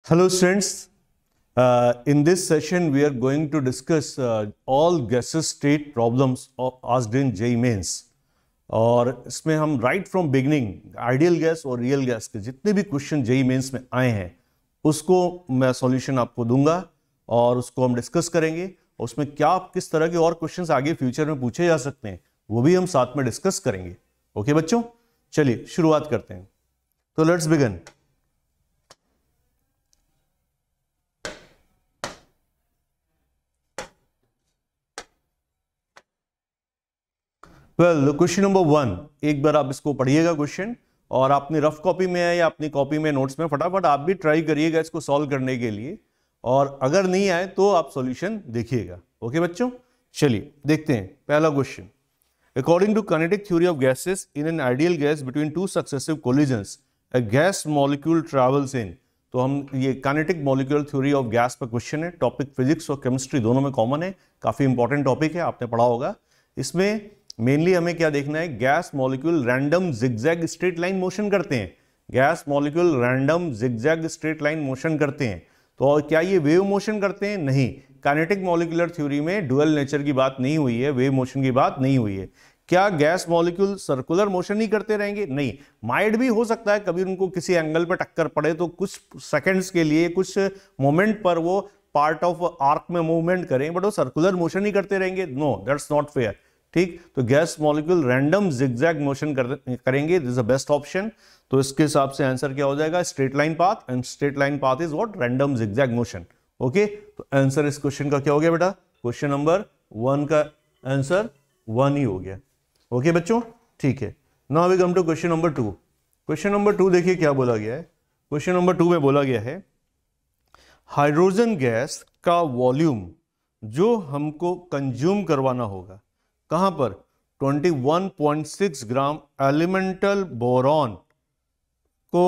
Hello students, in this session we are going to discuss all gaseous state problems asked in JEE Mains। और इसमें हम right from beginning ideal gas और real gas के जितने भी question JEE mains में आए हैं उसको मैं सॉल्यूशन आपको दूंगा और उसको हम डिस्कस करेंगे। उसमें क्या किस तरह के और क्वेश्चंस आगे फ्यूचर में पूछे जा सकते हैं वो भी हम साथ में डिस्कस करेंगे। ओके बच्चों, चलिए शुरुआत करते हैं। तो let's begin. Well, question number 1, एक बार आप इसको पढ़िएगा क्वेश्चन, और अपनी रफ कॉपी में है या अपनी कॉपी में नोट्स में फटाफट आप भी ट्राई करिएगा इसको सॉल्व करने के लिए, और अगर नहीं आए तो आप सॉल्यूशन देखिएगा। ओके बच्चों, चलिए देखते हैं पहला question. According to kinetic theory of gases, in an ideal gas between two successive collisions a gas molecule travels in. तो हम ये kinetic molecular theory of gas पर क्वेश्चन है, टॉपिक फिजिक्स और केमिस्ट्री दोनों में कॉमन है, काफी इंपॉर्टेंट टॉपिक है, आपने पढ़ा होगा। इसमें मेनली हमें क्या देखना है, gas molecule random zigzag straight line motion करते हैं। Gas molecule random zigzag straight line motion करते हैं। तो और क्या ये वेव मोशन करते हैं? नहीं, काइनेटिक मॉलिक्यूलर थ्योरी में डुअल नेचर की बात नहीं हुई है, वेव मोशन की बात नहीं हुई है। क्या गैस मॉलिक्यूल सर्कुलर मोशन ही करते रहेंगे? नहीं, माइट भी हो सकता है कभी उनको किसी एंगल पर टक्कर पड़े तो कुछ सेकंड्स के लिए, कुछ मोमेंट पर वो पार्ट ऑफ आर्क में मूवमेंट करें, बट वो सर्कुलर मोशन ही करते रहेंगे? No, that's not fair. ठीक, तो gas molecule random zigzag motion करेंगे, this is the best option. तो इसके हिसाब से आंसर क्या हो जाएगा? Straight line path, and straight line path is what? Random zigzag motion. Okay, तो आंसर इस क्वेश्चन का क्या हो गया बेटा? क्वेश्चन नंबर 1 का आंसर 1 ही हो गया। ओके बच्चों, ठीक है। Now we come to question number 2। Question number 2 देखिए क्या बोला गया है। क्वेश्चन नंबर 2 में बोला गया है हाइड्रोजन गैस का वॉल्यूम जो हमको कंज्यूम करवाना होगा, कहां पर? 21.6 ग्राम एलिमेंटल बोरॉन को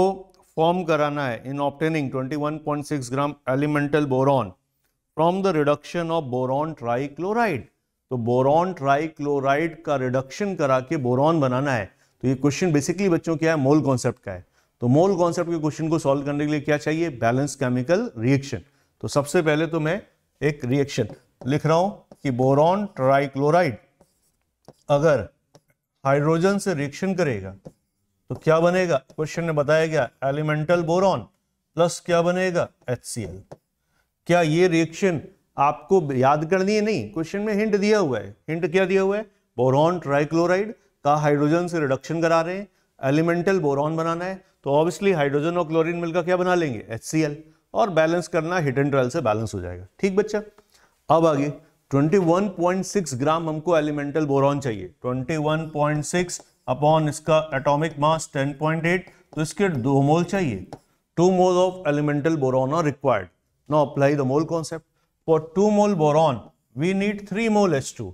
फॉर्म कराना है। In obtaining 21.6 gram elemental boron from the reduction of boron trichloride. तो बोरॉन ट्राइक्लोराइड का रिडक्शन करा के बोरॉन बनाना है। तो ये क्वेश्चन बेसिकली बच्चों क्या है? मोल कॉन्सेप्ट का है। तो मोल कॉन्सेप्ट के क्वेश्चन को सॉल्व करने के लिए क्या चाहिए? Balance chemical reaction. तो सबसे पहले तो मैं एक रिएक्शन लिख रहा हूं कि बोरॉन ट्राइक्लोराइड अगर हाइड्रोजन से रिएक्शन करेगा तो क्या बनेगा? क्वेश्चन में बताया गया एलिमेंटल बोरॉन प्लस क्या बनेगा? HCl। क्या ये रिएक्शन आपको याद करनी है? नहीं, क्वेश्चन में हिंट दिया हुआ है। हिंट क्या दिया हुआ है? बोरॉन ट्राइक्लोराइड का हाइड्रोजन से रिडक्शन करा रहे हैं, एलिमेंटल बोरॉन बनाना है, तो ऑब्वियसली हाइड्रोजन और क्लोरीन मिलकर क्या बना लेंगे? HCl। और बैलेंस करना, हिट एंड ट्रायल से बैलेंस हो जाएगा। ठीक बच्चा, अब आगे 21.6 ग्राम हमको एलिमेंटल बोरॉन चाहिए। 21.6 अपॉन इसका एटॉमिक मास 10.8, तो इसके 2 मोल चाहिए। 2 mole of elemental boron are required. Now apply the mole concept. For 2 mole boron we need 3 mole H2।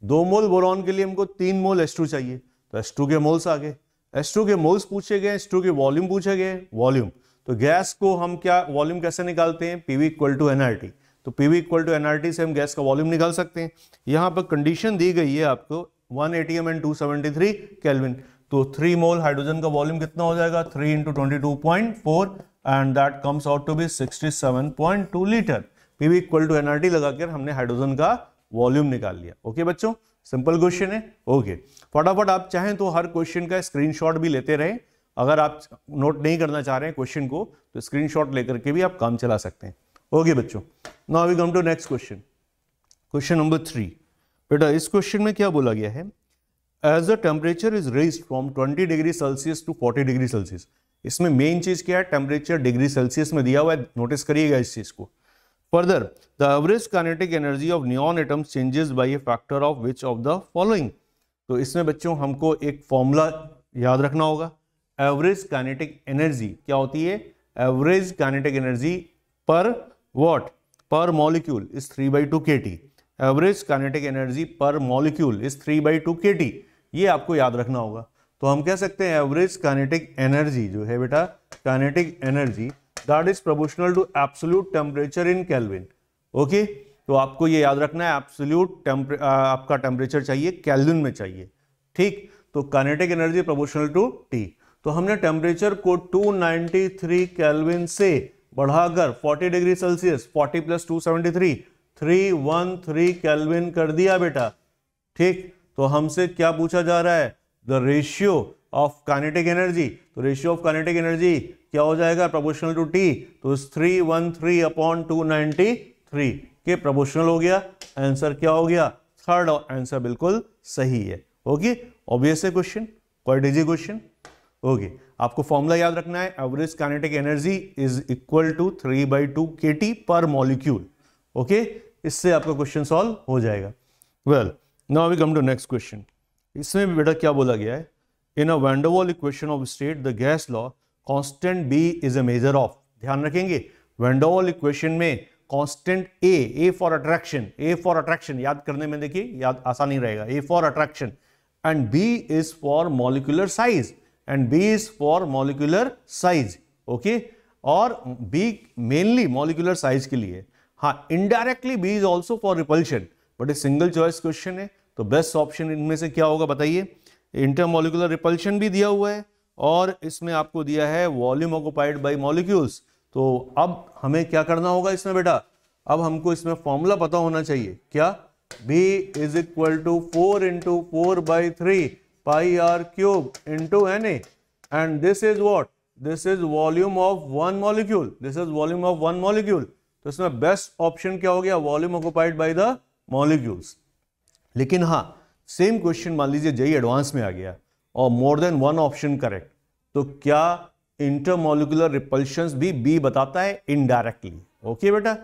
2 mole boron के लिए हमको 3 मोल H2 चाहिए। तो H2 के मोल्स आ गए, H2 के मोल्स पूछे गए, H2 के वॉल्यूम पूछे गए, वॉल्यूम। तो गैस को हम क्या वॉल्यूम कैसे निकालते हैं? PV equal to nRT। तो PV इक्वल टू nRT से हम गैस का वॉल्यूम निकाल सकते हैं। यहां पर कंडीशन दी गई है आपको 1 atm एंड 273 केल्विन। तो 3 मोल हाइड्रोजन का वॉल्यूम कितना हो जाएगा? 3 × 22.4 and that comes out to be 67.2 litre. PV equal to nRT लगाकर हमने हाइड्रोजन का वॉल्यूम निकाल लिया। ओके बच्चों, सिंपल क्वेश्चन है। ओके, फटाफट आप चाहें तो हर क्वेश्चन का स्क्रीनशॉट भी लेते रहें। अगर आप नोट नहीं करना चाह रहे हैं क्वेश्चन को तो स्क्रीनशॉट लेकर के भी आप काम चला सकते हैं। ओके बच्चों, now we come to next question. Question number 3। बेटा इस क्वेश्चन में क्या बोला गया है? As the temperature is raised from 20 degree Celsius to 40 degree Celsius. इसमें मेन चीज क्या है? टेम्परेचर डिग्री सेल्सियस में दिया हुआ है, नोटिस करिएगा इस चीज को। Further the average kinetic energy of neon atoms changes by A factor of which of the following. तो इसमें बच्चों हमको एक फॉर्मूला याद रखना होगा। एवरेज काइनेटिक एनर्जी क्या होती है? एवरेज काइनेटिक एनर्जी पर व्हाट? पर molecule is 3/2 kT। Average kinetic energy पर मॉलिक्यूल इज 3/2 kT। ये आपको याद रखना होगा। तो हम कह सकते हैं एवरेज काइनेटिक एनर्जी जो है बेटा, kinetic energy that is proportional to absolute temperature in Kelvin. Okay, तो आपको ये याद रखना है एब्सोल्यूट आपका टेम्परेचर चाहिए केल्विन में चाहिए। ठीक, तो kinetic energy proportional to T। तो हमने टेम्परेचर को 293 केल्विन से बढ़ाकर 40 डिग्री सेल्सियस, 40 प्लस 273, 313 केल्विन कर दिया बेटा। ठीक, तो हमसे क्या पूछा जा रहा है, the ratio of kinetic energy. तो रेशियो ऑफ काइनेटिक एनर्जी क्या हो जाएगा, प्रोपोर्शनल टू टी, तो 313 अपॉन 293 के प्रोपोर्शनल हो गया। आंसर क्या हो गया, थर्ड आंसर बिल्कुल सही है। ओके, ऑब्वियस है question, quite easy question. Okay, आपको फॉर्मूला याद रखना है, average kinetic energy is equal to 3/2 kT per molecule. Okay, इससे आपका क्वेश्चन सॉल्व हो जाएगा। Well, now we come to next question. इसमें भी बेटा क्या बोला गया है, इन अ वैन डर वाल equation of state the gas law constant b is a measure of. ध्यान रखेंगे, वैन डर वाल इक्वेशन में कांस्टेंट ए फॉर अट्रैक्शन याद करने में देखिए याद आसानी रहेगा, A for attraction and B is for molecular size, and B is for molecular size. Okay, और बी मेनली मॉलिक्यूलर साइज के लिए। हाँ, indirectly B is also for repulsion, but a single choice question है, तो best option इनमें से क्या होगा बताइए। इंटरमॉलिक्यूलर रिपल्शन भी दिया हुआ है और इसमें आपको दिया है वॉल्यूम ऑक्युपाइड बाय मॉलिक्यूल्स। तो अब हमें क्या करना होगा इसमें बेटा, अब हमको इसमें फॉर्मूला पता होना चाहिए, क्या, B is equal to 4 into 4/3 pi r cube into Na, and this is what, this is volume of one molecule, this is volume of one molecule. तो इसमें बेस्ट ऑप्शन क्या हो गया, volume occupied by the molecules. लेकिन हाँ, same question मान लीजिए JEE advance में आ गया और मोर देन वन ऑप्शन करेक्ट, तो क्या इंटरमॉलिक्यूलर रिपल्शंस भी बी बताता है इनडायरेक्टली। ओके बेटा,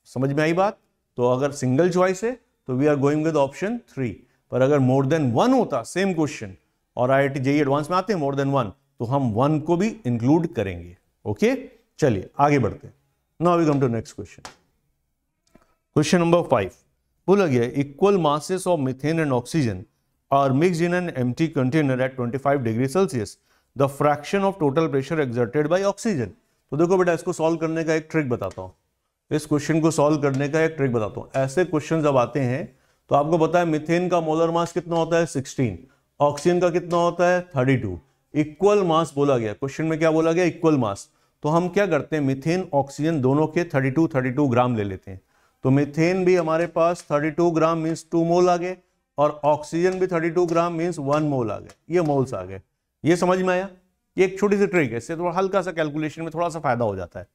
समझ में आई बात। तो अगर सिंगल चॉइस है तो we are going with option 3, पर अगर मोर देन वन होता सेम क्वेश्चन और आईआईटी जेईई एडवांस में आते हैं मोर देन वन, तो हम वन को भी इंक्लूड करेंगे। ओके, चलिए आगे बढ़ते हैं। Now we come to next question. Question number 5 बोला गया, equal masses of methane and oxygen are mixed in an empty container at 25 degree Celsius, the fraction of total pressure exerted by oxygen. तो देखो बेटा, इसको solve करने का एक trick बताता हूं, इस क्वेश्चन को सॉल्व करने का एक ट्रिक बताता हूं। ऐसे क्वेश्चन जब आते हैं तो आपको पता है मीथेन का मोलर मास कितना होता है 16, ऑक्सीजन का कितना होता है 32, इक्वल मास बोला गया, क्वेश्चन में क्या बोला गया, इक्वल मास। तो हम क्या करते हैं, मीथेन ऑक्सीजन दोनों के 32 ग्राम ले लेते हैं। तो मीथेन भी हमारे पास 32 ग्राम मीन्स 2 मोल आ गए, और ऑक्सीजन भी 32 ग्राम मीन्स 1 मोल आ गए, ये मोल्स आ गए। ये समझ में आया, ये एक छोटी सी ट्रिक है, इससे थोड़ा हल्का सा कैलकुलेशन में थोड़ा सा फायदा हो जाता है।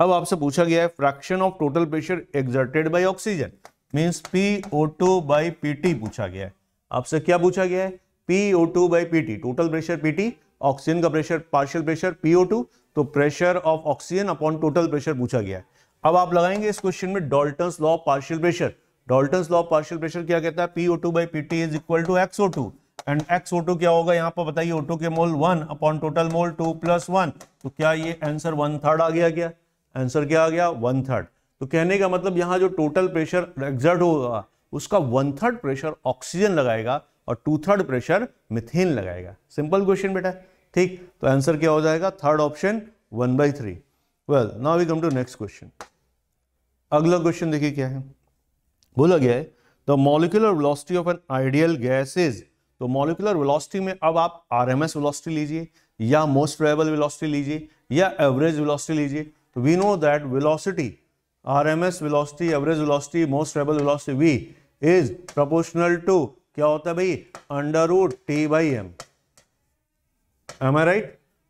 अब आपसे पूछा गया है fraction of total pressure exerted by oxygen means PO2 by PT पूछा गया है। आपसे क्या पूछा गया है, PO2 by PT, total pressure PT, oxygen का प्रेशर पार्शियल प्रेशर PO2, तो pressure of oxygen upon total pressure पूछा गया है। अब आप लगाएंगे इस क्वेश्चन में Dalton's law of partial pressure. Dalton's law of partial pressure क्या कहता है, PO2 by PT is equal to XO2, and XO2 क्या होगा यहाँ पर बताइए, O2 के मोल 1 अपॉन टोटल मोल 2 + 1, तो क्या ये आंसर 1/3 आ गया क्या, आंसर क्या आ गया 1/3। तो कहने का मतलब यहाँ जो टोटल प्रेशर एक्सर्ट होगा उसका 1/3 प्रेशर ऑक्सीजन लगाएगा और 2/3 प्रेशर मीथेन लगाएगा। सिंपल क्वेश्चन बेटा, ठीक। तो आंसर क्या हो जाएगा, third option 1/3। Well, now we come to next question. अगला क्वेश्चन देखिए क्या है, बोला गया है the molecular velocity of an ideal gas is. तो मॉलिक्यूलर वेलोसिटी में अब आप RMS वेलोसिटी लीजिए या मोस्ट प्रोबेबल वेलोसिटी लीजिए या एवरेज वेलोसिटी लीजिए। तो we know that velocity, RMS velocity, average velocity, most probable velocity V is proportional to क्या होता है भाई, √T/m। Am I right?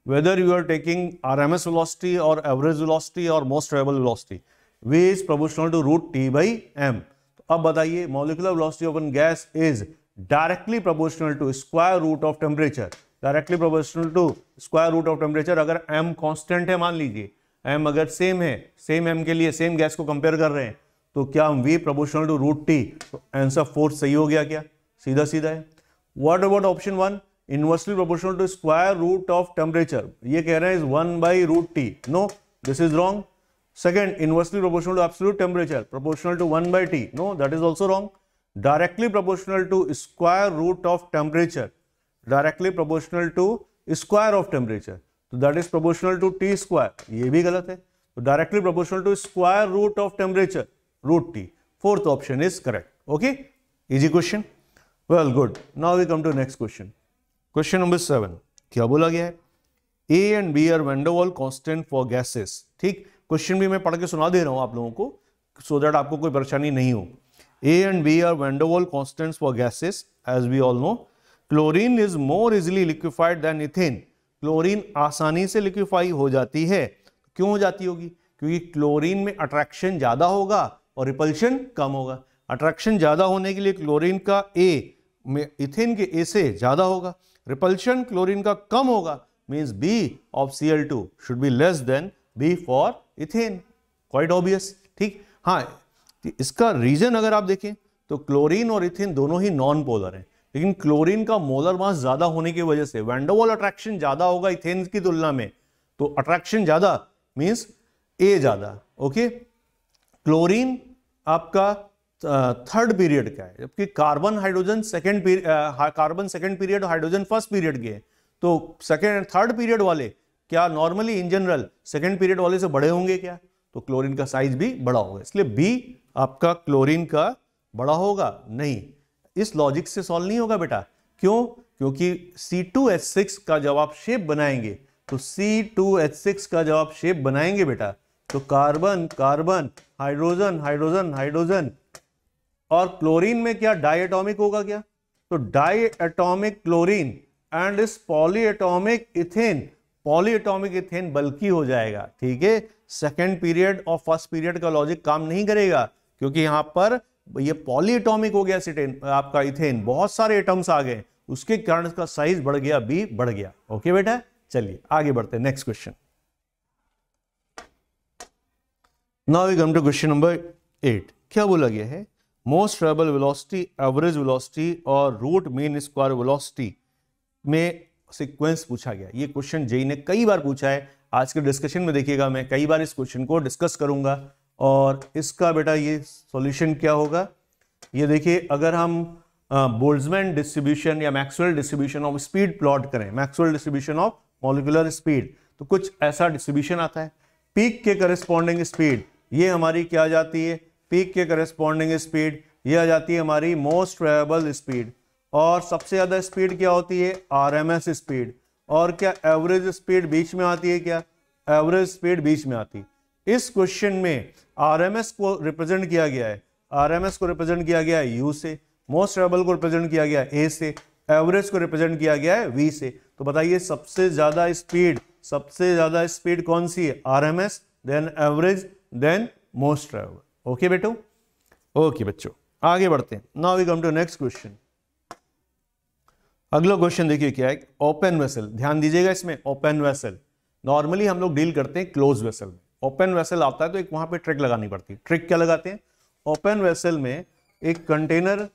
Whether you are taking RMS velocity or average velocity or most probable velocity, V is proportional to √T/m। तो अब बताइए, molecular velocity of a gas is directly proportional to square root of temperature, directly proportional to square root of temperature। अगर m constant है, मान लीजिए m अगर same है, same m के लिए सेम गैस को कंपेयर कर रहे हैं, तो क्या हम V proportional to √T, तो आंसर 4 सही हो गया क्या, सीधा सीधा है। What about option 1? Inversely proportional to square root of temperature, ये कह रहे हैं is 1/√T, no, this is wrong। Second, inversely proportional to absolute temperature, proportional to 1/T, no, that is also wrong। Directly proportional to square root of temperature, directly proportional to square of temperature, तो that is proportional to T square, ये भी गलत है। तो directly proportional to square root of temperature, √T, fourth option is correct। Okay, easy question। Well, good। Now we come to next question। Question number 7 क्या बोला गया है, A and B are van der वाल constant for gases. ठीक, question भी मैं पढ़ के सुना दे रहा हूं आप लोगों को सो दैट आपको कोई परेशानी नहीं हो। A and B are van der Waals constants for gases as we all know. Chlorine is more easily liquefied than ethane. Chlorine आसानी से लिक्विफाई हो जाती है। क्यों हो जाती होगी? क्योंकि क्लोरीन में अट्रैक्शन ज्यादा होगा और रिपल्शन कम होगा। अट्रैक्शन ज्यादा होने के लिए क्लोरीन का ए में इथेन के ए से ज्यादा होगा, रिपल्शन क्लोरीन का कम होगा, means B of Cl2 should be less than B for ethane. Quite obvious. ठीक, हाँ, इसका रीजन अगर आप देखें तो क्लोरीन और इथेन दोनों ही नॉन पोलर हैं, लेकिन क्लोरीन का मोलर मास ज्यादा होने की वजह से वैन डर वाल अट्रैक्शन ज्यादा होगा इथेन की तुलना में, तो अट्रैक्शन ज्यादा मींस ए ज्यादा। ओके, क्लोरीन आपका थर्ड पीरियड का है, जबकि कार्बन हाइड्रोजन सेकंड पीरियड और हाइड्रोजन फर्स्ट पीरियड के हैं। तो सेकंड एंड थर्ड पीरियड वाले क्या normally in general second period वाले से बड़े होंगे क्या? तो क्लोरीन का साइज भी बड़ा होगा, इसलिए बी आपका क्लोरीन का बड़ा होगा। नहीं, इस लॉजिक से सॉल्व नहीं होगा बेटा। क्यों? क्योंकि C2H6 का जब आप शेप बनाएंगे तो C2H6 का जब आप शेप बनाएंगे बेटा तो carbon carbon hydrogen hydrogen hydrogen, और क्लोरीन में क्या डायटोमिक होगा क्या? तो डायटोमिक क्लोरीन एंड इस पॉलीएटॉमिक इथेन, पॉलीएटॉमिक इथेन बल्कि हो जाएगा। ठीक है, सेकेंड पीरियड और फर्स्ट पीरियड का लॉजिक काम नहीं करेगा, क्योंकि यहां पर ये पॉलीएटॉमिक हो गया सिटेन आपका इथेन, बहुत सारे एटम्स आ गए, उसके कारण इसका साइज बढ़ गया, बी बढ़ गया। ओके बेटा, चलिए आगे बढ़ते हैं। Next question. Now we come to question number 8। क्या बोला गया है? Most travel velocity, average velocity और रूट मीन स्क्वायर वेलोसिटी में सीक्वेंस पूछा गया। ये क्वेश्चन जेई ने कई बार पूछा है। आज के डिस्कशन में देखिएगा मैं कई बार इस क्वेश्चन को डिस्कस करूंगा और इसका बेटा ये सॉल्यूशन क्या होगा ये देखिए। अगर हम बोल्ट्जमैन डिस्ट्रीब्यूशन या Maxwell distribution of speed plot करें, Maxwell distribution of molecular speed, तो कुछ ऐसा डिस्ट्रीब्यूशन आता है। पीक के करस्पॉन्डिंग स्पीड ये हमारी क्या आ जाती है? पीक के करस्पॉन्डिंग स्पीड ये आ जाती है हमारी मोस्ट ट्रेवल स्पीड। और सबसे ज्यादा स्पीड क्या होती है? RMS speed. और क्या एवरेज स्पीड बीच में आती है? क्या एवरेज स्पीड बीच में आती है। इस क्वेश्चन में आरएमएस को रिप्रेजेंट किया गया है, आरएमएस को रिप्रेजेंट किया गया है यू से, मोस्ट ट्रेवल को रिप्रेजेंट किया गया है ए से, एवरेज को रिप्रेजेंट किया गया है वी से। तो बताइए सबसे ज्यादा स्पीड कौन सी है? RMS, then average, then most travel. Okay बेटो, ओके बच्चों आगे बढ़ते हैं। Now we come to next question. अगला क्वेश्चन देखिए क्या है? Open vessel. ध्यान दीजिएगा इसमें, ओपन वेसल। नॉर्मली हम लोग डील करते हैं क्लोज वेसल में। ओपन वेसल आता है तो एक वहां पे ट्रिक लगानी पड़ती है। ट्रिक क्या लगाते हैं? ओपन वेसल में एक कंटेनर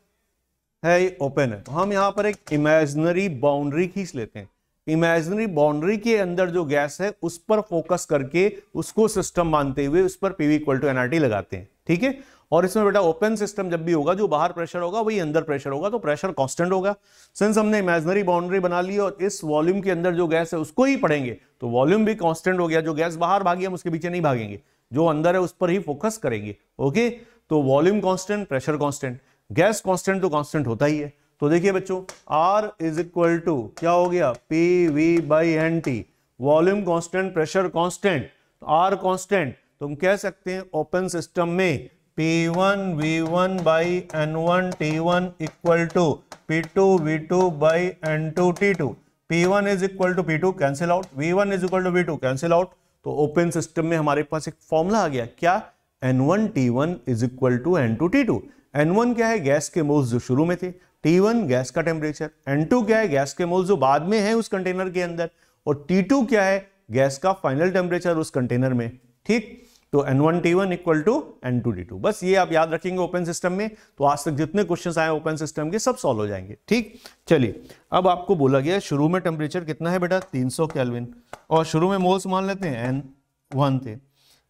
है, ये ओपन है, तो हम यहां पर एक इमेजिनरी बाउंड्री खींच लेते हैं। इमेजिनरी बाउंड्री के अंदर जो गैस है उस पर फोकस करके उसको सिस्टम मानते हुए उस पर PV = nRT लगाते हैं। ठीक है, और इसमें बेटा ओपन सिस्टम जब भी होगा जो बाहर प्रेशर होगा वही अंदर प्रेशर होगा, तो प्रेशर कांस्टेंट होगा। सिंस हमने इमेजिनरी बाउंड्री बना ली और इस वॉल्यूम के अंदर जो गैस है उसको ही पढ़ेंगे तो वॉल्यूम भी कांस्टेंट हो गया। जो गैस बाहर भागी हम उसके पीछे नहीं भागेंगे, जो अंदर है उस पर ही फोकस करेंगे। ओके, तो volume constant, pressure constant, gas constant तो कांस्टेंट होता ही है। तो देखिए बच्चों R = क्या हो गया? PV/NT। Volume constant, pressure constant, R constant, तो हम कह सकते हैं ओपन सिस्टम में P1V1/N1 T1 = P2V2/N2 T2। P1 = P2 cancel out, V1 = V2 cancel out. तो ओपन सिस्टम में हमारे पास एक फॉर्मूला आ गया, क्या? N1 T1 = N2 T2। N1 क्या है? गैस के मोल्स जो शुरू में थे, T1 गैस का टेम्परेचर, N2 क्या है? गैस के मोल्स जो बाद में है उस कंटेनर के अंदर, और T2 क्या है? गैस का फाइनल टेम्परेचर उस कंटेनर में। ठीक, तो N1 T1 = N2 T2। बस ये आप याद रखेंगे ओपन सिस्टम में, तो आज तक जितने क्वेश्चंस आए ओपन सिस्टम के सब सॉल्व हो जाएंगे। ठीक, चलिए अब आपको बोला गया शुरू में टेम्परेचर कितना है बेटा? 300 केल्विन, और शुरू में मोल्स मान लेते हैं N1 थे।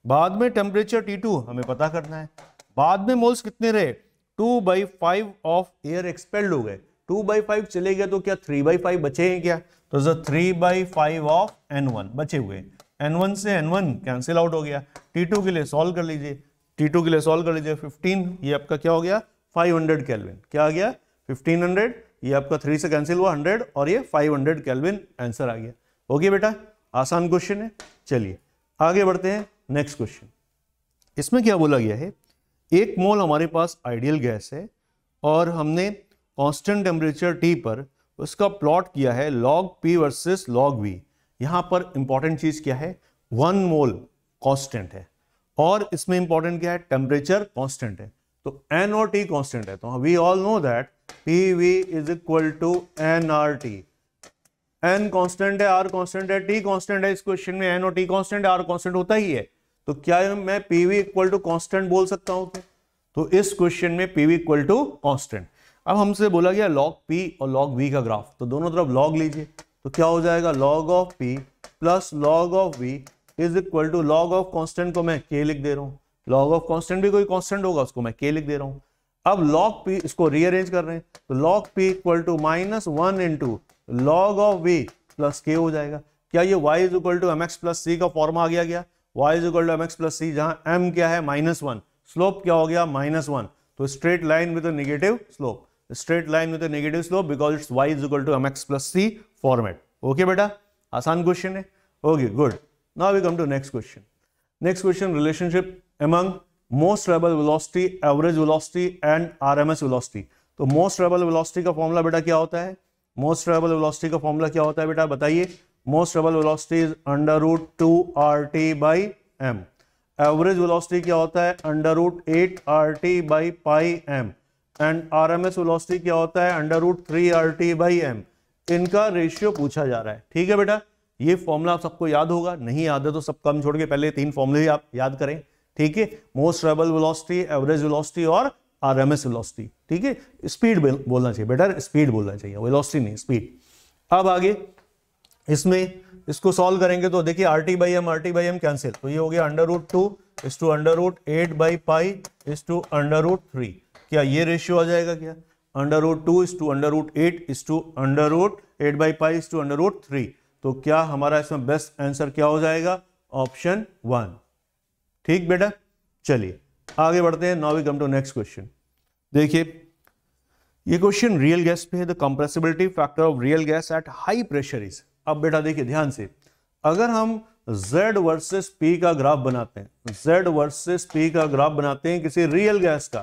बाद में टेम्परेचर T2 हमें पता करना है। बाद में मोल्स कितने रहे? 2/5 ऑफ एयर एक्सपेल्ड हो गए। 2/5 चले गया तो क्या 3/5 बचे हैं क्या? तो 3/5 ऑफ N1 बचे हुए। N1 से N1 कैंसिल आउट हो गया। T2 के लिए सॉल्व कर लीजिए, T2 के लिए सॉल्व कर लीजिए। 15, ये आपका क्या हो गया? 500 केल्विन। क्या आ गया? 1500, ये आपका 3 से कैंसिल हुआ 100, और ये 500 केल्विन आंसर आ गया। ओके बेटा, आसान क्वेश्चन है। चलिए आगे बढ़ते हैं नेक्स्ट क्वेश्चन। इसमें क्या बोला गया है, 1 मोल हमारे पास आइडियल गैस है और हमने कांस्टेंट टेम्परेचर T पर उसका प्लॉट किया है log P versus log V। यहां पर इंपॉर्टेंट चीज क्या है, 1 मोल कांस्टेंट है और इसमें इंपॉर्टेंट क्या है, टेम्परेचर कांस्टेंट है। तो N और T कांस्टेंट है, तो we all know that PV is equal to nRT। N constant है, R कांस्टेंट है, T कांस्टेंट है। इस क्वेश्चन में N और T कांस्टेंट है, R कांस्टेंट होता ही है, तो क्या मैं PV इक्वल टू कांस्टेंट बोल सकता हूं क्या? तो इस क्वेश्चन में PV इक्वल टू कांस्टेंट। अब हमसे बोला गया log P और log V का ग्राफ, तो दोनों तरफ log लीजिए, तो क्या हो जाएगा, log of P plus log of V is equal to log of constant को मैं K लिख दे रहा हूं, log ऑफ कांस्टेंट भी कोई कांस्टेंट होगा, उसको मैं K लिख दे रहा हूं। अब log P इसको रीअरेंज कर रहे हैं, तो log P equal to -1 into log of V plus K हो जाएगा। क्या ये y is equal to mx plus c का फॉर्मा आ गया? y is equal to mx plus c, जहां m क्या है -1, स्लोप क्या हो गया -1, तो straight line with negative slope, straight line with negative slope because it's y is equal to mx plus c format. Okay बेटा, आसान क्वेश्चन है। Okay good, now we come to next question. Next question, relationship among most probable velocity, average velocity and RMS velocity. तो most probable velocity का formula बेटा क्या होता है, most probable velocity का फॉर्मूला क्या होता है बेटा, बताइए। Most probable velocity is √2RT by m। Average velocity क्या होता है, √8RT by pi m। And RMS velocity क्या होता है, √3RT बाई m। इनका रेशियो पूछा जा रहा है। ठीक है बेटा, ये फॉर्मूला सबको याद होगा, नहीं याद है तो सब कम छोड़ के पहले 3 फॉर्मूले आप याद करें। ठीक है, most probable velocity, average velocity और आरएमएस वेलोसिटी। ठीक है, स्पीड बोलना चाहिए बेटा, स्पीड बोलना चाहिए, वेलोसिटी नहीं, स्पीड। अब आगे इसमें इसको सॉल्व करेंगे तो देखिए RT बाई एम कैंसिल, तो ये हो गया √2 is to √8 by pi is to √3। क्या ये रेशियो आ जाएगा क्या, √2 is to √8 is to √8 by pi is to √3। तो क्या हमारा इसमें बेस्ट आंसर क्या हो जाएगा, ऑप्शन 1। ठीक बेटा, चलिए आगे बढ़ते हैं। Now we come to next question. देखिए ये क्वेश्चन रियल गैस पे है। The compressibility factor of real gas at high pressure is. अब बेटा देखिए ध्यान से, अगर हम Z वर्सेस P का ग्राफ बनाते हैं, Z वर्सेस P का ग्राफ बनाते हैं किसी रियल गैस का,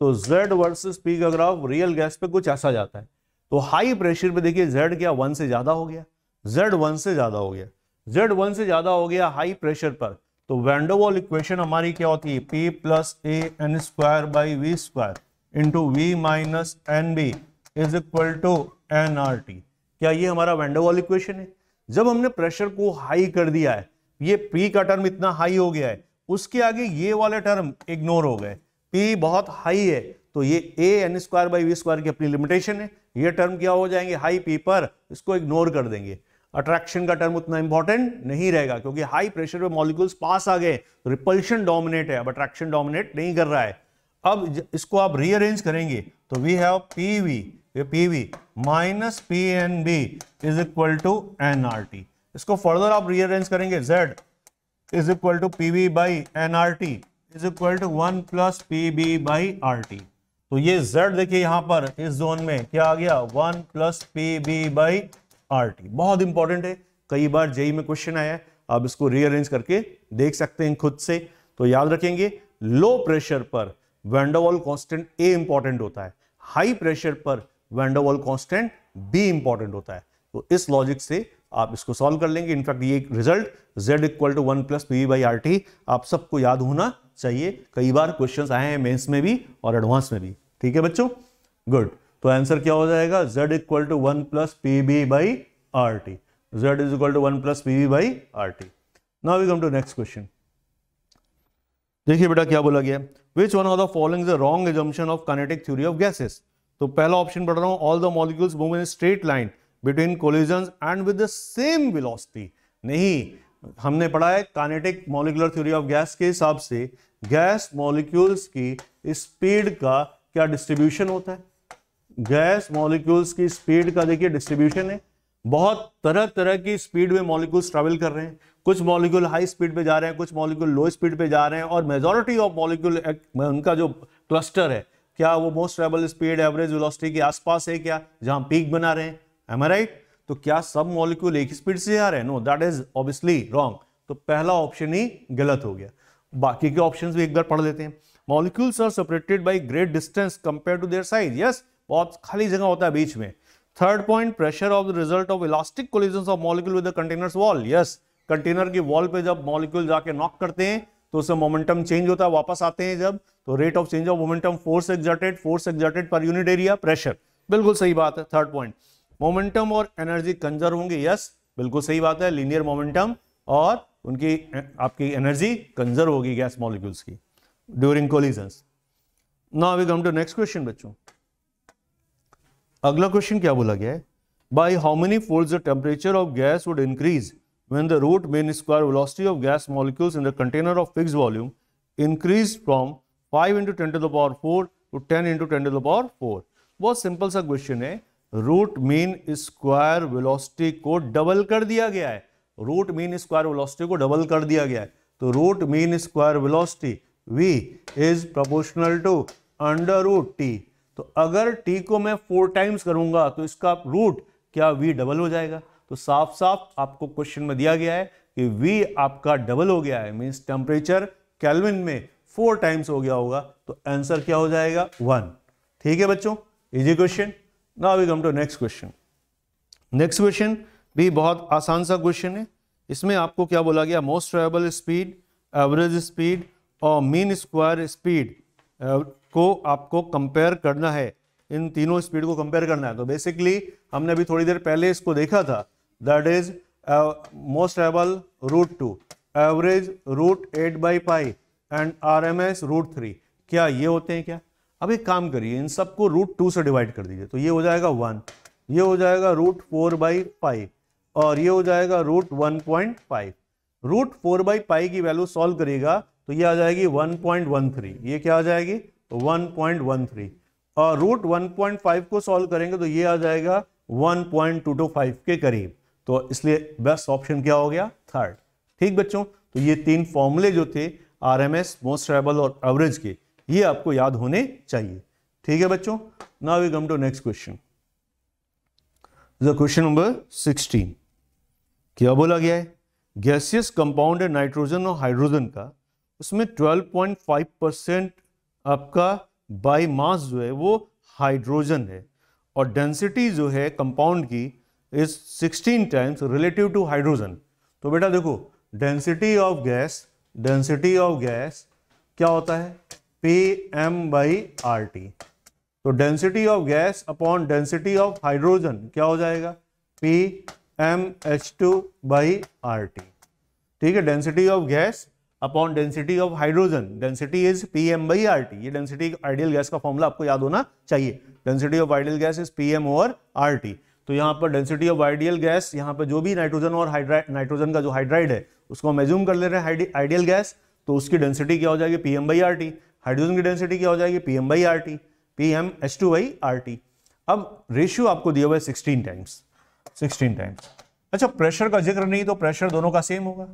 तो Z वर्सेस P का ग्राफ रियल गैस पे कुछ ऐसा जाता है। तो हाई प्रेशर पे देखिए Z क्या 1 से ज्यादा हो गया, Z 1 से ज्यादा हो गया, Z 1 से ज्यादा हो गया हाई प्रेशर पर। तो वैन डर वाल इक्वेशन हमारी क्या होती है, P plus AN² by V² into V minus NB is equal to nRT। क्या ये हमारा वैन डर वाल इक्वेशन है? जब हमने प्रेशर को हाई कर दिया है, ये P का टर्म इतना हाई हो गया है, उसके आगे ये वाले टर्म इग्नोर हो गए। P बहुत हाई है तो ये AN² बाई V² की अपनी लिमिटेशन है, ये टर्म क्या हो जाएंगे हाई P पर, इसको इग्नोर कर देंगे। अट्रैक्शन का टर्म उतना इंपॉर्टेंट नहीं रहेगा क्योंकि हाई प्रेशर पे मॉलिक्यूल्स पास आ गए, रिपल्शन डोमिनेट है, अब अट्रैक्शन डोमिनेट नहीं कर रहा है। अब इसको आप रीअरेंज करेंगे तो we have PV minus PNB is equal to nRT। इसको फर्दर आप रीअरेंज करेंगे, Z is equal to PV by nRT is equal to 1 plus PB by RT। तो ये Z देखिए यहां पर इस जोन में क्या आ गया, 1 प्लस PB बाई RT। बहुत इंपॉर्टेंट है, कई बार जेई में क्वेश्चन आया है, आप इसको रीअरेंज करके देख सकते हैं खुद से। तो याद रखेंगे लो प्रेशर पर वैन डर वाल कांस्टेंट A इंपॉर्टेंट होता है, हाई प्रेशर पर वैन डर वाल कांस्टेंट B इंपॉर्टेंट होता है। तो इस लॉजिक से आप इसको सॉल्व कर लेंगे। इनफैक्ट ये result Z equal to 1 plus PV by RT आप सबको याद होना चाहिए, कई बार क्वेश्चंस आए हैं मेंस में भी और एडवांस में भी। ठीक है बच्चों, गुड। तो आंसर क्या हो जाएगा, Z equal to 1 plus PB by RT। Z is equal to 1 plus PB by RT। Now we come to next question. देखिए बेटा क्या बोला गया, which one of the following is a wrong assumption of kinetic theory of gases. तो पहला option पढ़ रहा हूं, all the molecules move in straight line between collisions and with the same velocity. नहीं, हमने पढ़ा है kinetic molecular theory of gas के हिसाब से गैस मॉलिक्यूल्स की स्पीड का क्या डिस्ट्रीब्यूशन होता है। गैस मॉलिक्यूल्स की स्पीड का देखिए डिस्ट्रीब्यूशन है, बहुत तरह तरह की स्पीड में मॉलिक्यूल्स ट्रैवल कर रहे हैं। कुछ मॉलिक्यूल हाई स्पीड पे जा रहे हैं, कुछ मॉलिक्यूल लो स्पीड पे जा रहे हैं, और मेजॉरिटी ऑफ मॉलिक्यूल उनका जो क्लस्टर है क्या वो most travel speed average velocity के आसपास है क्या, जहां पीक बना रहे हैं। M I right? तो क्या सब मॉलिक्यूल एक ही स्पीड से जा रहे हैं? No, that is obviously wrong. तो पहला ऑप्शन ही गलत हो गया। बाकी के ऑप्शंस भी एक बार पढ़ लेते हैं। Molecules are separated by great distance compare to their size. Yes, बहुत खाली जगह होता है बीच में। Third point, pressure of the result of elastic collision of molecule with the container's wall. Yes, container की वॉल पे जब मॉलिक्यूल जाके नॉक करते हैं तो उससे मोमेंटम चेंज होता है, वापस आते हैं जब, तो rate of change of momentum, force exerted per unit area, pressure. बिल्कुल सही बात है। थर्ड पॉइंट, मोमेंटम और एनर्जी कंजर्व होंगे। यस, बिल्कुल सही बात है। लीनियर मोमेंटम और उनकी आपकी एनर्जी कंजर्व होगी गैस मॉलिक्यूल्स की during collisions. Now we come to next question बच्चों। अगला क्वेश्चन क्या बोला गया है? By how many folds the temperature of gas would increase when the root mean square velocity of gas molecules in the container of fixed volume increased from 5 into 10 to the power 4 to 10 into 10 to the power 4। बहुत simple सा question है। Root mean square velocity को double कर दिया गया है। Root mean square velocity को double कर दिया गया है। तो root mean square velocity v is proportional to under root T. तो अगर t को मैं 4 टाइम्स करूंगा तो इसका रूट क्या v डबल हो जाएगा? तो साफ साफ आपको क्वेश्चन में दिया गया है कि V आपका डबल हो गया है, मींस टेम्परेचर केल्विन में 4 टाइम्स हो गया होगा। तो आंसर क्या हो जाएगा? 1। ठीक है बच्चों, easy question. Now we come to next question. Next question भी बहुत आसान सा क्वेश्चन है। इसमें आपको क्या बोला गया? Most travel speed, average speed और मीन स्क्वायर स्पीड को आपको कंपेयर करना है। इन तीनों स्पीड को कंपेयर करना है। तो बेसिकली हमने अभी थोड़ी देर पहले इसको देखा था, that is most travel √2, average √8/π and RMS √3। क्या ये होते हैं क्या? अब एक काम करिए, इन सबको √2 से डिवाइड कर दीजिए। तो ये हो जाएगा 1, ये हो जाएगा √4/π और ये हो जाएगा √1.5। √4/π की वैल्यू सॉल्व करिएगा तो ये आ जाएगी 1.13। ये क्या आ जाएगी? 1.13। और √1.5 को सॉल्व करेंगे तो ये आ जाएगा 1.225 के करीब। तो इसलिए बेस्ट ऑप्शन क्या हो गया? थर्ड। ठीक बच्चों, तो ये 3 फॉर्मूले जो थे RMS, मोस्ट ट्रेवल और एवरेज के, ये आपको याद होने चाहिए। ठीक है बच्चों। Now we come to next question. Question number 16। क्या बोला गया है? गैसियस कंपाउंड है नाइट्रोजन और हाइड्रोजन का, उसमें 12.5% आपका बाई मास जो है वो हाइड्रोजन है और डेंसिटी जो है कंपाउंड की is 16 times relative to hydrogen. तो बेटा देखो, डेंसिटी ऑफ गैस क्या होता है? PM/RT। तो density of gas upon density of hydrogen क्या हो जाएगा? PmH2/RT। ठीक है, density of gas upon density of hydrogen, density is PM/RT। ये डेंसिटी आइडियल गैस का फॉर्मूला आपको याद होना चाहिए। Density of ideal gas is PM over RT। तो यहाँ पर डेंसिटी ऑफ आइडियल गैस, यहाँ पर जो भी नाइट्रोजन और नाइट्रोजन का जो हाइड्राइड है उसको हम एज्यूम कर ले रहे हैं आइडियल गैस, तो उसकी डेंसिटी क्या हो जाएगी? PM/RT। हाइड्रोजन की डेंसिटी क्या हो जाएगी? PM/RT, PmH2/RT। अब रेशियो आपको दिया हुआ है 16 टाइम्स। अच्छा, प्रेशर का जिक्र नहीं तो प्रेशर दोनों का सेम होगा।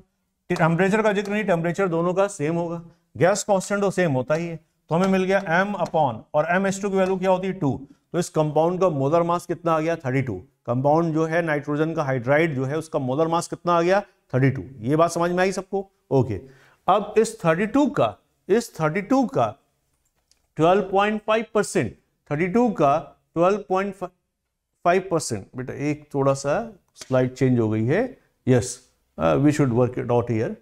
टेम्परेचर का जिक्र नहीं, टेम्परेचर दोनों का सेम होगा। गैस कांस्टेंट तो सेम होता ही है। तो हमें मिल गया m अपॉन, और MH2 की वैल्यू क्या होती है? 2। तो इस कंपाउंड का मोलर मास कितना आ गया? 32। कंपाउंड जो है नाइट्रोजन का हाइड्राइड जो है उसका मोलर मास कितना आ गया? 32। ये बात समझ में आई सबको? ओके। अब इस 32 का 12.5%, 32 का 12.5%, बेटा एक थोड़ा सा स्लाइड चेंज हो गई है। Yes, we should work it out here.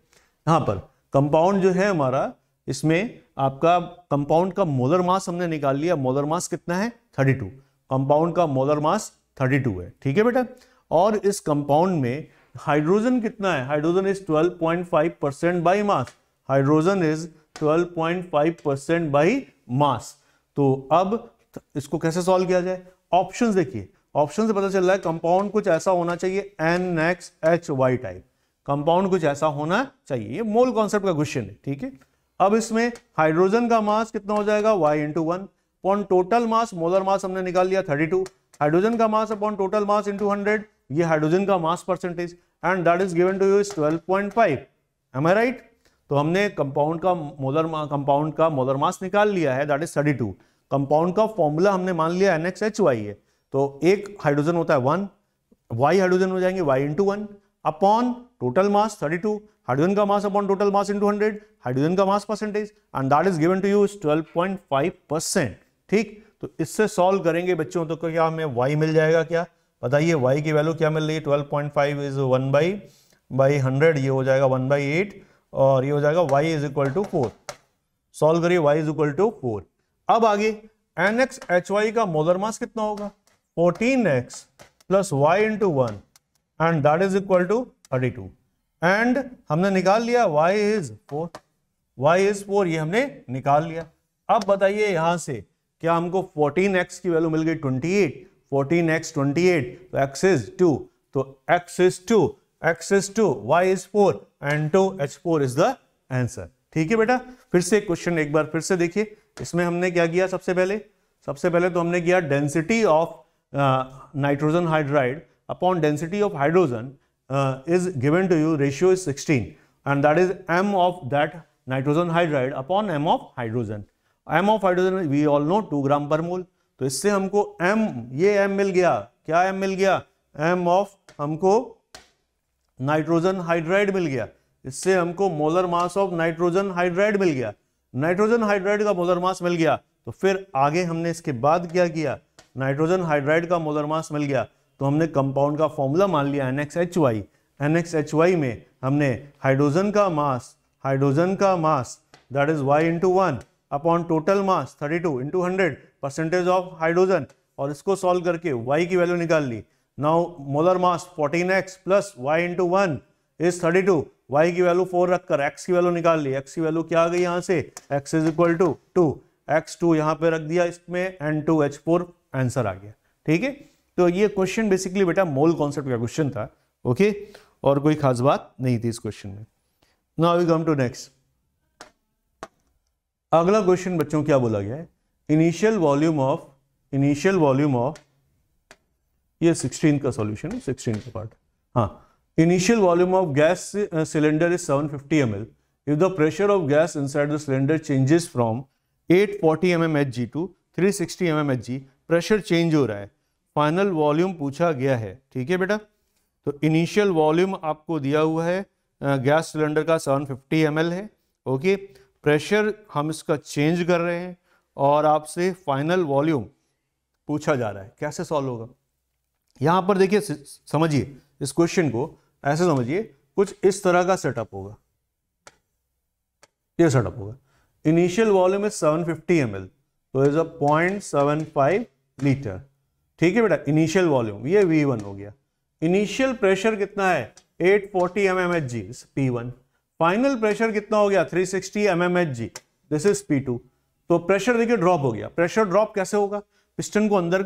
यहाँ पर कंपाउंड जो है हमारा, इसमें आपका कंपाउंड का मोलर मास हमने निकाल लिया। मोलर मास कितना है? 32। कंपाउंड का मोलर मास 32 है। ठीक है बेटा। और इस कंपाउंड में हाइड्रोजन कितना है? Hydrogen is 12.5% by mass. Hydrogen is 12.5% by mass. तो अब इसको कैसे सॉल्व किया जाए? ऑप्शंस देखिए, ऑप्शन से पता चल रहा है कंपाउंड कुछ ऐसा होना चाहिए NXHY टाइप। कंपाउंड कुछ ऐसा होना चाहिए। ये मोल कॉन्सेप्ट का क्वेश्चन है। ठीक है। अब इसमें हाइड्रोजन का मास कितना हो जाएगा? Y/1 upon total mass, molar mass हमने निकाल लिया 32। हाइड्रोजन का mass upon total mass into 100, ये हाइड्रोजन का mass percentage, and that is given to you is 12.5। Am I right? तो हमने कंपाउंड का मोलर मास निकाल लिया है, दैट इज 32। कंपाउंड का फॉर्मूला हमने मान लिया NXHY है। तो एक हाइड्रोजन होता है 1, y हाइड्रोजन हो जाएंगे y into 1 upon total mass 32, hydrogen का mass upon total mass into 100, hydrogen का mass percentage, and that is given to you 12.5%। ठीक, तो इससे सॉल्व करेंगे बच्चों तो क्या हमें y मिल जाएगा, क्या बताइए y की वैल्यू क्या मिल रही है, 12.5 इज 1/100, ये हो जाएगा 1/8 और ये हो जाएगा y is equal to 4। Solve करिए, y इज इक्वल टू 4। अब आगे NXHY का मोलर मास कितना होगा, 14x plus y into 1 and that is equal to 32, and हमने निकाल लिया y इज 4, ये हमने निकाल लिया। अब बताइए यहां से क्या हमको 14x की वैल्यू मिल गई 28, 14x 28, तो x इज 2, तो x is 2, y is 4 and 2H4 is the answer। ठीक है बेटा, फिर से क्वेश्चन एक बार फिर से देखिए। इसमें हमने क्या किया, सबसे पहले तो हमने किया density of nitrogen hydride upon density of hydrogen is given to you, ratio is 16 and that is m of that nitrogen hydride upon m of hydrogen। m of hydrogen we all know 2 gram per मोल, तो इससे हमको m, ये m मिल गया, क्या m मिल गया, m of हमको नाइट्रोजन हाइड्राइड मिल गया, इससे हमको molar mass of nitrogen hydride मिल गया, नाइट्रोजन हाइड्राइड का मोलर मास मिल गया। तो फिर आगे हमने इसके बाद क्या किया, नाइट्रोजन हाइड्राइड का मोलर मास मिल गया तो हमने कंपाउंड का फॉर्मूला मान लिया NXHY। NXHY में हमने हाइड्रोजन का mass that is y into 1 upon total mass 32 into 100 percentage of hydrogen, और इसको सॉल्व करके y की वैल्यू निकाल ली। Now molar mass 14x plus y into 1 is 32, y की वैल्यू 4 रखकर x की वैल्यू निकाल ली। x की वैल्यू क्या आ गई यहाँ से, x is equal to 2, x2 यहाँ पे रख दिया इसमें एंड 2H4 आंसर आ गया। ठीक है, तो ये क्वेश्चन बेसिकली बेटा मोल कॉन्सेप्ट का क्वेश्चन था। ओके, और कोई खास बात नहीं थी इस क्वेश्चन में। Now we come to next. अगला क्वेश्चन बच्चों क्या बोला गया है, इनिशियल वॉल्यूम ऑफ ये 16 का सॉल्यूशन है, 16 का पार्ट। हाँ, initial volume of gas cylinder is 750 ml if the pressure of gas inside the cylinder changes from 840 mmHg to 360 mmHg, pressure change हो रहा है, फाइनल वॉल्यूम पूछा गया है। ठीक है बेटा, तो इनिशियल वॉल्यूम आपको दिया हुआ है गैस सिलेंडर का 750 ml है। ओके, प्रेशर हम इसका चेंज कर रहे हैं और आपसे फाइनल वॉल्यूम पूछा जा रहा है, कैसे सॉल्व होगा। यहां पर देखिए, समझिए इस क्वेश्चन को ऐसे समझिए, कुछ इस तरह का सेटअप होगा, ये सेटअप होगा। इनिशियल वॉल्यूम इज 750 ml, तो इज 0.75 लीटर। ठीक है बेटा, इनिशियल वॉल्यूम ये V1 हो गया। इनिशियल प्रेशर कितना है 840 mmHg, P1। फाइनल प्रेशर कितना हो गया 360 mmHg, दिस इज P2। तो प्रेशर देखिए ड्रॉप हो गया। प्रेशर ड्रॉप कैसे होगा, पिस्टन को अंदर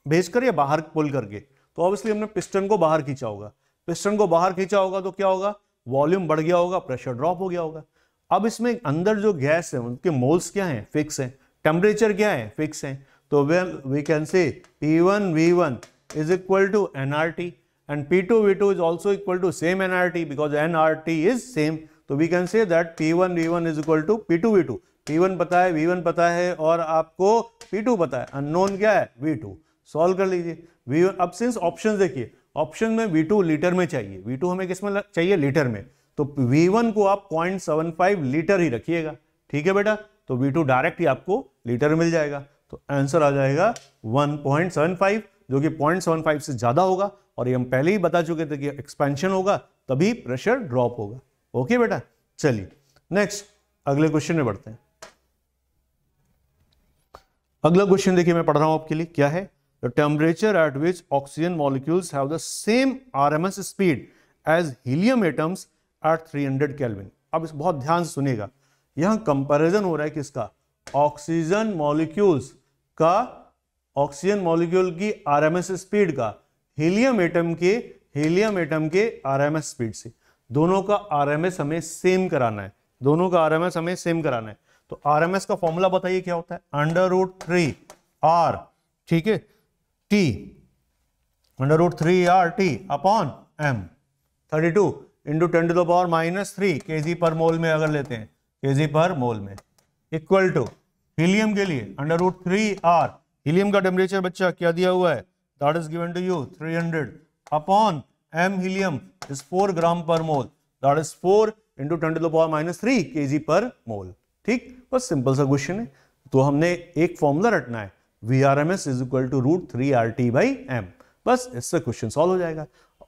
भेजकर या बाहर पुल करके, तो ऑब्वियसली हमने पिस्टन को बाहर खींचा होगा। पिस्टन को बाहर खींचा होगा तो क्या होगा, वॉल्यूम बढ़ गया होगा, प्रेशर ड्रॉप हो गया होगा। अब इसमें अंदर जो गैस है उनके मोल्स क्या हैं, फिक्स हैं, टेम्परेचर क्या है, फिक्स हैं। तो we can say P1 V1 is equal to nRT and P2 V2 is also equal to same nRT because nRT is same. तो we can say that P1 V1 is equal to P2 V2। P1 पता है, V1 पता है और आपको P2 पता है, unknown क्या है V2। सॉल्व कर लीजिए V1। अब सिंस ऑप्शन देखिए, ऑप्शन में V2 लीटर में चाहिए, V2 हमें किस में चाहिए, लीटर में, तो V1 को आप 0.75 लीटर ही रखिएगा। ठीक है बेटा, तो V2 डायरेक्ट ही आपको लीटर मिल जाएगा, तो आंसर आ जाएगा 1.75, जो कि 0.75 से ज्यादा होगा, और ये हम पहले ही बता चुके थे कि एक्सपेंशन होगा तभी प्रेशर ड्रॉप होगा। ओके बेटा, चलिए नेक्स्ट अगले क्वेश्चन में बढ़ते हैं। अगला क्वेश्चन देखिए मैं पढ़ रहा हूं आपके लिए, क्या है, the temperature at which oxygen molecules have the same RMS speed as helium atoms at 300 kelvin. अब इस बहुत ध्यान से सुनिएगा, यहां कंपैरिजन हो रहा है किसका, ऑक्सीजन मॉलिक्यूल्स का, ऑक्सीजन मॉलिक्यूल की RMS स्पीड का हीलियम एटम के RMS स्पीड से। दोनों का RMS हमें सेम कराना है, दोनों का RMS हमें सेम कराना है। तो RMS का फॉर्मूला बताइए क्या होता है, √3R, ठीक है, T, √3RT upon M, 32 into 10⁻³ kg पर मोल में अगर लेते हैं, kg पर मोल में, इक्वल टू हीलियम के लिए √3R, हीलियम का टेम्परेचर बच्चा क्या दिया हुआ है, that is given to you 300 upon m helium is 4 gram per mole, that is 4 into 10⁻³ kg पर मोल। ठीक, बस सिंपल सा क्वेश्चन है। तो हमने एक फॉर्मूला रटना है, VRMS is equal to √3RT/m, बस इससे क्वेश्चन सॉल्व हो जाएगा।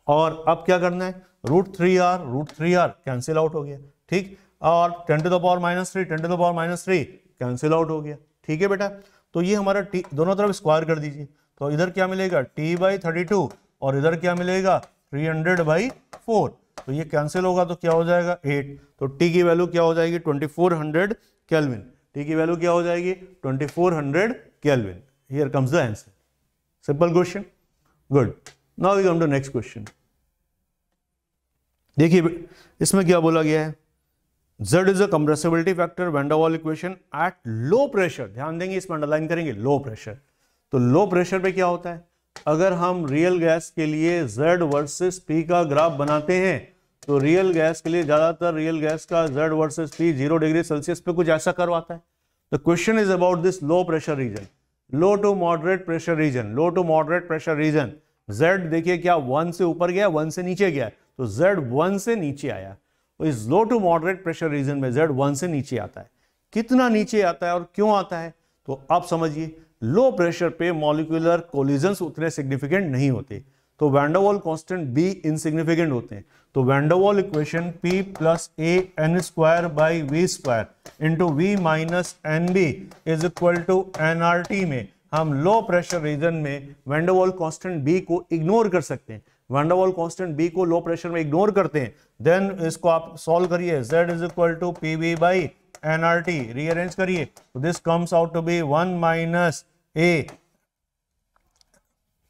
और अब क्या करना है, √3R कैंसिल आउट हो गया, ठीक, और 10⁻³ कैंसिल आउट हो गया। ठीक है बेटा, तो ये हमारा t दोनों तरफ स्क्वायर कर दीजिए, तो इधर क्या मिलेगा t/32 और इधर क्या मिलेगा 300/4, तो ये कैंसिल होगा तो क्या हो जाएगा 8, तो t की वैल्यू क्या हो जाएगी 2400 केल्विन, t की वैल्यू क्या हो जाएगी 2400 kelvin. Here comes the answer, simple question, good. Now we come to next question. देखिए इसमें क्या बोला गया है, Z is a compressibility factor van der वाल इक्वेशन एट लो प्रेशर, ध्यान देंगे इसमें अंडरलाइन करेंगे लो प्रेशर। तो लो प्रेशर पे क्या होता है, अगर हम रियल गैस के लिए Z वर्सेस P का ग्राफ बनाते हैं तो रियल गैस के लिए ज्यादातर रियल गैस का Z versus P 0 degree Celsius पे कुछ ऐसा कर्व आता है। The question is about this low pressure region, low to moderate pressure region, low to moderate pressure region. Z देखिए क्या 1 से ऊपर गया 1 से नीचे गया, तो Z 1 से नीचे आया, तो इस लो टू मॉडरेट प्रेशर रीजन में Z 1 से नीचे आता है। कितना नीचे आता है और क्यों आता है, तो आप समझिए लो प्रेशर पे मॉलिक्यूलर कोलिजन्स उतने सिग्निफिकेंट नहीं होते, तो वैन डर वाल कांस्टेंट B इनसिग्निफिकेंट होते हैं। तो वैन डर वाल इक्वेशन P + AN² इंटू V minus NB is equal to nRT में हम लो प्रेशर रीजन में वैन डर वाल कांस्टेंट B को इग्नोर कर सकते हैं। वैन डर वाल कांस्टेंट B को लो प्रेशर में इग्नोर करते हैं, देन इसको आप सॉल्व करिए, Z is equal to PV/nRT, rearrange करिए, तो this comes out to be 1 minus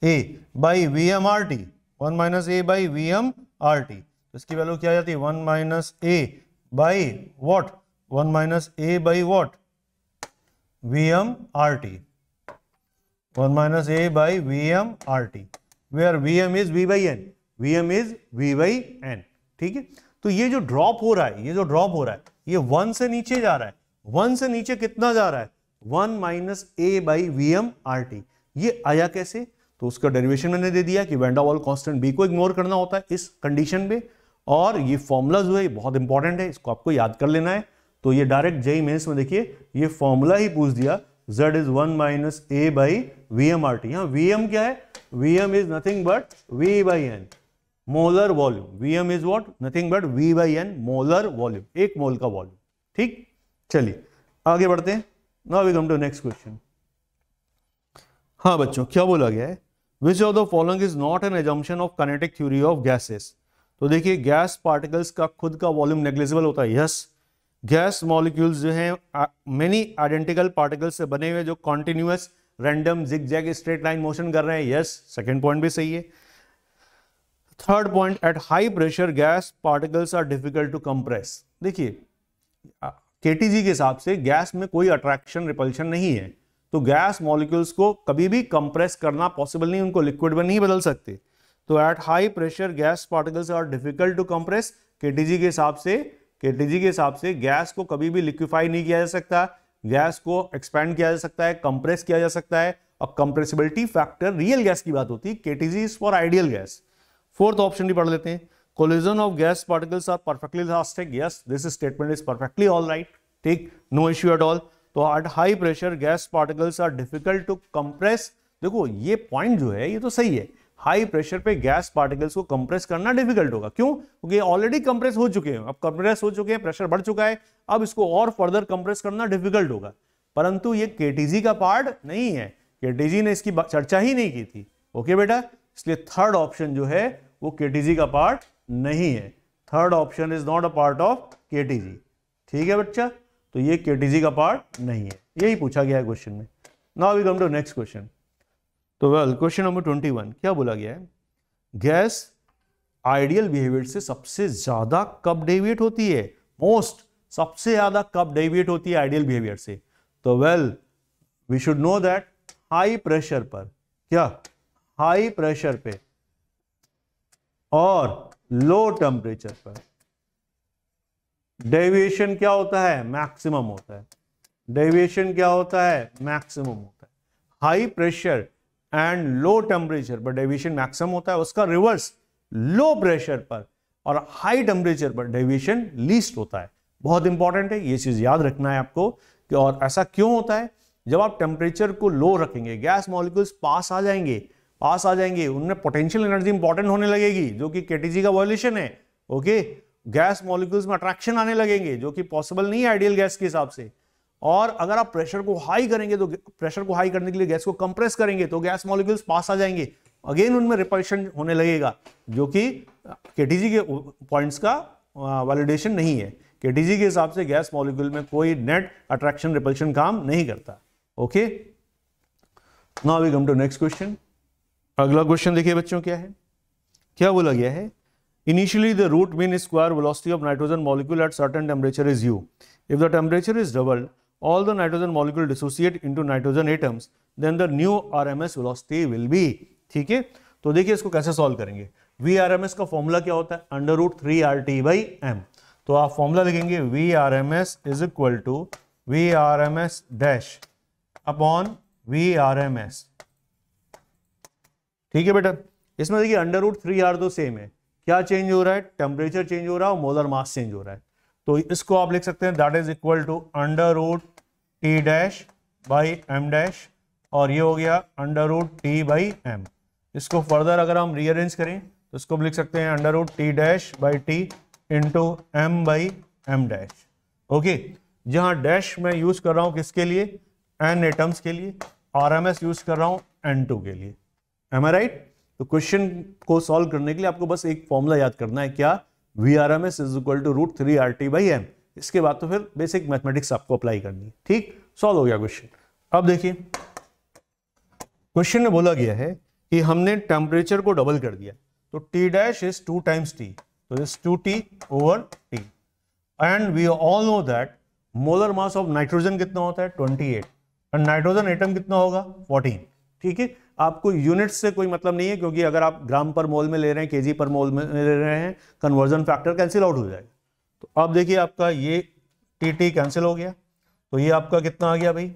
A/VmRT, 1 minus A/VmRT, इसकी वैल्यू क्या आ जाती है 1 minus A/what, 1 minus A/what VmRT, 1 minus A/VmRT, where Vm is V/N, Vm is V/N। ठीक है, तो ये जो ड्रॉप हो रहा है, ये जो ड्रॉप हो रहा है ये 1 से नीचे जा रहा है, 1 से नीचे कितना जा रहा है 1 माइनस A/VmRT। ये आया कैसे, तो उसका डेरिवेशन मैंने दे दिया कि वैन डर वाल कांस्टेंट B को इग्नोर करना होता है इस कंडीशन पे, और ये फॉर्मूला जो है बहुत इंपॉर्टेंट है, इसको आपको याद कर लेना है। तो ये डायरेक्ट जेईई मेंस में देखिए ये फॉर्मूला ही पूछ दिया, Z इज 1 माइनस A/VmRT। यहाँ Vm क्या है, Vm is nothing but V/N molar volume, Vm is what, nothing but V/N molar volume, एक मोल का वॉल्यूम। ठीक, चलिए आगे बढ़ते हैं। Now we come to next question. हाँ बच्चों, क्या बोला गया है, which of the following is not an assumption of kinetic theory of gases. तो देखिए गैस पार्टिकल्स का खुद का वॉल्यूम नेग्लिजिबल होता है, यस। गैस मॉलिक्यूल्स जो हैं मेनी आइडेंटिकल पार्टिकल्स से बने हुए जो continuous random zigzag straight line motion कर रहे हैं, यस, सेकंड पॉइंट भी सही है। Third point, at high pressure gas particles are difficult to compress. देखिए केटीजी के हिसाब से गैस में कोई अट्रैक्शन रिपल्शन नहीं है, तो गैस मॉलिक्यूल्स को कभी भी कंप्रेस करना पॉसिबल नहीं, उनको लिक्विड में नहीं बदल सकते। तो at high pressure gas particles are difficult to compress, KTG के हिसाब से गैस को कभी भी लिक्विफाई नहीं किया जा सकता, गैस को एक्सपैंड किया जा सकता है, कंप्रेस किया जा सकता है, और कंप्रेसिबिलिटी फैक्टर रियल गैस की बात होती है, KTG is for ideal gas. Fourth option भी पढ़ लेते हैं, collision of gas particles are perfectly elastic, yes this statement is perfectly all right, ठीक, नो इश्यू एट ऑल। तो at high pressure gas particles are difficult to compress, देखो ये point जो है ये तो सही है, हाई प्रेशर पे गैस पार्टिकल्स को कंप्रेस करना डिफिकल्ट होगा, क्यों, क्योंकि ऑलरेडी कंप्रेस हो चुके हैं, अब कंप्रेस हो चुके हैं, प्रेशर बढ़ चुका है, अब इसको और फर्दर कंप्रेस करना डिफिकल्ट होगा। परंतु ये केटीजी का पार्ट नहीं है, केटीजी ने इसकी चर्चा ही नहीं की थी, ओके बेटा, इसलिए थर्ड ऑप्शन जो है वो केटीजी का पार्ट नहीं है, third option is not a part of KTG. ठीक है बच्चा, तो ये केटीजी का पार्ट नहीं है, यही पूछा गया है क्वेश्चन में। Now we come to next question. तो वेल क्वेश्चन नंबर 21 क्या बोला गया है, गैस आइडियल बिहेवियर से सबसे ज्यादा कब डेविएट होती है, मोस्ट सबसे ज्यादा कब डेविएट होती है आइडियल बिहेवियर से। तो well we should know that high pressure पर, क्या हाई प्रेशर पे और लो टेम्परेचर पर डेविएशन क्या होता है, मैक्सिमम होता है, डेविएशन क्या होता है, मैक्सिमम होता है। High pressure and low temperature पर डेविएशन मैक्सिमम होता है, उसका रिवर्स लो प्रेशर पर और हाई टेम्परेचर पर डेविएशन लीस्ट होता है। बहुत इंपॉर्टेंट है, ये चीज याद रखना है आपको कि और ऐसा क्यों होता है। जब आप टेम्परेचर को लो रखेंगे गैस मॉलिक्यूल्स पास आ जाएंगे, उनमें पोटेंशियल एनर्जी इंपॉर्टेंट होने लगेगी जो कि केटीजी का वॉल्यूशन है। ओके, गैस मॉलिक्यूल्स में अट्रैक्शन आने लगेंगे जो कि पॉसिबल नहीं है आइडियल गैस के हिसाब से। और अगर आप प्रेशर को हाई करेंगे तो प्रेशर को हाई करने के लिए गैस को कंप्रेस करेंगे तो गैस मॉलिक्यूल्स पास आ जाएंगे, अगेन उनमें रिपल्शन होने लगेगा जो कि केटीजी के पॉइंट्स का वैलिडेशन नहीं है। केटीजी के हिसाब से गैस मॉलिक्यूल में कोई नेट अट्रैक्शन रिपल्शन काम नहीं करता। Okay, now we come to next question. अगला क्वेश्चन देखिए बच्चों, क्या है, क्या बोला गया है। Initially the root mean square velocity of nitrogen molecule at certain temperature is u. If the temperature is doubled, all the nitrogen molecule dissociate into nitrogen atoms, then the new RMS velocity will be. ठीक है, तो देखिए इसको कैसे solve करेंगे। VRMS का formula क्या होता है, √3RT/m। तो आप फॉर्मूला लिखेंगे VRMS is equal to VRMS dash upon VRMS। ठीक है बेटा, इसमें देखिए √3R तो सेम है, क्या चेंज हो रहा है, टेम्परेचर चेंज हो रहा है और मोलर मास चेंज हो रहा है। तो इसको आप लिख सकते हैं that is equal to √T'/m' और ये हो गया √T/m। इसको फर्दर अगर हम रीअरेंज करें तो इसको लिख सकते हैं √T'/T इंटू m/m'। ओके, जहां डैश मैं यूज कर रहा हूं किसके लिए, n एटम्स के लिए, RMS यूज कर रहा हूं n2 के लिए। M I right. तो क्वेश्चन को सॉल्व करने के लिए आपको बस एक फॉर्मूला याद करना है, क्या, VRMS is equal to √3RT/m। इसके बाद तो फिर बेसिक मैथमेटिक्स आपको अप्लाई करनी है। ठीक, सॉल्व हो गया क्वेश्चन। अब देखिए क्वेश्चन में बोला गया है कि हमने टेम्परेचर को डबल कर दिया, तो T' इज 2 टाइम्स T, तो is 2T/T and we all know that molar mass of nitrogen कितना होता है 28 और नाइट्रोजन एटम कितना होगा 14। ठीक है, आपको यूनिट्स से कोई मतलब नहीं है क्योंकि अगर आप ग्राम पर मोल में ले रहे हैं, केजी पर मोल में ले रहे हैं, कन्वर्जन फैक्टर कैंसिल आउट हो जाएगा। तो अब देखिए आपका ये टी कैंसिल हो गया, तो ये आपका कितना आ गया भाई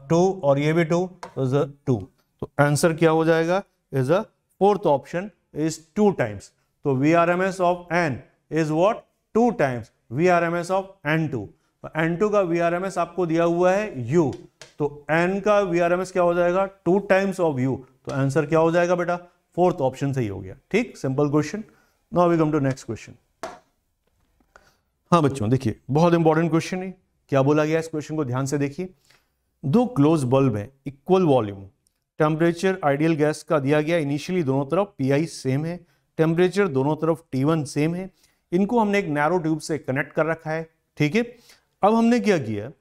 2 और ये भी 2, तो 2। तो आंसर क्या हो जाएगा, is a fourth option is 2 times. तो VRMS of n is what 2 times VRMS of n2। तो n2 का VRMS आपको दिया हुआ है u, तो n का VRMS क्या हो जाएगा 2 टाइम्स ऑफ u। तो आंसर क्या हो जाएगा बेटा, फोर्थ ऑप्शन सही हो गया। ठीक, simple question. Now we come to next question. हाँ बच्चों देखिए बहुत इंपॉर्टेंट क्वेश्चन है, क्या बोला गया इस क्वेश्चन को ध्यान से देखिए। दो क्लोज बल्ब है, equal volume, temperature ideal gas का दिया गया, इनिशियली दोनों तरफ PI सेम है, टेम्परेचर दोनों तरफ T1 सेम है, इनको हमने एक नैरो ट्यूब से कनेक्ट कर रखा है। ठीक है, अब हमने क्या किया,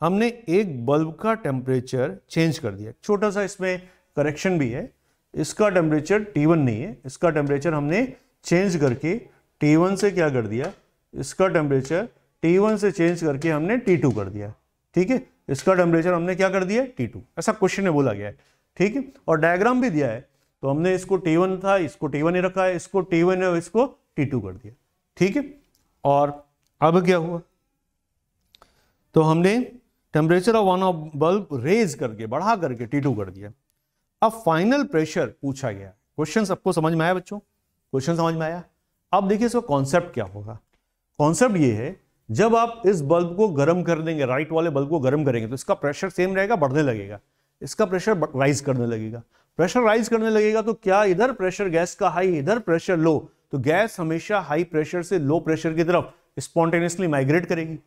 हमने एक बल्ब का टेम्परेचर चेंज कर दिया, छोटा सा इसमें करेक्शन भी है, इसका टेम्परेचर T1 नहीं है, इसका टेम्परेचर हमने चेंज करके T1 से क्या कर दिया, इसका टेम्परेचर T1 से चेंज करके हमने T2 कर दिया। ठीक है, इसका टेम्परेचर हमने क्या कर दिया T2, ऐसा क्वेश्चन में बोला गया है। ठीक है, और डायग्राम भी दिया है, तो हमने इसको T1 था, इसको T1 ही रखा है, इसको T1 है, इसको T2 कर दिया। ठीक है, और अब क्या हुआ, तो हमने temperature of one of bulb raise करके बढ़ा करके T2 कर दिया। अब फाइनल प्रेशर पूछा गया। क्वेश्चन सबको समझ में आया बच्चों, क्वेश्चन समझ में आया। अब देखिए इसका कॉन्सेप्ट क्या होगा। कॉन्सेप्ट ये है, जब आप इस बल्ब को गर्म कर देंगे, राइट वाले बल्ब को गर्म करेंगे, तो इसका प्रेशर सेम रहेगा, बढ़ने लगेगा, इसका प्रेशर राइज करने लगेगा। प्रेशर राइज करने लगेगा तो क्या इधर प्रेशर गैस का हाई, इधर प्रेशर लो, तो गैस हमेशा हाई प्रेशर से लो प्रेशर की तरफ स्पॉन्टेनियसली माइग्रेट करेगी।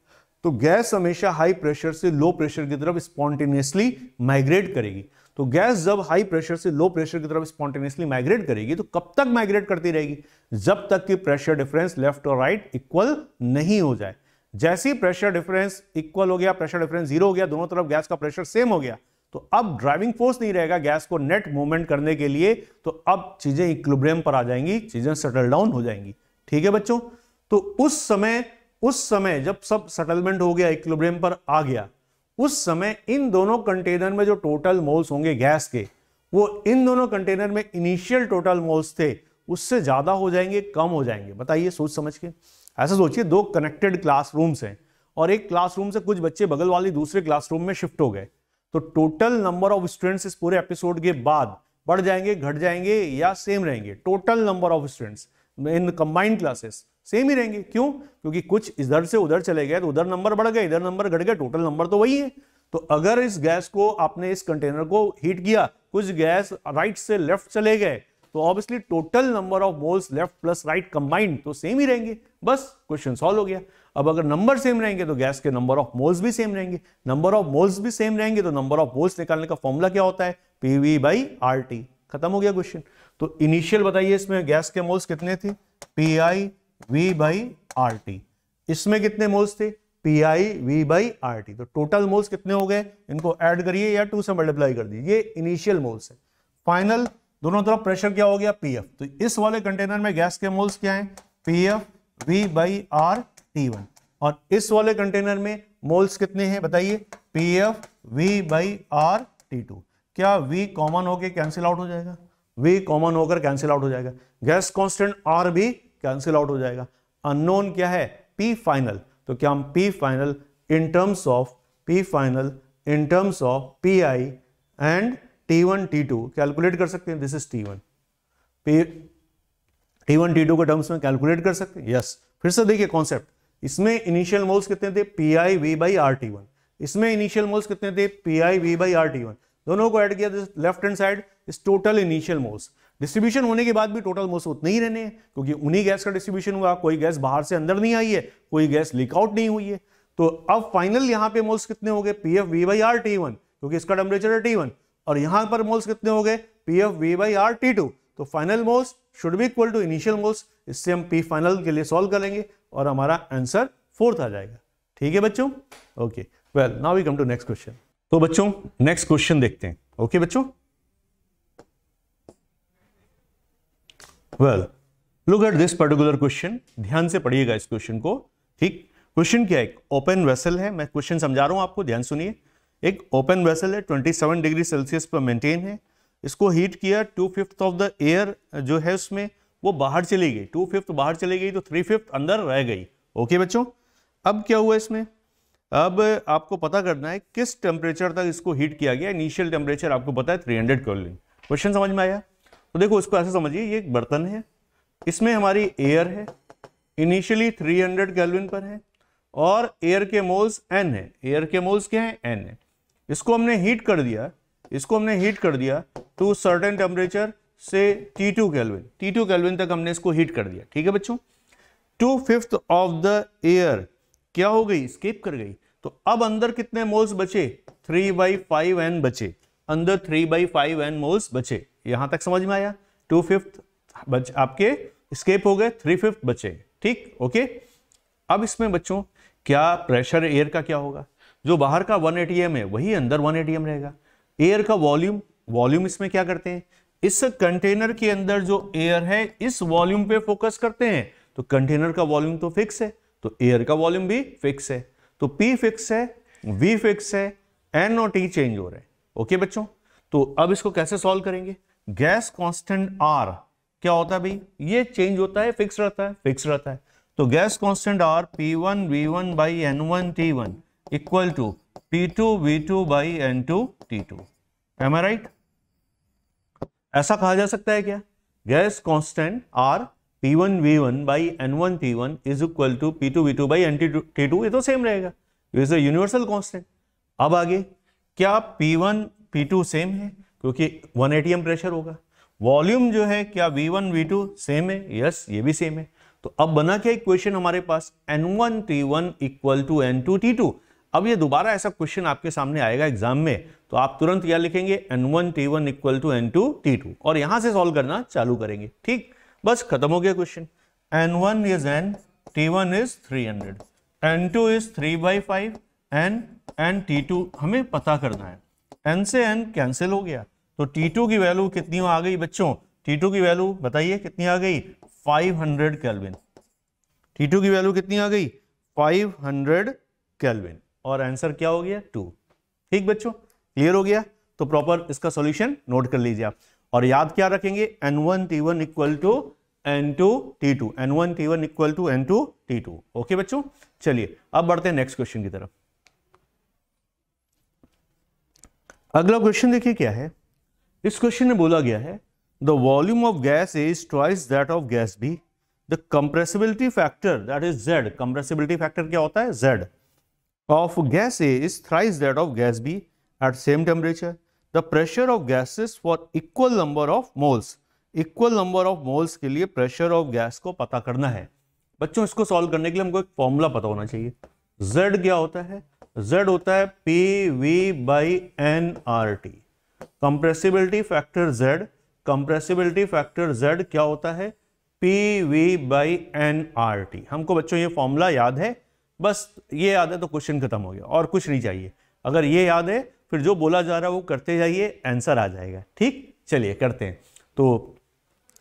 तो गैस हमेशा हाई प्रेशर से लो प्रेशर की तरफ स्पॉन्टेनियसली माइग्रेट करेगी। तो गैस जब हाई प्रेशर से लो प्रेशर की तरफ स्पॉन्टेनियसली माइग्रेट करेगी, तो कब तक माइग्रेट करती रहेगी, जब तक कि प्रेशर डिफरेंस लेफ्ट और राइट इक्वल नहीं हो जाए। जैसे ही प्रेशर डिफरेंस इक्वल हो गया, प्रेशर डिफरेंस 0 हो गया, दोनों तरफ गैस का प्रेशर सेम हो गया, तो अब ड्राइविंग फोर्स नहीं रहेगा गैस को नेट मूवमेंट करने के लिए, तो अब चीजें इक्विलिब्रियम पर आ जाएंगी, चीजें सेटल डाउन हो जाएंगी। ठीक है बच्चों, तो उस समय जब सब सेटलमेंट हो गया, इक्विलिब्रियम पर आ गया, उस समय इन दोनों कंटेनर में जो टोटल मोल्स होंगे गैस के, वो इन दोनों कंटेनर में इनिशियल टोटल मोल्स थे उससे ज्यादा हो जाएंगे, कम हो जाएंगे। बताइए सोच समझ के। ऐसा सोचिए, दो कनेक्टेड क्लासरूम्स हैं और एक क्लासरूम से कुछ बच्चे बगल वाली दूसरे क्लासरूम में शिफ्ट हो गए, तो टोटल नंबर ऑफ स्टूडेंट्स इस पूरे एपिसोड के बाद बढ़ जाएंगे, घट जाएंगे या सेम रहेंगे? Total number of students in combined classes same ही रहेंगे। क्यों? क्योंकि कुछ इधर से उधर चले गए तो उधर नंबर बढ़ गए, इधर नंबर घट गए, टोटल नंबर तो वही है। तो अगर इस गैस को आपने इस कंटेनर को हीट किया, कुछ गैस राइट से लेफ्ट चले गए, तो obviously total number of moles left plus right combined तो सेम ही रहेंगे। बस क्वेश्चन सॉल्व हो गया। अब अगर नंबर सेम रहेंगे तो गैस के नंबर ऑफ मोल्स भी सेम रहेंगे, नंबर ऑफ मोल्स भी सेम रहेंगे तो नंबर ऑफ मोल्स निकालने का फॉर्मूला क्या होता है? PV by RT। खत्म हो गया क्वेश्चन। तो इनिशियल बताइए इसमें गैस के मोल्स कितने थे? PIV by RT। इसमें कितने मोल्स थे? PIV by RT। तो टोटल मोल्स कितने हो गए? इनको ऐड करिए या 2 से मल्टीप्लाई कर दीजिए। ये इनिशियल मोल्स है। फाइनल दोनों तरफ प्रेशर क्या हो गया? PF। तो इस वाले कंटेनर में गैस के मोल्स क्या है? PFV by RT1। और इस वाले कंटेनर में मोल्स कितने हैं बताइए? PFV by RT2। क्या V कॉमन होकर कैंसिल आउट हो जाएगा? V कॉमन होकर कैंसिल आउट हो जाएगा। गैस कांस्टेंट R भी कैंसिल आउट हो जाएगा। अननोन क्या है? P final. तो क्या हम P final in terms of PI and T1 T2 calculate कर सकते हैं? दिस इज T1 T2 के टर्म्स में कैलकुलेट कर सकते हैं। यस। फिर से देखिए कॉन्सेप्ट। इसमें इनिशियल मोल्स कितने थे? PIV by RT1। इसमें इनिशियल मोल्स कितने थे? PIV by RT1। दोनों को ऐड किया, लेफ्ट हैंड साइड इस टोटल इनिशियल मोल्स। डिस्ट्रीब्यूशन होने के बाद भी टोटल मोल्स उतने ही रहने हैं, क्योंकि उन्हीं गैस का डिस्ट्रीब्यूशन हुआ। कोई गैस बाहर से अंदर नहीं आई है, कोई गैस लीक आउट नहीं हुई है। तो अब फाइनल यहां पे मोल्स कितने हो गए? PFV बाई RT1, क्योंकि इसका टेम्परेचर है T1। और यहां पर मोल्स कितने हो गए? PFV by RT2। तो final moles should be equal to initial moles. इससे हम P फाइनल के लिए सॉल्व करेंगे और हमारा आंसर 4th आ जाएगा। ठीक है बच्चों? Okay, well now we come to next question. तो बच्चों नेक्स्ट क्वेश्चन देखते हैं। ओके बच्चों, well look at this particular question. ध्यान से पढ़िएगा इस क्वेश्चन को। ठीक, क्वेश्चन क्या है? एक ओपन वेसल है। मैं क्वेश्चन समझा रहा हूं आपको, ध्यान सुनिए। एक ओपन वेसल है, 27 डिग्री सेल्सियस पर मेंटेन है। इसको हीट किया, 2/5 ऑफ द एयर जो है उसमें वो बाहर चली गई। 2/5 बाहर चली गई तो 3/5 अंदर रह गई। ओके बच्चों, अब क्या हुआ इसमें? अब आपको पता करना है किस टेम्परेचर तक इसको हीट किया गया। इनिशियल टेम्परेचर आपको पता है 300 केल्विन। क्वेश्चन समझ में आया? तो देखो इसको ऐसे समझिए, ये एक बर्तन है, इसमें हमारी एयर है, इनिशियली 300 केल्विन पर है और एयर के मोल्स n है। एयर के मोल्स क्या है? n है। इसको हमने हीट कर दिया टू सर्टेन टेम्परेचर से T2 केल्विन। T2 केल्विन तक हमने इसको हीट कर दिया। ठीक है बच्चों, 2/5 ऑफ द एयर क्या हो गई? एस्केप कर गई। तो अब अंदर कितने मोल्स बचे? 3/5n बचे। अंदर 3/5n मोल्स बचे। यहां तक समझ में आया? 2/5 आपके एस्केप हो गए, 3/5 बचे। ठीक, ओके। अब इसमें बच्चों क्या प्रेशर एयर का क्या होगा? जो बाहर का 1 atm है वही अंदर 1 atm रहेगा। एयर का वॉल्यूम इसमें क्या करते हैं? इस कंटेनर के अंदर जो एयर है इस वॉल्यूम पे फोकस करते हैं। तो कंटेनर का वॉल्यूम तो फिक्स है, तो एयर का वॉल्यूम भी फिक्स है। तो P फिक्स है, V फिक्स है, N और T चेंज हो रहे हैं। ओके बच्चों, तो अब इसको कैसे सॉल्व करेंगे? गैस कांस्टेंट R क्या होता है भाई? ये चेंज होता है, फिक्स रहता है। तो gas constant R P1 V1 by N1 T1 equal to P2 V2 by N2 T2। Am I right? ऐसा कहा जा सकता है क्या? Gas constant R P1 V1 by N1 T1 is equal to P2 V2 by N2 T2। ये तो same रहेगा, is a universal constant. अब आगे क्या P1 P2 सेम है? क्योंकि 1 atm प्रेशर होगा। वॉल्यूम जो है क्या V1 V2 सेम है? यस, ये भी सेम है। तो अब बना क्या इक्वेशन हमारे पास? N1 T1 equal to N2 T2। अब ये दोबारा ऐसा क्वेश्चन आपके सामने आएगा एग्जाम में, तो आप तुरंत क्या लिखेंगे? N1 T1 equal to N2 T2 और यहां से सॉल्व करना चालू करेंगे। ठीक, बस खत्म हो गया question. N1 is N, T1 is 300, N2 is 3/5 N T2 हमें पता करना है। N से N कैंसिल हो गया, तो T2 की वैल्यू कितनी आ गई बच्चों? T2 की वैल्यू बताइए कितनी आ गई? 500 केल्विन। T2 की वैल्यू कितनी आ गई? 500 केल्विन। और आंसर क्या हो गया? 2। ठीक बच्चों, क्लियर हो गया? तो प्रॉपर इसका सॉल्यूशन नोट कर लीजिए आप और याद क्या रखेंगे? N1 T1 equal to N2 T2, N1 T1 equal to N2 T2। Okay बच्चों, चलिए अब बढ़ते हैं नेक्स्ट क्वेश्चन की तरफ। अगला क्वेश्चन देखिए क्या है। इस क्वेश्चन में बोला गया है the volume of gas is twice that of gas B, the compressibility factor that is Z, compressibility factor क्या होता है Z, of gas A is thrice that of gas B at same temperature. The pressure of gases for equal number of moles. Equal number of moles के लिए pressure of gas को पता करना है। बच्चों इसको सॉल्व करने के लिए हमको एक फॉर्मूला पता होना चाहिए। Z क्या होता है? Z होता है PV by nRT। Compressibility factor Z, compressibility factor Z क्या होता है? PV by nRT। हमको बच्चों ये फॉर्मूला याद है, बस ये याद है तो क्वेश्चन खत्म हो गया, और कुछ नहीं चाहिए। अगर ये याद है फिर जो बोला जा रहा है वो करते जाइए, आंसर आ जाएगा। ठीक, चलिए करते हैं। तो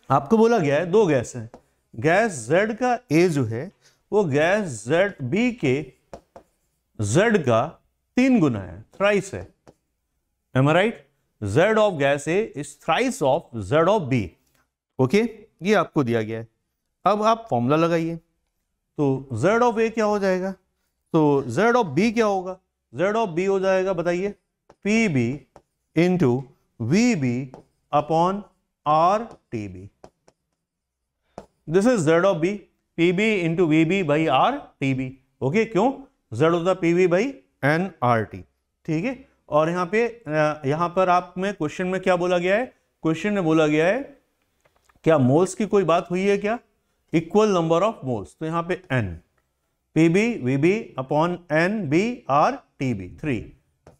आपको बोला गया है दो गैस है, गैस Z का A जो है वो गैस B के Z का 3 गुना है, थ्राइस है। Am I right? Z of gas A is thrice of Z of B। Okay, ये आपको दिया गया है। अब आप फॉर्मूला लगाइए। तो Z ऑफ A क्या हो जाएगा? तो Z ऑफ B क्या होगा? Z ऑफ B हो जाएगा, बताइए, PB into VB upon RTB। This is Z of B, PB into VB by RTB। Okay, क्यों? Z होता है PB बाई nRT। ठीक है, और यहां पर आप में क्वेश्चन में क्या बोला गया है? क्वेश्चन में बोला गया है क्या मोल्स की कोई बात हुई है क्या? इक्वल नंबर ऑफ मोल्स, तो यहां पे n, PB VB upon NB RTB 3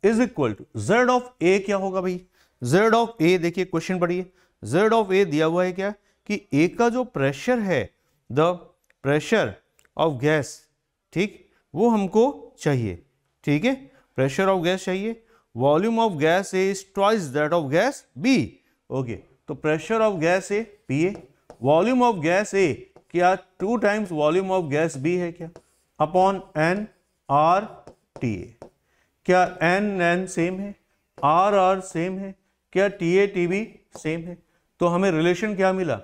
is equal to Z of A क्या होगा भाई? Z ऑफ A देखिए क्वेश्चन पढ़िए। Z ऑफ A दिया हुआ है क्या कि A का जो प्रेशर है, द प्रेशर ऑफ गैस, ठीक, वो हमको चाहिए। ठीक है, प्रेशर ऑफ गैस चाहिए। Volume of gas A is twice that of gas B। Okay, तो pressure of gas A PA, volume of gas A क्या 2 times volume of gas B है क्या? Upon N R TA। क्या N same है? R same है? क्या TA TB same है? तो हमें रिलेशन क्या मिला?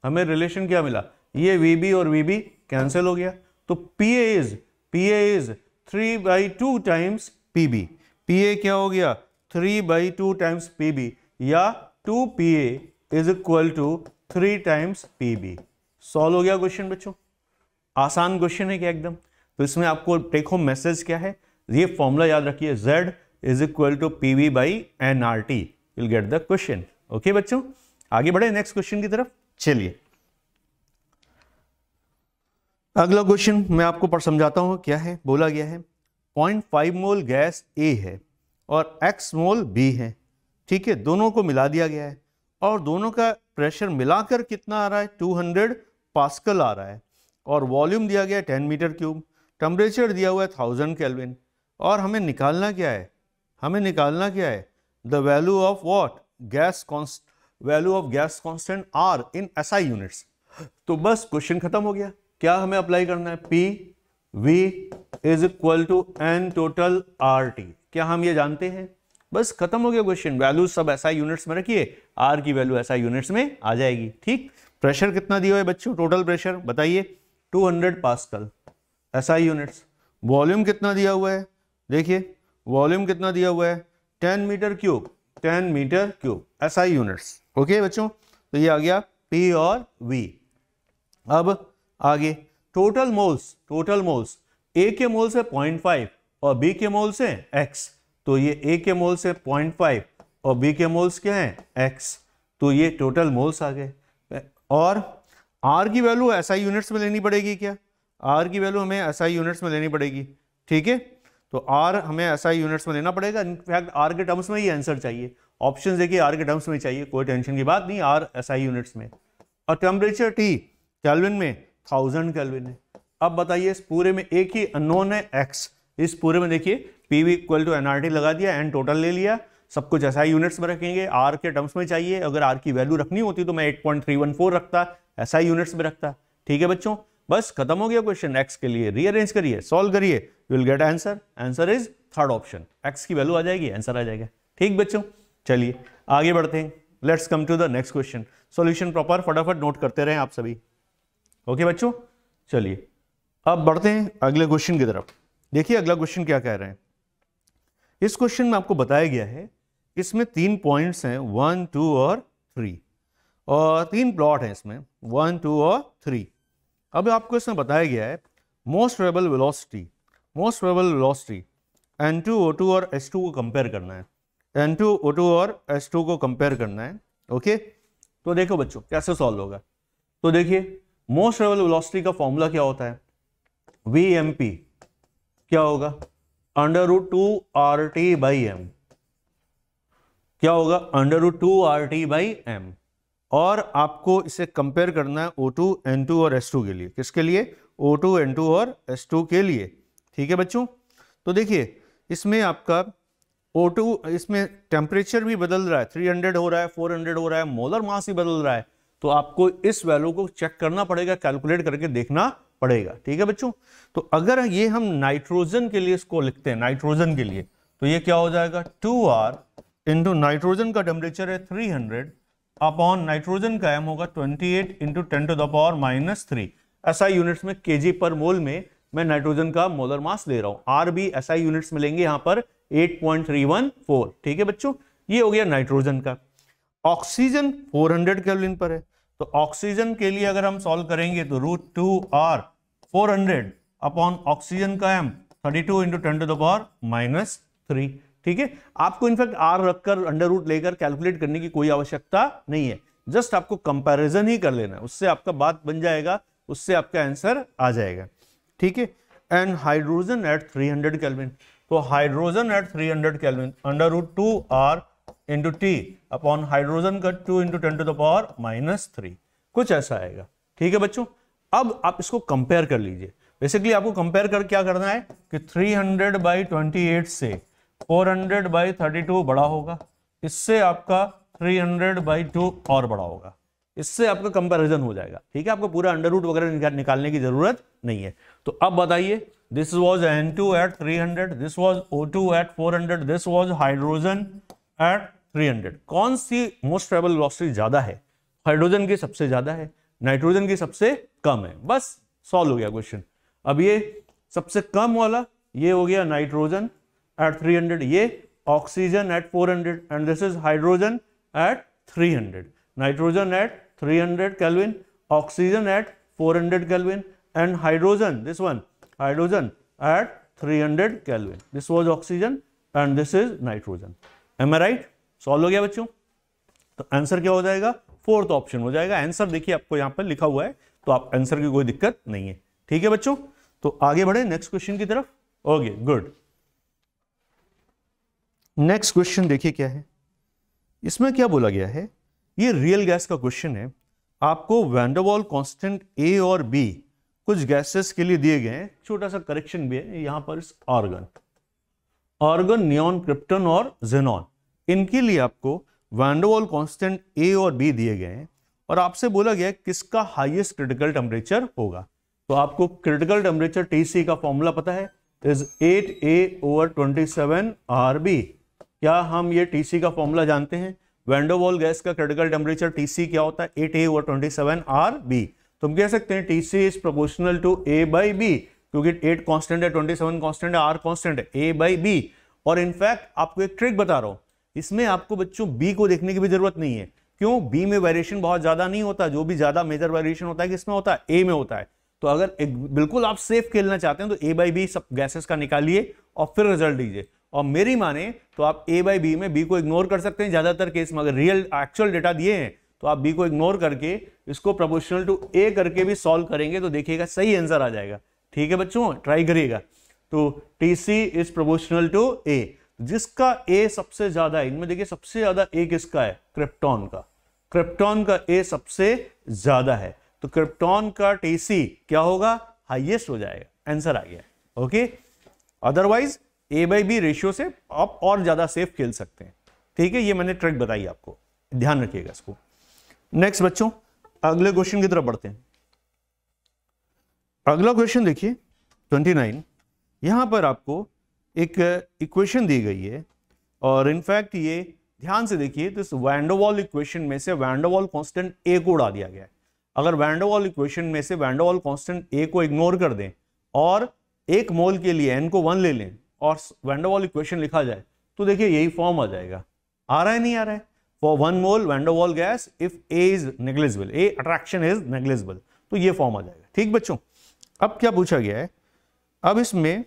हमें रिलेशन क्या मिला? ये VB और VB कैंसिल हो गया, तो PA is 3/2 times PB। PA क्या हो गया? 3/2 टाइम्स PB, या 2PA is equal to 3 times PB। Solve हो गया क्वेश्चन बच्चों। आसान क्वेश्चन है क्या एकदम? तो इसमें आपको टेक होम मैसेज क्या है? ये फॉर्मूला याद रखिए, Z is equal to PV by nRT, will get the question. Okay बच्चों, आगे बढ़े नेक्स्ट क्वेश्चन की तरफ। चलिए अगला क्वेश्चन मैं आपको समझाता हूं क्या है। बोला गया है 0.5 मोल गैस A है और x मोल B है। ठीक है, दोनों को मिला दिया गया है और दोनों का प्रेशर मिलाकर कितना आ रहा है? 200 पास्कल आ रहा है, और वॉल्यूम दिया गया है 10 मीटर क्यूब, टेम्परेचर दिया हुआ है 1000 केल्विन, और हमें निकालना क्या है? हमें निकालना क्या है? The value of what? Value of gas constant R in SI units. तो बस क्वेश्चन खत्म हो गया। क्या हमें अप्लाई करना है? PV is equal to N total RT। क्या हम ये जानते हैं? बस खत्म हो गया क्वेश्चन। वैल्यू सब SI यूनिट्स में रखिए, R की वैल्यू SI यूनिट्स में आ जाएगी। ठीक, प्रेशर कितना दिया हुआ है बच्चों? टोटल प्रेशर बताइए, 200 पास्कल SI यूनिट्स। वॉल्यूम कितना दिया हुआ है? देखिए वॉल्यूम कितना दिया हुआ है? 10 metre cube, 10 metre cube SI units. Okay बच्चों, तो ये आ गया P और V। अब आगे टोटल मोल्स, A के मोल से 0.5 और B के मोल से X, तो ये A के मोल से 0.5 और B के मोल्स क्या हैं? X, तो ये टोटल मोल्स आ गए। और R की वैल्यू SI यूनिट्स में लेनी पड़ेगी क्या? R की वैल्यू हमें SI यूनिट्स में लेनी पड़ेगी। ठीक है, तो R हमें SI यूनिट्स में लेना पड़ेगा। इनफैक्ट R के टर्म्स में ही आंसर चाहिए। ऑप्शन देखिए R के टर्म्स में चाहिए, कोई टेंशन की बात नहीं, R SI यूनिट्स में। और टेम्परेचर T केल्विन में 1000 केल्विन है। अब बताइए इस पूरे में एक ही अननोन है X, इस पूरे में देखिए PV इक्वल टू nRT लगा दिया, N टोटल ले लिया, सब कुछ SI यूनिट्स में रखेंगे। R के टर्म्स में चाहिए, अगर R की वैल्यू रखनी होती तो मैं 8.314 रखता, SI यूनिट्स में रखता। ठीक है बच्चों, बस खत्म हो गया क्वेश्चन। X के लिए रीअरेंज करिए, सॉल्व करिए, you will get answer. Answer is third option, X की वैल्यू आ जाएगी, आंसर आ जाएगा। ठीक बच्चों, चलिए आगे बढ़ते हैं। Let's come to the next question. Solution proper फटाफट नोट करते रहें आप सभी। ओके बच्चों, चलिए अब बढ़ते हैं अगले क्वेश्चन की तरफ। देखिए अगला क्वेश्चन क्या कह रहे हैं। इस क्वेश्चन में आपको बताया गया है इसमें 3 पॉइंट्स हैं 1, 2 और 3, और 3 प्लॉट हैं इसमें 1, 2 और 3। अब आपको इसमें बताया गया है मोस्ट वेरिएबल वेलोसिटी N2O2 और H2 को कंपेयर करना है, N2O2 और H2 को कंपेयर करना है। ओके, तो देखो बच्चों कैसे सॉल्व होगा। तो देखिए मोस्ट वेरिएबल वेलोसिटी का फॉर्मूला क्या होता है, VMP क्या होगा, √2RT/m, क्या होगा √2RT/m, और आपको इसे कंपेयर करना है O2, N2 और H2 के लिए। किसके लिए, O2, N2 और H2 के लिए। ठीक है बच्चों, तो देखिए इसमें आपका O2, इसमें टेम्परेचर भी बदल रहा है, 300 हो रहा है, 400 हो रहा है, मोलर मास भी बदल रहा है, तो आपको इस वैल्यू को चेक करना पड़ेगा, कैलकुलेट करके देखना पड़ेगा। ठीक है बच्चों, तो अगर ये हम नाइट्रोजन के लिए इसको लिखते हैं, नाइट्रोजन के लिए, तो ये क्या हो जाएगा 2R इंटू नाइट्रोजन का टेम्परेचर है 300 अपॉन नाइट्रोजन का m होगा 28 इंटू 10⁻³ SI यूनिट्स में kg पर मोल में मैं नाइट्रोजन का मोलर मास ले रहा हूं। R भी SI यूनिट्स में लेंगे यहां पर 8.314। ठीक है बच्चों, ये हो गया नाइट्रोजन का। ऑक्सीजन 400 केल्विन पर है, तो ऑक्सीजन के लिए अगर हम सॉल्व करेंगे तो √2R 400 अपॉन ऑक्सीजन का m 32 इंटू 10⁻³ ठीक है, आपको इनफैक्ट R रखकर अंडर रूट लेकर कैलकुलेट करने की कोई आवश्यकता नहीं है, जस्ट आपको कंपैरिजन ही कर लेना है, उससे आपका बात बन जाएगा, उससे आपका आंसर आ जाएगा। ठीक है, एंड हाइड्रोजन एट 300 केल्विन, तो hydrogen at 300 kelvin √2R into T upon hydrogen का 2 इंटू 10⁻³ कुछ ऐसा आएगा। ठीक है बच्चों, अब आप इसको कंपेयर कर लीजिए। बेसिकली आपको कंपेयर कर क्या करना है कि 300/28 से 400/32 बड़ा होगा, इससे आपका 300/2 और बड़ा होगा, इससे आपका कंपैरिजन हो जाएगा। ठीक है, आपको पूरा अंडर रूट वगैरह निकालने की जरूरत नहीं है। तो अब बताइए, this was N2 at 300, this was O2 at 400, this was hydrogen at 300, कौन सी मोस्ट वेरिएबल वेलोसिटी ज्यादा है? हाइड्रोजन की सबसे ज्यादा है, नाइट्रोजन की सबसे कम है। बस सॉल्व हो गया क्वेश्चन। अब ये सबसे कम वाला ये हो गया नाइट्रोजन एट 300, ये oxygen at 400 and this is hydrogen at 300। Nitrogen at 300 kelvin, oxygen at 400 kelvin and hydrogen, this one hydrogen at 300 kelvin, this was oxygen and this is nitrogen. Am I right? Solve हो गया बच्चों। तो answer क्या हो जाएगा? Fourth option हो जाएगा। Answer देखिए आपको यहां पर लिखा हुआ है, तो आप आंसर की कोई दिक्कत नहीं है। ठीक है बच्चों, तो आगे बढ़े नेक्स्ट क्वेश्चन की तरफ। ओके गुड, नेक्स्ट क्वेश्चन देखिए क्या है। इसमें क्या बोला गया है, ये रियल गैस का क्वेश्चन है। आपको वैन डर वाल कांस्टेंट ए और बी कुछ गैसेस के लिए दिए गए हैं, छोटा सा करेक्शन भी है यहां पर। आर्गन, नियॉन, क्रिप्टन और जेनॉन, इनके लिए आपको वैन डर वाल कांस्टेंट ए और बी दिए गए हैं और आपसे बोला गया है किसका हाईएस्ट क्रिटिकल टेम्परेचर होगा। तो आपको क्रिटिकल टेम्परेचर टीसी का फॉर्मूला पता है, इज 8A/27RB। क्या हम ये टीसी का फॉर्मूला जानते हैं? वैन डर वाल गैस का क्रिटिकल टेम्परेचर टीसी क्या होता है? 8A/27RB। तुम कह सकते हैं TC is proportional to A/B, क्योंकि 8 कांस्टेंट है, 27 कांस्टेंट है, R कांस्टेंट है, A/B। और इनफैक्ट आपको एक ट्रिक बता रहा हूं, इसमें आपको बच्चों B को देखने की भी जरूरत नहीं है। क्यों? B में वेरिएशन बहुत ज्यादा नहीं होता, जो भी ज्यादा मेजर वेरिएशन होता है किसमें होता है? A में होता है। तो अगर एक बिल्कुल आप सेफ खेलना चाहते हैं तो A/B सब गैसेस का निकालिए और फिर रिजल्ट दीजिए। और मेरी माने तो आप A/B में B को इग्नोर कर सकते हैं ज्यादातर केस में। अगर रियल एक्चुअल डेटा दिए हैं तो आप B को इग्नोर करके इसको प्रोपोर्शनल टू A करके भी सॉल्व करेंगे तो देखिएगा सही आंसर आ जाएगा। ठीक है बच्चों, ट्राई करिएगा। तो TC is proportional to A, जिसका A सबसे ज्यादा है, इनमें देखिए सबसे ज्यादा A किसका है? क्रिप्टॉन का। क्रिप्टॉन का A सबसे ज्यादा है, तो क्रिप्टॉन का TC क्या होगा? हाईएस्ट हो जाएगा। आंसर आ गया। ओके, अदरवाइज A/B रेशियो से आप और ज्यादा सेफ खेल सकते हैं। ठीक है, ये मैंने ट्रिक बताई आपको, ध्यान रखिएगा इसको। नेक्स्ट बच्चों, अगले क्वेश्चन की तरफ बढ़ते हैं। अगला क्वेश्चन देखिए 29। यहां पर आपको एक इक्वेशन दी गई है और इनफैक्ट ये ध्यान से देखिए, तो इस वैन डर वाल इक्वेशन में से वैन डर वाल कांस्टेंट A को उड़ा दिया गया है। अगर वैन डर वाल इक्वेशन में से वैन डर वाल कांस्टेंट A को इग्नोर कर दें और एक मोल के लिए n को 1 ले लें और वैन डर वाल इक्वेशन लिखा जाए तो देखिए यही फॉर्म आ जाएगा। आ रहा है नहीं आ रहा है? फॉर 1 मोल वैन डर वाल gas if A is negligible, A attraction is negligible, तो ये फॉर्म आ जाएगा। ठीक बच्चों, अब क्या पूछा गया है, अब इसमें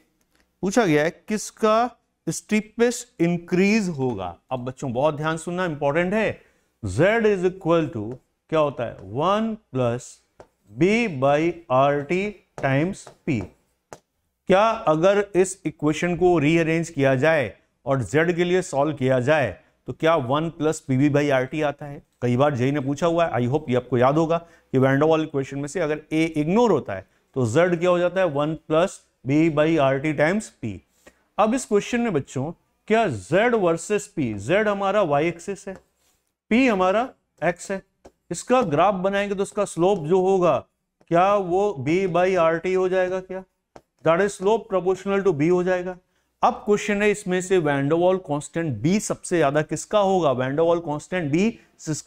पूछा गया है किसका स्टीपेस्ट इंक्रीज होगा। अब बच्चों बहुत ध्यान सुनना, इंपॉर्टेंट है। z इज इक्वल टू क्या होता है 1 plus B by R T times P. क्या अगर इस इक्वेशन को रीअरेंज किया जाए और z के लिए सॉल्व किया जाए तो क्या 1 plus P B by R T आता है? कई बार जेई ने पूछा हुआ है, आई होप ये आपको याद होगा कि वैन डर वाल इक्वेशन में से अगर a इग्नोर होता है तो z क्या हो जाता है 1 plus B by R T times P. अब इस क्वेश्चन में बच्चों क्या z वर्सेस p, z हमारा y एक्सिस है, p हमारा x है, इसका ग्राफ बनाएंगे तो इसका स्लोप जो होगा क्या वो b बाई आर टी हो जाएगा, क्या that is slope proportional to b हो जाएगा। अब क्वेश्चन है इसमें से वैन डर वाल कांस्टेंट b सबसे ज्यादा किसका होगा? वैन डर वाल कांस्टेंट b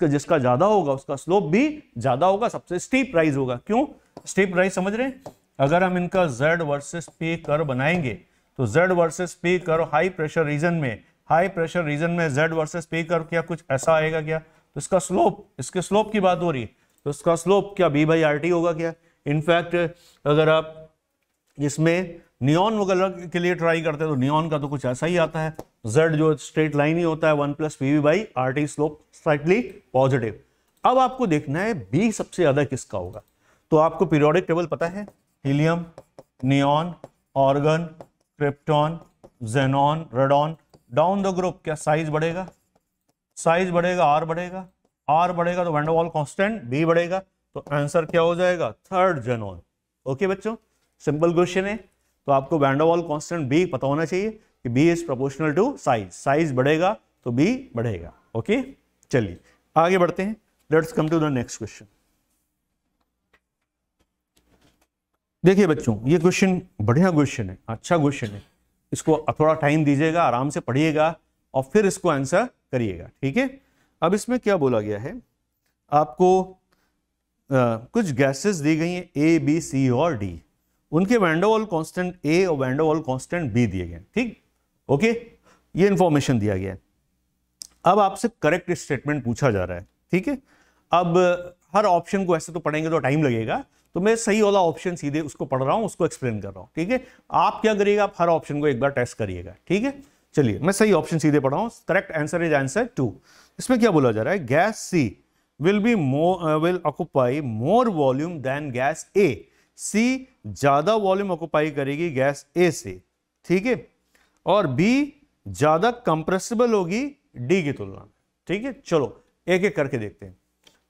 जिसका ज्यादा होगा उसका स्लोप भी ज्यादा होगा, सबसे स्टीप राइज होगा। क्यों स्टीप राइज समझ रहे हैं? अगर हम इनका z वर्सेस p कर्व बनाएंगे तो z versus p curve high pressure region में z वर्सेस p कर्व क्या कुछ ऐसा आएगा क्या? तो इसका स्लोप, इसके स्लोप की बात हो रही है तो इसका स्लोप क्या b बाई आर टी होगा क्या? इनफैक्ट अगर आप इसमें नियॉन वगैरह के लिए ट्राई करते हैं तो नियॉन का तो कुछ ऐसा ही आता है, z जो स्ट्रेट लाइन ही होता है 1 plus P V by R T, slope slightly positive. अब आपको देखना है b सबसे ज्यादा किसका होगा। तो आपको पीरियोडिक टेबल पता है, helium, neon, organ, krypton, xenon, radon, down the group क्या साइज बढ़ेगा? साइज बढ़ेगा, आर बढ़ेगा, आर बढ़ेगा तो वैन डर वाल कांस्टेंट b बढ़ेगा, तो आंसर क्या हो जाएगा? Third xenon. ओके बच्चों, सिंपल क्वेश्चन है। तो आपको वैन डर वाल कांस्टेंट b पता होना चाहिए कि b is proportional to size, size बढ़ेगा तो b बढ़ेगा। ओके चलिए आगे बढ़ते हैं, let's come to the next question. देखिए बच्चों ये क्वेश्चन बढ़िया क्वेश्चन है, अच्छा क्वेश्चन है, इसको थोड़ा टाइम दीजिएगा, आराम से पढ़िएगा और फिर इसको आंसर करिएगा। ठीक है, अब इसमें क्या बोला गया है, आपको कुछ गैसेस दी गई हैं ए बी सी और डी, उनके वैन डर वाल कांस्टेंट ए और वैन डर वाल कांस्टेंट बी दिए गए। ठीक, ओके, ये इंफॉर्मेशन दिया गया है। अब आपसे करेक्ट स्टेटमेंट पूछा जा रहा है। ठीक है, अब हर ऑप्शन को ऐसे तो पढ़ेंगे तो टाइम लगेगा, तो मैं सही वाला ऑप्शन सीधे उसको पढ़ रहा हूं, उसको एक्सप्लेन कर रहा हूं। ठीक है, आप क्या करिएगा, आप हर ऑप्शन को एक बार टेस्ट करिएगा। ठीक है, चलिए मैं सही ऑप्शन सीधे पढ़ रहा हूं। Correct answer is answer 2। इसमें क्या बोला जा रहा है, gas C will occupy more volume than gas A. C ज्यादा वॉल्यूम ऑक्युपाई करेगी गैस ए से, ठीक है, और बी ज्यादा कंप्रेसिबल होगी डी की तुलना में। ठीक है, चलो एक एक करके देखते हैं।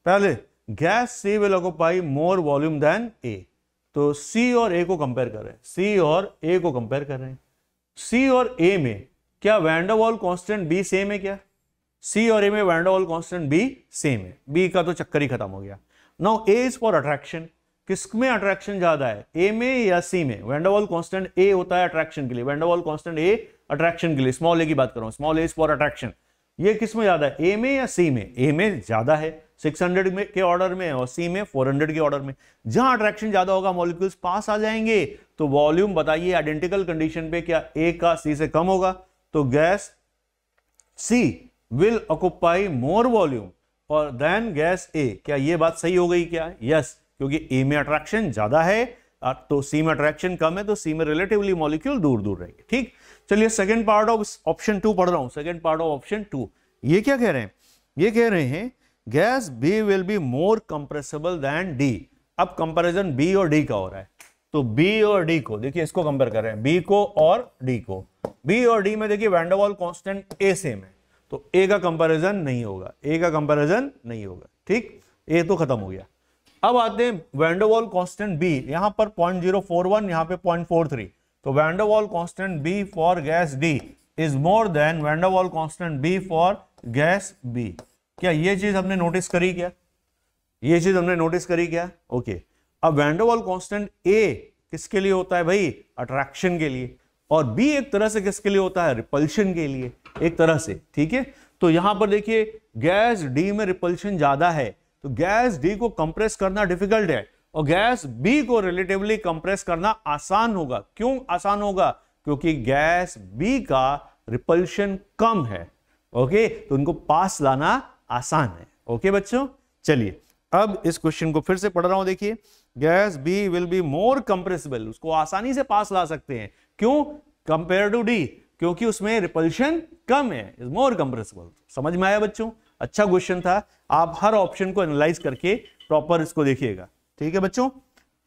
पहले gas C will occupy more volume than A, तो सी और ए को कंपेयर कर रहे हैं, सी और ए को कंपेयर कर रहे हैं। सी और ए में क्या वैन डर वाल कांस्टेंट बी सेम है? क्या सी और ए में वैन डर वाल कांस्टेंट बी सेम है? बी का तो चक्कर ही खत्म हो गया। Now A is for attraction, किसमें अट्रैक्शन ज्यादा है, ए में या सी में? वैन डर वाल कांस्टेंट ए होता है अट्रैक्शन के लिए, वैन डर वाल कांस्टेंट ए अट्रैक्शन के लिए, स्मॉल ए की बात कर रहा हूं, small A is for attraction. ये किसमें ज्यादा है, ए में या सी में? ए में ज्यादा है, 600 में के ऑर्डर में, और सी में 400 के ऑर्डर में। जहां अट्रैक्शन ज्यादा होगा मॉलिक्यूल्स पास आ जाएंगे। तो वॉल्यूम बताइए आइडेंटिकल कंडीशन पे क्या ए का सी से कम होगा? तो gas C will occupy more volume और देन गैस ए। क्या ये बात सही हो गई क्या? यस, क्योंकि ए में अट्रैक्शन ज्यादा है तो सी में अट्रैक्शन कम है, तो सी में रिलेटिवली मॉलिक्यूल दूर दूर रहेंगे। ठीक, चलिए सेकंड पार्ट ऑफ ऑप्शन 2 पढ़ रहा हूं, सेकंड पार्ट ऑफ ऑप्शन 2। ये क्या कह रहे हैं, ये कह रहे हैं gas B will be more compressible than D. अब कंपैरिजन बी और डी का हो रहा है, तो बी और डी को देखिए, इसको कंपेयर कर रहे हैं, बी को और डी को। बी और डी में देखिए वैन डर वाल कांस्टेंट ए सेम है, तो ए का कंपैरिजन नहीं होगा, ए का कंपैरिजन नहीं होगा। ठीक, ए तो खत्म हो गया। अब आते हैं वैन डर वाल कांस्टेंट बी, यहां पर 0.041, यहां पे 0.43, तो वैन डर वाल constant B for gas D is more than van der वाल constant B for gas B. क्या ये चीज हमने नोटिस करी क्या? ये चीज हमने नोटिस करी क्या? ओके, अब वैन डर वाल कांस्टेंट ए किसके लिए होता है भाई? अट्रैक्शन के लिए, और बी एक तरह से किसके लिए होता है? रिपल्शन के लिए, एक तरह से। ठीक है, तो यहां पर देखिए गैस डी में रिपल्शन ज्यादा है, तो गैस डी को कंप्रेस करना डिफिकल्ट है और गैस बी को रिलेटिवली कंप्रेस करना आसान होगा। क्यों आसान होगा? क्योंकि गैस बी का रिपल्शन कम है। ओके, तो उनको पास लाना आसान है। ओके बच्चों, चलिए अब इस क्वेश्चन को फिर से पढ़ रहा हूं। देखिए, gas B will be more compressible, उसको आसानी से पास ला सकते हैं। क्यों? कंपेयर टू डी, क्योंकि उसमें रिपल्शन कम है, इज मोर कंप्रेसिबल। समझ में आया बच्चों? अच्छा क्वेश्चन था, आप हर ऑप्शन को एनालाइज करके प्रॉपर इसको देखिएगा। ठीक है बच्चों,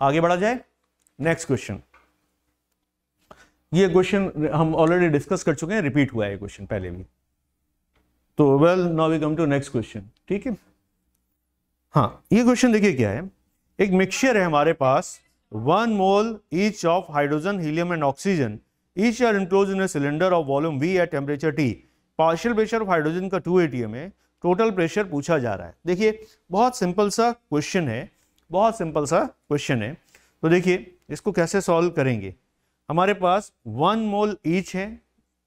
आगे बढ़ा जाए। नेक्स्ट क्वेश्चन, ये क्वेश्चन हम ऑलरेडी डिस्कस कर चुके हैं, रिपीट हुआ है क्वेश्चन पहले भी। तो well now we come to next question. ठीक है, हाँ ये क्वेश्चन देखिए क्या है। एक मिक्सचर है हमारे पास, 1 mole each of hydrogen, helium and oxygen, each are enclose in a cylinder of volume V at temperature T। Partial pressure of hydrogen का 2 atm है, टोटल प्रेशर पूछा जा रहा है। देखिए बहुत सिंपल सा क्वेश्चन है, बहुत सिंपल सा क्वेश्चन है। तो देखिए इसको कैसे सॉल्व करेंगे। हमारे पास 1 मोल ईच है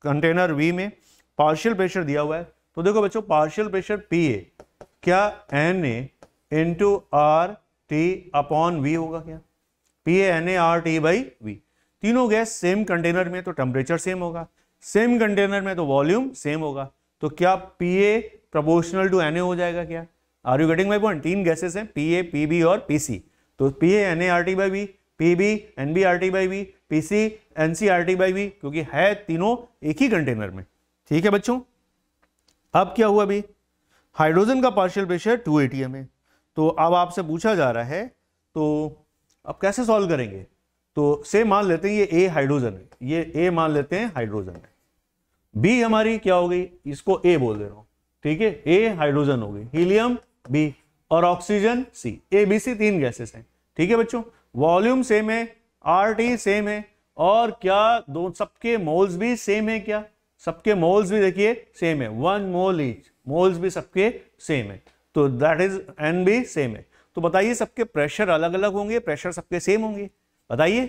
कंटेनर V में, पार्शियल प्रेशर दिया हुआ है। तो देखो बच्चों, पार्शियल प्रेशर PA क्या Na into R T upon V होगा क्या? PA NaRT by V। तीनों गैस सेम कंटेनर में तो टेम्परेचर सेम होगा, सेम कंटेनर में तो वॉल्यूम सेम होगा। तो क्या PA प्रोपोर्शनल टू Na हो जाएगा क्या? Are you getting my point? तीन गैसेस हैं, PA, PB और PC। तो PA NaRT by V, PB NBRT by V, PC NCRT by V, क्योंकि है तीनों एक ही कंटेनर में। ठीक है बच्चों, अब क्या हुआ अभी, हाइड्रोजन का पार्शियल प्रेशर 2 atm है। तो अब आपसे पूछा जा रहा है, तो अब कैसे सॉल्व करेंगे? तो से मान लेते हैं ये A हाइड्रोजन है, ये A मान लेते हैं हाइड्रोजन है, B हमारी क्या हो गई, इसको A बोल दे रहा हूं। ठीक है, A हाइड्रोजन हो गई, हीलियम B और ऑक्सीजन C। ABC तीन गैसेस हैं। ठीक है बच्चों, वॉल्यूम सेम है, RT सेम है, और क्या दो सबके मोल्स भी सेम है क्या? सबके मोल्स भी देखिए सेम है, 1 मोल ईच, मोल्स भी सबके सेम है, तो दैट इज N भी सेम है। तो बताइए सबके प्रेशर अलग अलग होंगे, प्रेशर सबके सेम होंगे? बताइए,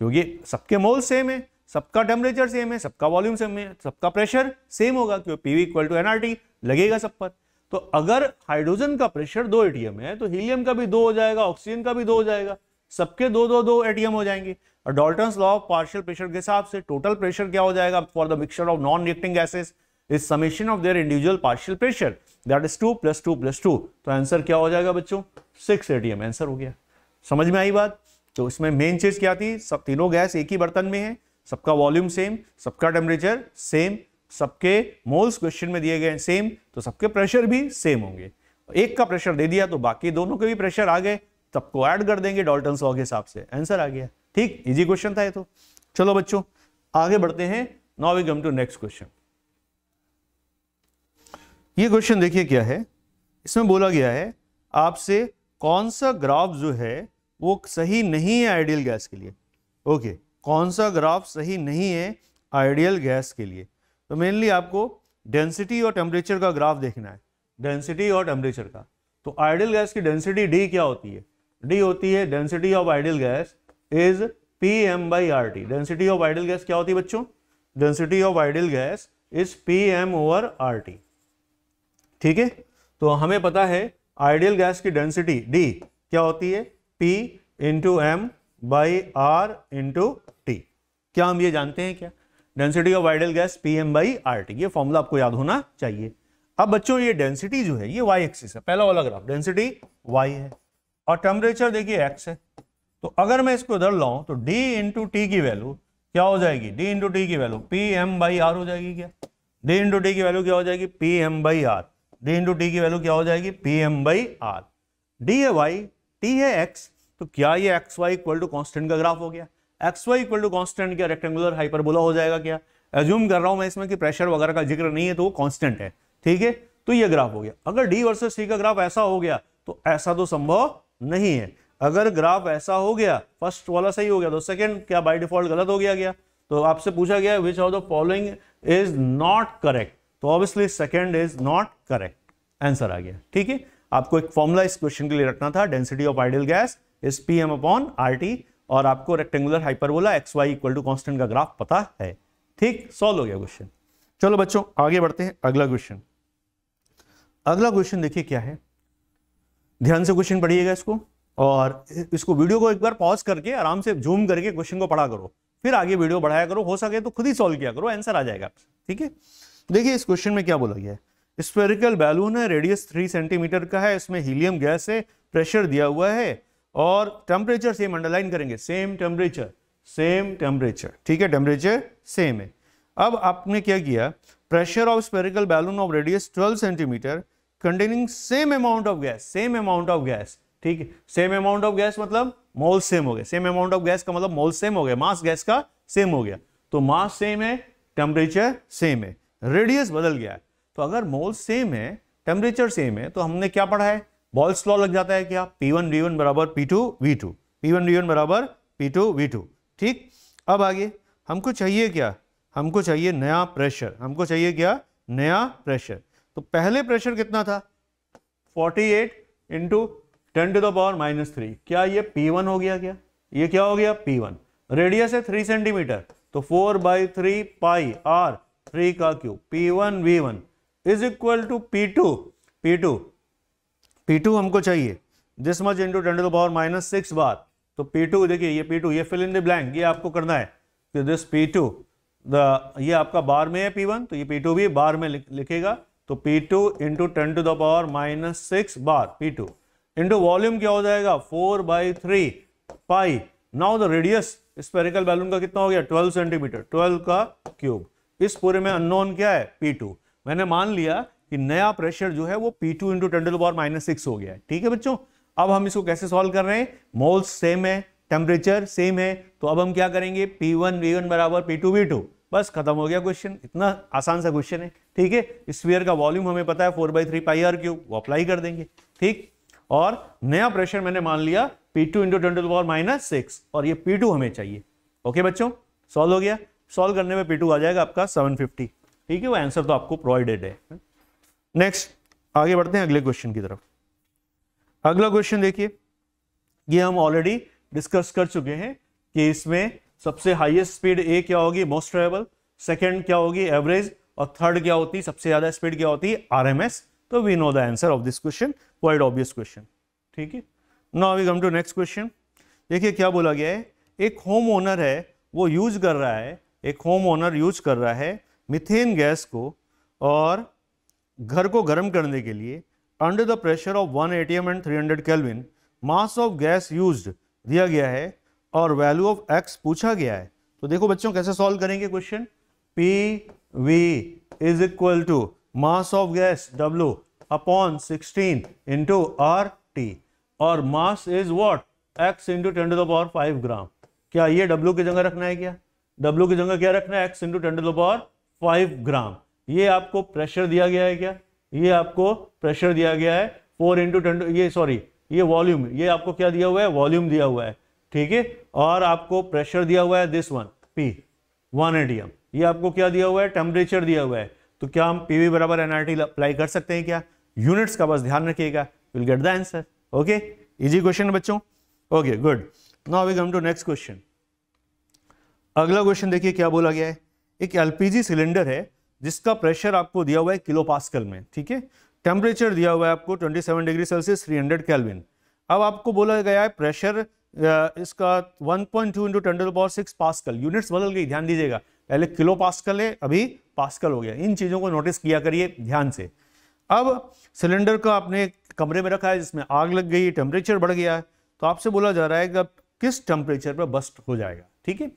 क्योंकि सबके मोल सेम है, सबका टेम्परेचर सेम है, सबका वॉल्यूम सेम है, सबका प्रेशर सेम होगा, क्योंकि PV इक्वल टू NRT लगेगा सब पर। तो अगर हाइड्रोजन का प्रेशर 2 atm है तो हीलियम का भी 2 हो जाएगा, ऑक्सीजन का भी 2 हो जाएगा, सबके 2 atm हो जाएंगे। और Dalton's law of partial pressure के हिसाब से टोटल प्रेशर क्या हो जाएगा for the mixture of non reacting gases is summation of their individual partial pressure, that is 2 + 2 + 2। तो आंसर क्या हो जाएगा बच्चों? 6 atm आंसर हो गया। समझ में आई बात? तो इसमें मेन चीज क्या थी, सब तीनों गैस एक ही बर्तन में है, सबका वॉल्यूम सेम, सबका टेम्परेचर सेम, सबके मोल्स क्वेश्चन में दिए गए सेम, तो सबके प्रेशर भी सेम होंगे। एक का प्रेशर दे दिया तो बाकी दोनों के भी प्रेशर आ गए, सबको ऐड कर देंगे डॉल्टन्स लॉ के हिसाब से, आंसर आ गया। ठीक, इजी क्वेश्चन था ये तो। चलो बच्चों आगे बढ़ते हैं, now we come to next question. ये क्वेश्चन देखिए क्या है, इसमें बोला गया है आपसे कौन सा ग्राफ जो है वो सही नहीं है आइडियल गैस के लिए। ओके, कौन सा ग्राफ सही नहीं है आइडियल गैस के लिए? तो मेनली आपको डेंसिटी और टेम्परेचर का ग्राफ देखना है, डेंसिटी और टेम्परेचर का। तो आइडियल गैस की डेंसिटी D क्या होती है? D होती है density of ideal gas is PM/RT। Density of ideal gas क्या होती है बच्चों? Density of ideal gas is PM/RT। ठीक है, तो हमें पता है आइडियल गैस की डेंसिटी D क्या होती है? P × M/R × T। क्या हम ये जानते हैं क्या? Density of ideal gas PM/RT, ये फॉर्मूला आपको याद होना चाहिए। अब बच्चों ये डेंसिटी जो है ये y एक्सिस है, पहला वाला ग्राफ डेंसिटी y है और टेम्परेचर देखिए x है। तो अगर मैं इसको इधर लाऊं तो D × T की वैल्यू क्या हो जाएगी? D × T की वैल्यू PM/R हो जाएगी क्या? D × T की वैल्यू क्या हो जाएगी? PM/R। D × T की वैल्यू क्या हो जाएगी? PM/R। D है y, T है x, तो क्या ये xy इक्वल टू कॉन्स्टेंट का ग्राफ हो गया? xy इक्वल टू कॉन्स्टेंट क्या रेक्टेंगुलर हाइपरबोला हो जाएगा क्या? एज्यूम कर रहा हूं मैं इसमें कि प्रेशर वगैरह का जिक्र नहीं है तो वो कांस्टेंट है। ठीक है, तो ये ग्राफ हो गया। अगर D वर्सेस C का ग्राफ ऐसा हो गया तो ऐसा तो संभव नहीं है। अगर ग्राफ ऐसा हो गया, फर्स्ट वाला सही हो गया तो सेकंड क्या बाय डिफॉल्ट गलत हो गया क्या? तो आपसे पूछा गया which of the following is not correct, तो obviously second is not correct, answer आ गया। ठीक है, आपको एक फॉर्मूला इस क्वेश्चन के लिए रखना था, density of ideal gas is PM/RT, और आपको rectangular hyperbola xy equal to constant का ग्राफ पता है। ठीक, सॉल्व हो गया क्वेश्चन। चलो बच्चों आगे बढ़ते हैं, अगला क्वेश्चन। अगला क्वेश्चन देखिए क्या है, ध्यान से क्वेश्चन पढ़िएगा इसको, और इसको वीडियो को एक बार पॉज करके आराम से जूम करके क्वेश्चन को पढ़ा करो, फिर आगे वीडियो बढ़ाया करो, हो सके तो खुद ही सॉल्व किया करो, आंसर आ जाएगा। ठीक है, देखिए इस क्वेश्चन में क्या बोला गया है। स्फेरिकल बैलून है, रेडियस 3 सेंटीमीटर का है, इसमें हीलियम गैस है, प्रेशर दिया हुआ है और टेम्परेचर सेम, अंडरलाइन करेंगे, सेम टेम्परेचर, सेम टेम्परेचर। ठीक है, टेम्परेचर सेम है। अब आपने क्या किया, pressure of spherical balloon of radius 12 centimetre containing same amount of gas, same amount of gas. ठीक है, सेम अमाउंट ऑफ गैस मतलब मोल सेम हो गया, सेम अमाउंट ऑफ गैस का मतलब मोल सेम हो गया, मास गैस का सेम हो गया, तो मास सेम है, टेम्परेचर सेम है, रेडियस बदल गया है। तो अगर मोल सेम है, टेम्परेचर सेम है, तो हमने क्या पढ़ा है, बॉल्स लॉ लग जाता है क्या, P1 V1 बराबर P2 V2, P1 V1 बराबर P2 V2। ठीक, अब आगे हमको चाहिए क्या, हमको चाहिए नया प्रेशर, हमको चाहिए क्या, नया प्रेशर। तो पहले प्रेशर कितना था, 48 इंटू 10 टू द पावर -3, क्या ये P1 हो गया, क्या ये क्या हो गया, P1। रेडियस है 3 सेंटीमीटर, तो 4/3 पाई r 3 का cube, P1 V1 is equal to P2 हमको चाहिए this much into 10 to the power -6 bar. तो P2 देखिए, ये P2, ये फिल इन द ब्लैंक, ये आपको करना है कि दिस P2 ये आपका बार में है P1, तो ये P2 भी बार में लिखेगा, तो P2 into 10 to the power -6 bar P2 into volume क्या हो जाएगा, 4/3 pi. Now the radius spherical balloon का कितना हो गया, 12 सेंटीमीटर, 12 का क्यूब। इस पूरे में अननोन क्या है, P2। मैंने मान लिया कि नया प्रेशर जो है वो P2 into 10 to the power -6 हो गया है। ठीक है बच्चों, अब हम इसको कैसे सॉल्व कर रहे हैं, मोल्स सेम है, टेम्परेचर सेम है, तो अब हम क्या करेंगे, P1 V1 बराबर P2 V2, बस खत्म हो गया क्वेश्चन। इतना आसान सा क्वेश्चन है। ठीक है, स्फीयर का वॉल्यूम हमें पता है 4/3 पाई r क्यूब, वो अप्लाई कर देंगे। ठीक, और नया प्रेशर मैंने मान लिया P2 into 10 to the power -6, और ये P2 हमें चाहिए। ओके बच्चों, सॉल्व हो गया। सॉल्व करने में P2 आ जाएगा आपका 750। ठीक है, वो आंसर तो आपको प्रोवाइडेड है। नेक्स्ट आगे बढ़ते हैं अगले क्वेश्चन की तरफ। अगला क्वेश्चन देखिए, ये हम ऑलरेडी डिस्कस कर चुके हैं कि इसमें सबसे हाईएस्ट स्पीड ए क्या होगी, मोस्ट ट्रेवल, सेकंड क्या होगी, एवरेज, और थर्ड क्या होती है, सबसे ज्यादा स्पीड क्या होती है, आरएमएस। तो we know the answer of this question, quite obvious question. ठीक है, now we come to next question. देखिए क्या बोला गया है, एक होम ओनर है, वो यूज कर रहा है, एक होम ओनर यूज कर रहा है मीथेन गैस को, और घर को गर्म करने के लिए under the pressure of 1 atm and 300 kelvin, mass of gas used दिया गया है और वैल्यू ऑफ एक्स पूछा गया है। तो देखो बच्चों कैसे सॉल्व करेंगे question, PV is equal to mass of gas W upon 16 into RT, और mass is what, X into 10 to the power 5 gram. क्या ये W की जगह रखना है, क्या W की जगह क्या रखना है, X into 10 to the power 5 gram. ये आपको प्रेशर दिया गया है, क्या ये आपको प्रेशर दिया गया है 4 इंटू 10, ये सॉरी ये वॉल्यूम, ये आपको क्या दिया हुआ है, वॉल्यूम दिया हुआ है। ठीक है, और आपको प्रेशर दिया हुआ है दिस वन P 1 atm, ये आपको क्या दिया हुआ है, टेम्परेचर दिया हुआ है। तो क्या हम PV बराबर nRT अप्लाई कर सकते हैं क्या, यूनिट्स का बस ध्यान रखिएगा, will get the answer. Okay, easy question है बच्चों। Okay good, now we come to next question. अगला क्वेश्चन देखिए क्या बोला गया है, एक LPG सिलेंडर है जिसका प्रेशर आपको दिया हुआ है किलो पास्कल में। ठीक है, टेम्परेचर दिया हुआ है आपको 27 डिग्री सेल्सियस 300 केल्विन। अब आपको बोला गया है प्रेशर इसका 1.2 into 10 to the power 6 pascal. Units बदल गई, ध्यान दीजिएगा, पहले किलो पास्कल है, अभी पास्कल हो गया। इन चीजों को नोटिस किया करिए ध्यान से। अब सिलेंडर का आपने कमरे में रखा है जिसमें आग लग गई, टेम्परेचर बढ़ गया है, तो आपसे बोला जा रहा है कि अब किस टेम्परेचर पर बस्ट हो जाएगा। ठीक है,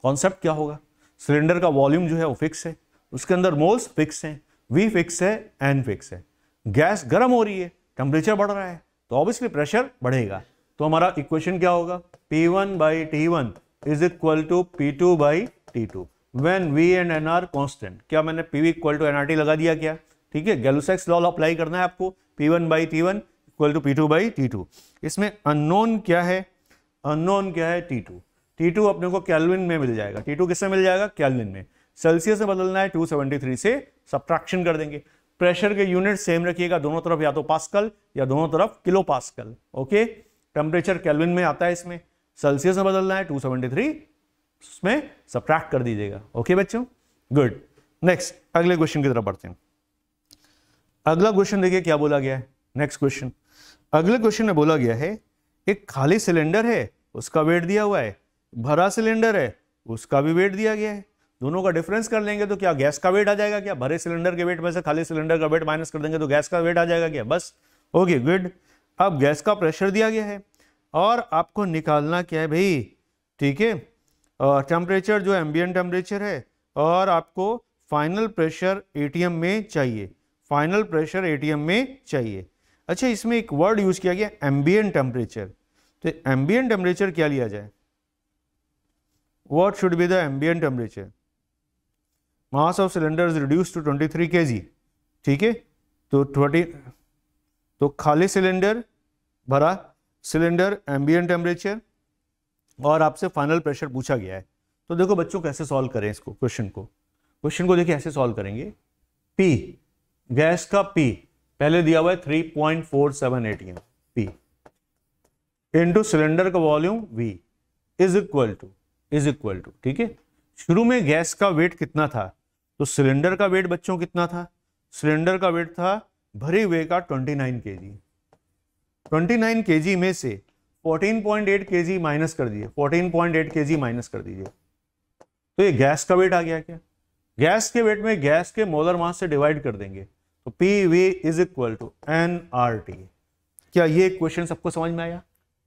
कॉन्सेप्ट क्या होगा, सिलेंडर का वॉल्यूम जो है वो फिक्स है, उसके अंदर मोल्स फिक्स हैं, V फिक्स है, N फिक्स है, गैस गर्म हो रही है, टेम्परेचर बढ़ रहा है, तो ऑब्वियसली प्रेशर बढ़ेगा। तो हमारा इक्वेशन क्या होगा, P1/T1 is equal to P2/T2 when V and N are constant. क्या मैंने PV इक्वल टू nRT लगा दिया क्या, ठीक है, गैलुसैक्स लॉ अप्लाई करना है आपको, P1/T1 इक्वल टू P2/T2। इसमें अननोन क्या है, अननोन क्या है, T2। T2 अपने को केल्विन में मिल जाएगा, T2 किससे मिल जाएगा, केल्विन में। सेल्सियस से बदलना है, 273 से सब्ट्रैक्शन कर देंगे। प्रेशर के यूनिट सेम रखिएगा, दोनों तरफ या तो पास्कल या दोनों तरफ kilo pascal. Okay, temperature kelvin में आता है, इसमें सेल्सियस में बदलना है, 273 उसमें सब्ट्रैक्ट कर दीजिएगा। ओके बच्चों, गुड। नेक्स्ट अगले क्वेश्चन की तरफ बढ़ते हैं। अगला क्वेश्चन देखिए क्या बोला गया है। नेक्स्ट क्वेश्चन, अगले क्वेश्चन में बोला गया है एक खाली सिलेंडर है, उसका वेट दिया हुआ है, भरा सिलेंडर है, उसका भी वेट दिया गया है। दोनों का डिफरेंस कर लेंगे तो क्या गैस का वेट आ जाएगा क्या, भरे सिलेंडर के वेट में से खाली सिलेंडर का वेट माइनस कर देंगे तो गैस का वेट आ जाएगा क्या, बस। Okay good. अब गैस का प्रेशर दिया गया है और आपको निकालना क्या है भाई, ठीक है, टेम्परेचर जो एम्बिएंट टेम्परेचर है, और आपको फाइनल प्रेशर एटीएम में चाहिए, फाइनल प्रेशर एटीएम में चाहिए। अच्छा, इसमें एक वर्ड यूज किया गया एम्बिएंट टेम्परेचर, तो एम्बिएंट टेम्परेचर क्या लिया जाए, what should be the ambient temperature, mass of cylinder is reduce to 23 kg, ठीक है, तो 20, तो खाली सिलेंडर, भरा सिलेंडर, एम्बिएंट टेम्परेचर, और आपसे फाइनल प्रेशर पूछा गया है। तो देखो बच्चों कैसे सॉल्व करें इसको, क्वेश्चन को देखिए ऐसे सॉल्व करेंगे। P, गैस का P पहले दिया हुआ है 3.47 ATM, P इनटू सिलेंडर का volume V is equal to, ठीक है, शुरू में गैस का वेट कितना था, तो सिलेंडर का वेट बच्चों कितना था, सिलेंडर का वेट था भरे हुए का 29 kg, 29 kg में से 14.8 kg माइनस कर दीजिए, 14.8 kg माइनस कर दीजिए, तो ये गैस का वेट आ गया क्या, गैस के वेट में गैस के मोलर मास से डिवाइड कर देंगे, तो PV is equal to nRT। क्या ये क्वेश्चन सबको समझ में आया,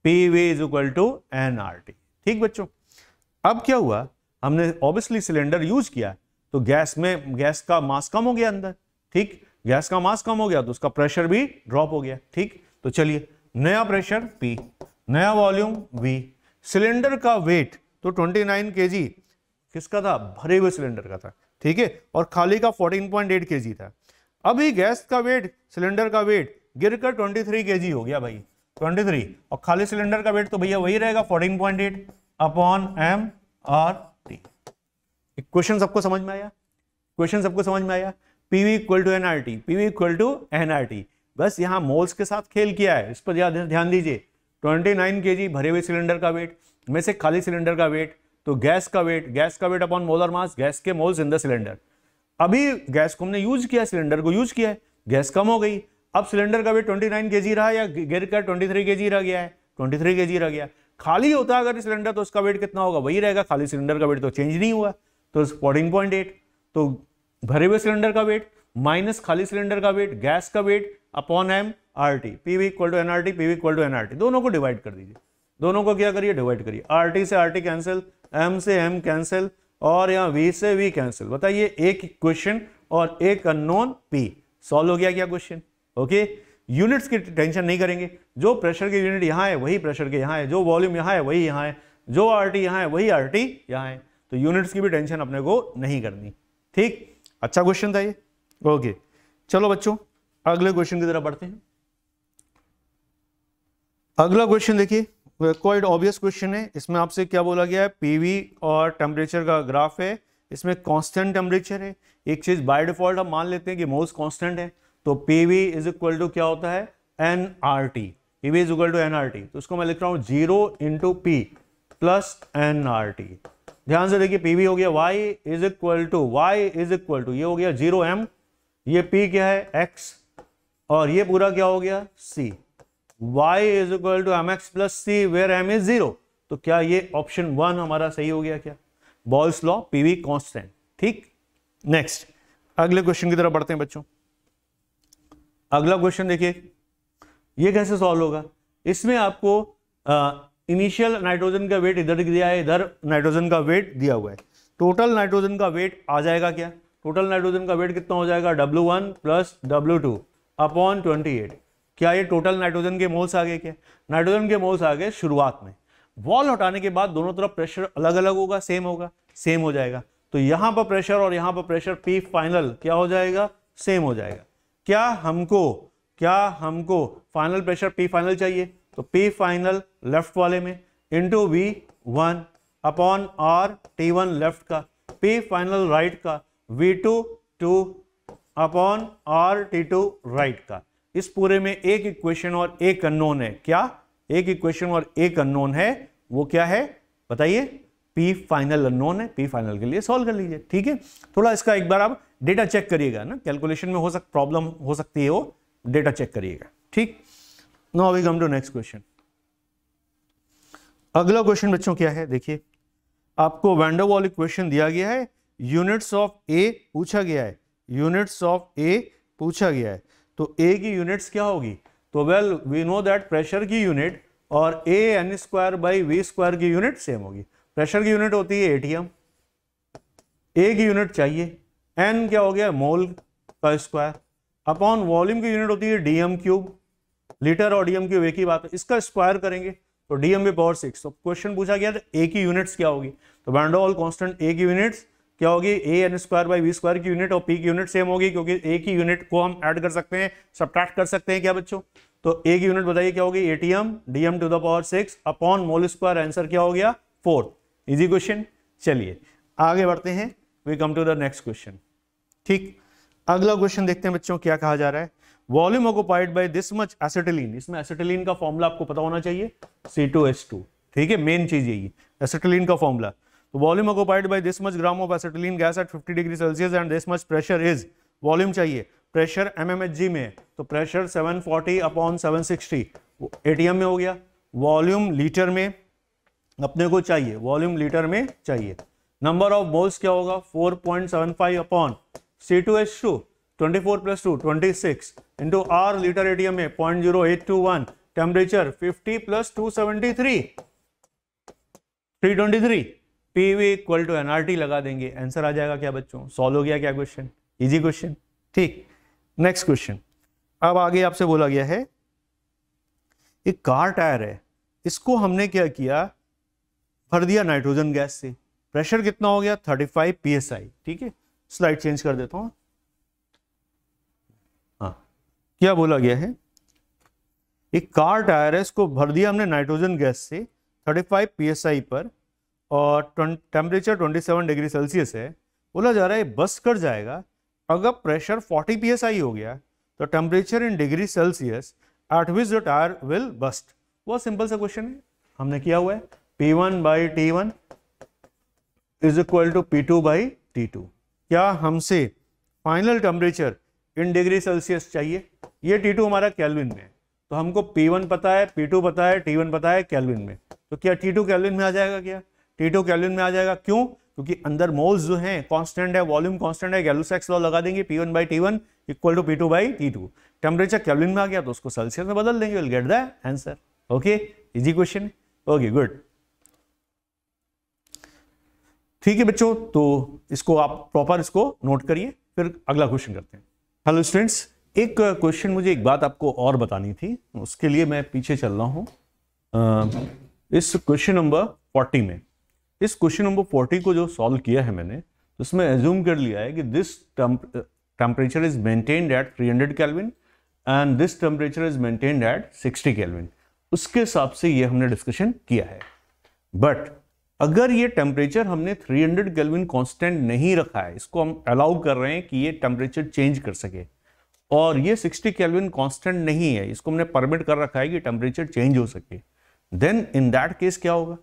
PV is equal to nRT, ठीक बच्चों। अब क्या हुआ, हमने ऑब्वियसली सिलेंडर यूज किया तो गैस का मास कम हो गया अंदर, ठीक, गैस का मास कम हो गया तो उसका प्रेशर भी ड्रॉप हो गया, ठीक। तो चलिए, नया प्रेशर P, नया वॉल्यूम V, सिलेंडर का वेट तो 29 kg किसका था, भरे हुए सिलेंडर का था, ठीक है, और खाली का 14.8 kg था। अभी गैस का वेट, सिलेंडर का वेट गिरकर 23 kg हो गया भाई, 23, और खाली सिलेंडर का वेट तो भैया वही रहेगा 14.8 अपॉन mRT। क्वेश्चन सबको समझ में आया, क्वेश्चन सबको समझ में आया। PV equal to nRT, PV equal to nRT, बस यहां मोल्स के साथ खेल किया है, इस पर ध्यान दीजिए। 29 kg भरे हुए सिलेंडर का वेट में से खाली सिलेंडर का वेट, तो गैस का वेट अपॉन मोलर मास, गैस के मोल्स इन द सिलेंडर। अभी गैस को हमने यूज किया, सिलेंडर को यूज किया है, गैस कम हो गई, अब सिलेंडर का वेट 29 kg रहा या गिर कर 23 kg रह गया है, 23 kg रह गया। खाली होता अगर सिलेंडर तो उसका वेट कितना होगा, वही रहेगा, खाली सिलेंडर का वेट तो चेंज नहीं हुआ, तो 14.8, तो भरे हुए सिलेंडर का वेट माइनस खाली सिलेंडर का वेट, गैस का weight upon mRT, PV equal to nRT, PV equal to nRT, दोनों को डिवाइड कर दीजिए, दोनों को क्या करिए, डिवाइड करिए, RT से RT कैंसिल, M से M कैंसिल, और यहाँ V से V कैंसिल। बताइए, एक इक्वेशन और एक अननोन P, सॉल्व हो गया क्या क्वेश्चन। ओके, यूनिट्स की टेंशन नहीं करेंगे, जो प्रेशर की यूनिट यहाँ है वही प्रेशर के यहाँ है, जो वॉल्यूम यहाँ है वही यहाँ है, जो RT यहाँ है वही RT यहाँ है, तो यूनिट्स की भी टेंशन अपने को नहीं करनी, ठीक। अच्छा क्वेश्चन था ये। ओके, चलो बच्चों अगले क्वेश्चन की तरफ बढ़ते हैं। अगला क्वेश्चन देखिए, क्वाइट ऑब्वियस क्वेश्चन है। इसमें आपसे क्या बोला गया है, PV और टेम्परेचर का ग्राफ है, इसमें कांस्टेंट टेम्परेचर है। एक चीज बाय डिफॉल्ट हम मान लेते हैं कि मोल्स कांस्टेंट है, तो PV इज इक्वल टू क्या होता है, nRT, PV is equal to nRT, तो इसको मैं लिख रहा हूं 0 इंटू P प्लस nRT। ध्यान से देखिए, PV हो गया y इज इक्वल टू ये हो गया 0m, ये P क्या है x, और ये पूरा क्या हो गया C, y is equal to mx plus C where m is 0। तो क्या ये ऑप्शन 1 हमारा सही हो गया क्या, बॉल्स लॉ, PV कांस्टेंट, ठीक। नेक्स्ट अगले क्वेश्चन की तरफ बढ़ते हैं बच्चों। अगला क्वेश्चन देखिए, ये कैसे सॉल्व होगा। इसमें आपको इनिशियल नाइट्रोजन का वेट इधर दिया है, इधर नाइट्रोजन का वेट दिया हुआ है। टोटल नाइट्रोजन का वेट आ जाएगा क्या, टोटल नाइट्रोजन का वेट कितना हो जाएगा, W1 प्लस W2 अपॉन 28। क्या ये टोटल नाइट्रोजन के मोल्स आ गए क्या, नाइट्रोजन के मोल्स आ गए शुरुआत में। वॉल हटाने के बाद दोनों तरफ प्रेशर अलग अलग होगा, सेम होगा, सेम हो जाएगा। तो यहां पर प्रेशर और यहां पर प्रेशर P फाइनल क्या हो जाएगा, सेम हो जाएगा। क्या हमको फाइनल प्रेशर P फाइनल चाहिए, तो P फाइनल लेफ्ट वाले में into V1 upon R T1 left का, P फाइनल राइट का V2 2 upon R T2 right का। इस पूरे में एक इक्वेशन और एक अननोन है। क्या, एक इक्वेशन और एक अननोन है, वो क्या है बताइए, P फाइनल अननोन है। P फाइनल के लिए सॉल्व कर लीजिए, ठीक है। थोड़ा इसका एक बार आप डेटा चेक करिएगा ना, कैलकुलेशन में प्रॉब्लम हो सकती है, वो डेटा चेक करिएगा, ठीक। Now we come to next question. अगला क्वेश्चन बच्चों क्या है देखिए, आपको वैन डर वाल इक्वेशन दिया गया है, यूनिट्स ऑफ ए पूछा गया है, यूनिट्स ऑफ ए पूछा गया है, तो ए की यूनिट्स क्या होगी? तो well we know that pressure की यूनिट और A N square by V square की यूनिट सेम होगी। प्रेशर की यूनिट होती है एटीएम, ए की यूनिट चाहिए, एन क्या हो गया? मोल का स्क्वायर, अपॉन वॉल्यूम की यूनिट होती है डीएम क्यूब, लीटर और डीएम क्यूब एक ही बात है, इसका स्क्वायर करेंगे तो डीएम बी पावर 6। तो क्वेश्चन पूछा गया था ए की यूनिट्स क्या होगी, तो वैन डर वाल कांस्टेंट ए की यूनिट्स क्या होगी? A N square by V square की यूनिट और पी की यूनिट सेम होगी, क्योंकि ए की यूनिट को हम ऐड कर सकते हैं, सब्ट्रैक्ट कर सकते हैं क्या बच्चों? तो ए की यूनिट बताइए क्या होगी? ATM dm to the power 6 upon mole square, answer क्या हो गया? 4। Easy question. चलिए आगे बढ़ते हैं, we come to the next question. ठीक, अगला क्वेश्चन देखते हैं बच्चों क्या कहा जा रहा है। Volume occupied by this much acetylene, इसमें एसिटिलीन का फॉर्मूला आपको पता होना चाहिए, C2H2। ठीक है, मेन चीज यही एसिटिलीन का फॉर्मूला। तो volume occupied by this much gram of acetylene gas at 50 degree Celsius and this much pressure is, volume चाहिए, प्रेशर mmHg में है, तो प्रेशर 740 अपॉन 760 एटीएम में हो गया, वॉल्यूम लीटर में अपने को चाहिए, वॉल्यूम लीटर में चाहिए, नंबर ऑफ मोल्स क्या होगा? 4.75 upon C2H2 24 + 2 26 into R litre ATM में 0.0821, temperature 50 + 273 323, PV equal to NRT लगा देंगे, आंसर आ जाएगा क्या बच्चों? सॉल्व हो गया क्या क्वेश्चन? Easy question. ठीक, नेक्स्ट क्वेश्चन। अब आगे आपसे बोला गया है एक कार टायर है, इसको हमने क्या किया? भर दिया नाइट्रोजन गैस से, प्रेशर कितना हो गया? 35 psi। ठीक है, स्लाइड चेंज कर देता हूं। हाँ, क्या बोला गया है? एक कार टायर है, इसको भर दिया हमने नाइट्रोजन गैस से 35 psi पर और टेम्परेचर 27 डिग्री सेल्सियस है। बोला जा रहा है बस कर जाएगा अगर प्रेशर 40 psi हो गया, तो temperature in degree Celsius at which the tyre will burst. बहुत सिंपल सा क्वेश्चन है, हमने किया हुआ है, P1/T1 is equal to P2/T2। क्या हमसे final temperature in degree Celsius चाहिए? ये T2 हमारा केल्विन में है, तो हमको P1 पता है, P2 पता है, T1 पता है केल्विन में, तो क्या T2 केल्विन में आ जाएगा? क्या T2 केल्विन में आ जाएगा? क्यों? क्योंकि अंदर मोल्स जो हैं कांस्टेंट है, वॉल्यूम कांस्टेंट है, गैलो-सैक्स लॉ लगा देंगे, P1/T1 equal to P2/T2। Temperature kelvin में आ गया तो उसको सेल्सियस में बदल देंगे, will get the answer. Okay, easy question. Okay, good. ठीक है बच्चों, तो इसको आप प्रॉपर इसको नोट करिए, फिर अगला क्वेश्चन करते हैं। हेलो स्टूडेंट्स, एक क्वेश्चन मुझे एक बात आपको और बतानी थी, उसके लिए मैं पीछे चल रहा हूं। इस क्वेश्चन नंबर 40 में, इस क्वेश्चन नंबर 40 को जो सॉल्व किया है मैंने, उसमें एज्यूम कर लिया है कि this temperature is maintained eight 300 kelvin and this temperature is maintained eight 60 kelvin. उसके हिसाब से ये हमने डिस्कशन किया है। बट अगर ये टेम्परेचर हमने 300 केल्विन कांस्टेंट नहीं रखा है, इसको हम अलाउ कर रहे हैं कि ये टेम्परेचर चेंज कर सके, और ये 60 केल्विन कांस्टेंट नहीं है, इसको हमने परमिट कर रखा है कि टेम्परेचर चेंज हो सके, देन इन दैट केस क्या होगा?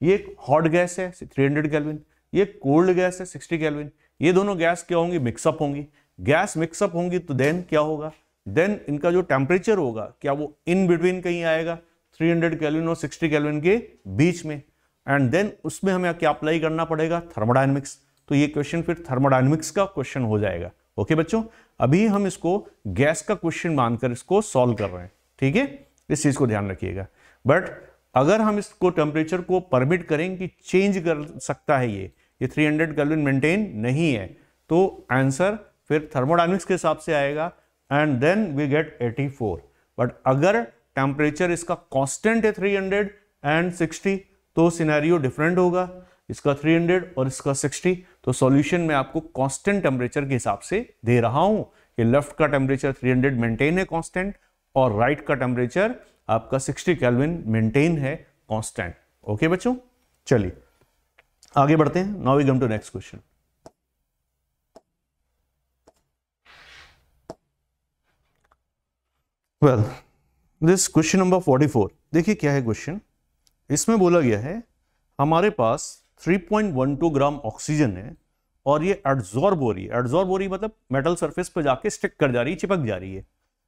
ये एक हॉट गैस है 300 केल्विन, ये कोल्ड गैस है 60 केल्विन, ये दोनों गैस क्या होंगी? मिक्सअप होंगी। गैस मिक्सअप होंगी तो देन क्या होगा? देन इनका जो टेम्परेचर होगा क्या वो इन बिटवीन कहीं आएगा 300 केल्विन और 60 केल्विन के बीच में, एंड देन उसमें हमें क्या अप्लाई करना पड़ेगा? थर्मोडायनेमिक्स। तो ये क्वेश्चन फिर थर्मोडायनेमिक्स का क्वेश्चन हो जाएगा। ओके बच्चों, अभी हम इसको गैस का क्वेश्चन मानकर इसको सॉल्व कर रहे हैं। ठीक है, इस चीज को ध्यान रखिएगा। बट अगर हम इसको टेम्परेचर को परमिट करें कि चेंज कर सकता है ये 300 केल्विन मेंटेन नहीं है, तो आंसर फिर थर्मोडायनेमिक्स के हिसाब से आएगा and then we get 84। But अगर टेम्परेचर इसका कांस्टेंट है 300 एंड 60, तो सिनेरियो डिफरेंट होगा, इसका 300 और इसका 60। तो सॉल्यूशन में आपको कांस्टेंट टेम्परेचर के हिसाब से दे रहा हूं कि लेफ्ट का टेम्परेचर 300 मेंटेन है कांस्टेंट और राइट का टेम्परेचर आपका 60 केल्विन मेंटेन है कांस्टेंट। ओके बच्चों, चलिए आगे बढ़ते हैं। Now we come to next question. Well, this question number 44, देखिए क्या है क्वेश्चन। इसमें बोला गया है हमारे पास 3.12 ग्राम ऑक्सीजन है और ये एडजॉर्ब हो रही है। एडजॉर्ब हो रही मतलब मेटल सरफेस पर जाके स्टिक कर जा रही है, चिपक जा रही है।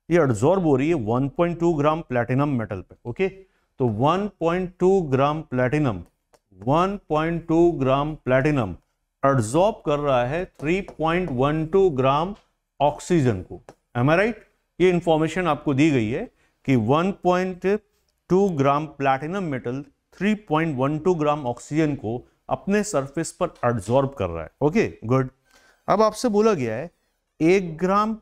ये एडजॉर्ब हो रही है 1.2 ग्राम प्लैटिनम मेटल पे। ओके, तो 1.2 ग्राम प्लैटिनम 1.2 ग्राम प्लैटिनम एब्जॉर्ब कर रहा है 3.12 ग्राम ऑक्सीजन को। M I right? ये इंफॉर्मेशन आपको दी गई है कि 1.2 ग्राम प्लैटिनम मेटल 3.12 ग्राम ऑक्सीजन को अपने सरफेस पर एब्जॉर्ब कर रहा है। Okay good. अब आपसे बोला गया है 1 ग्राम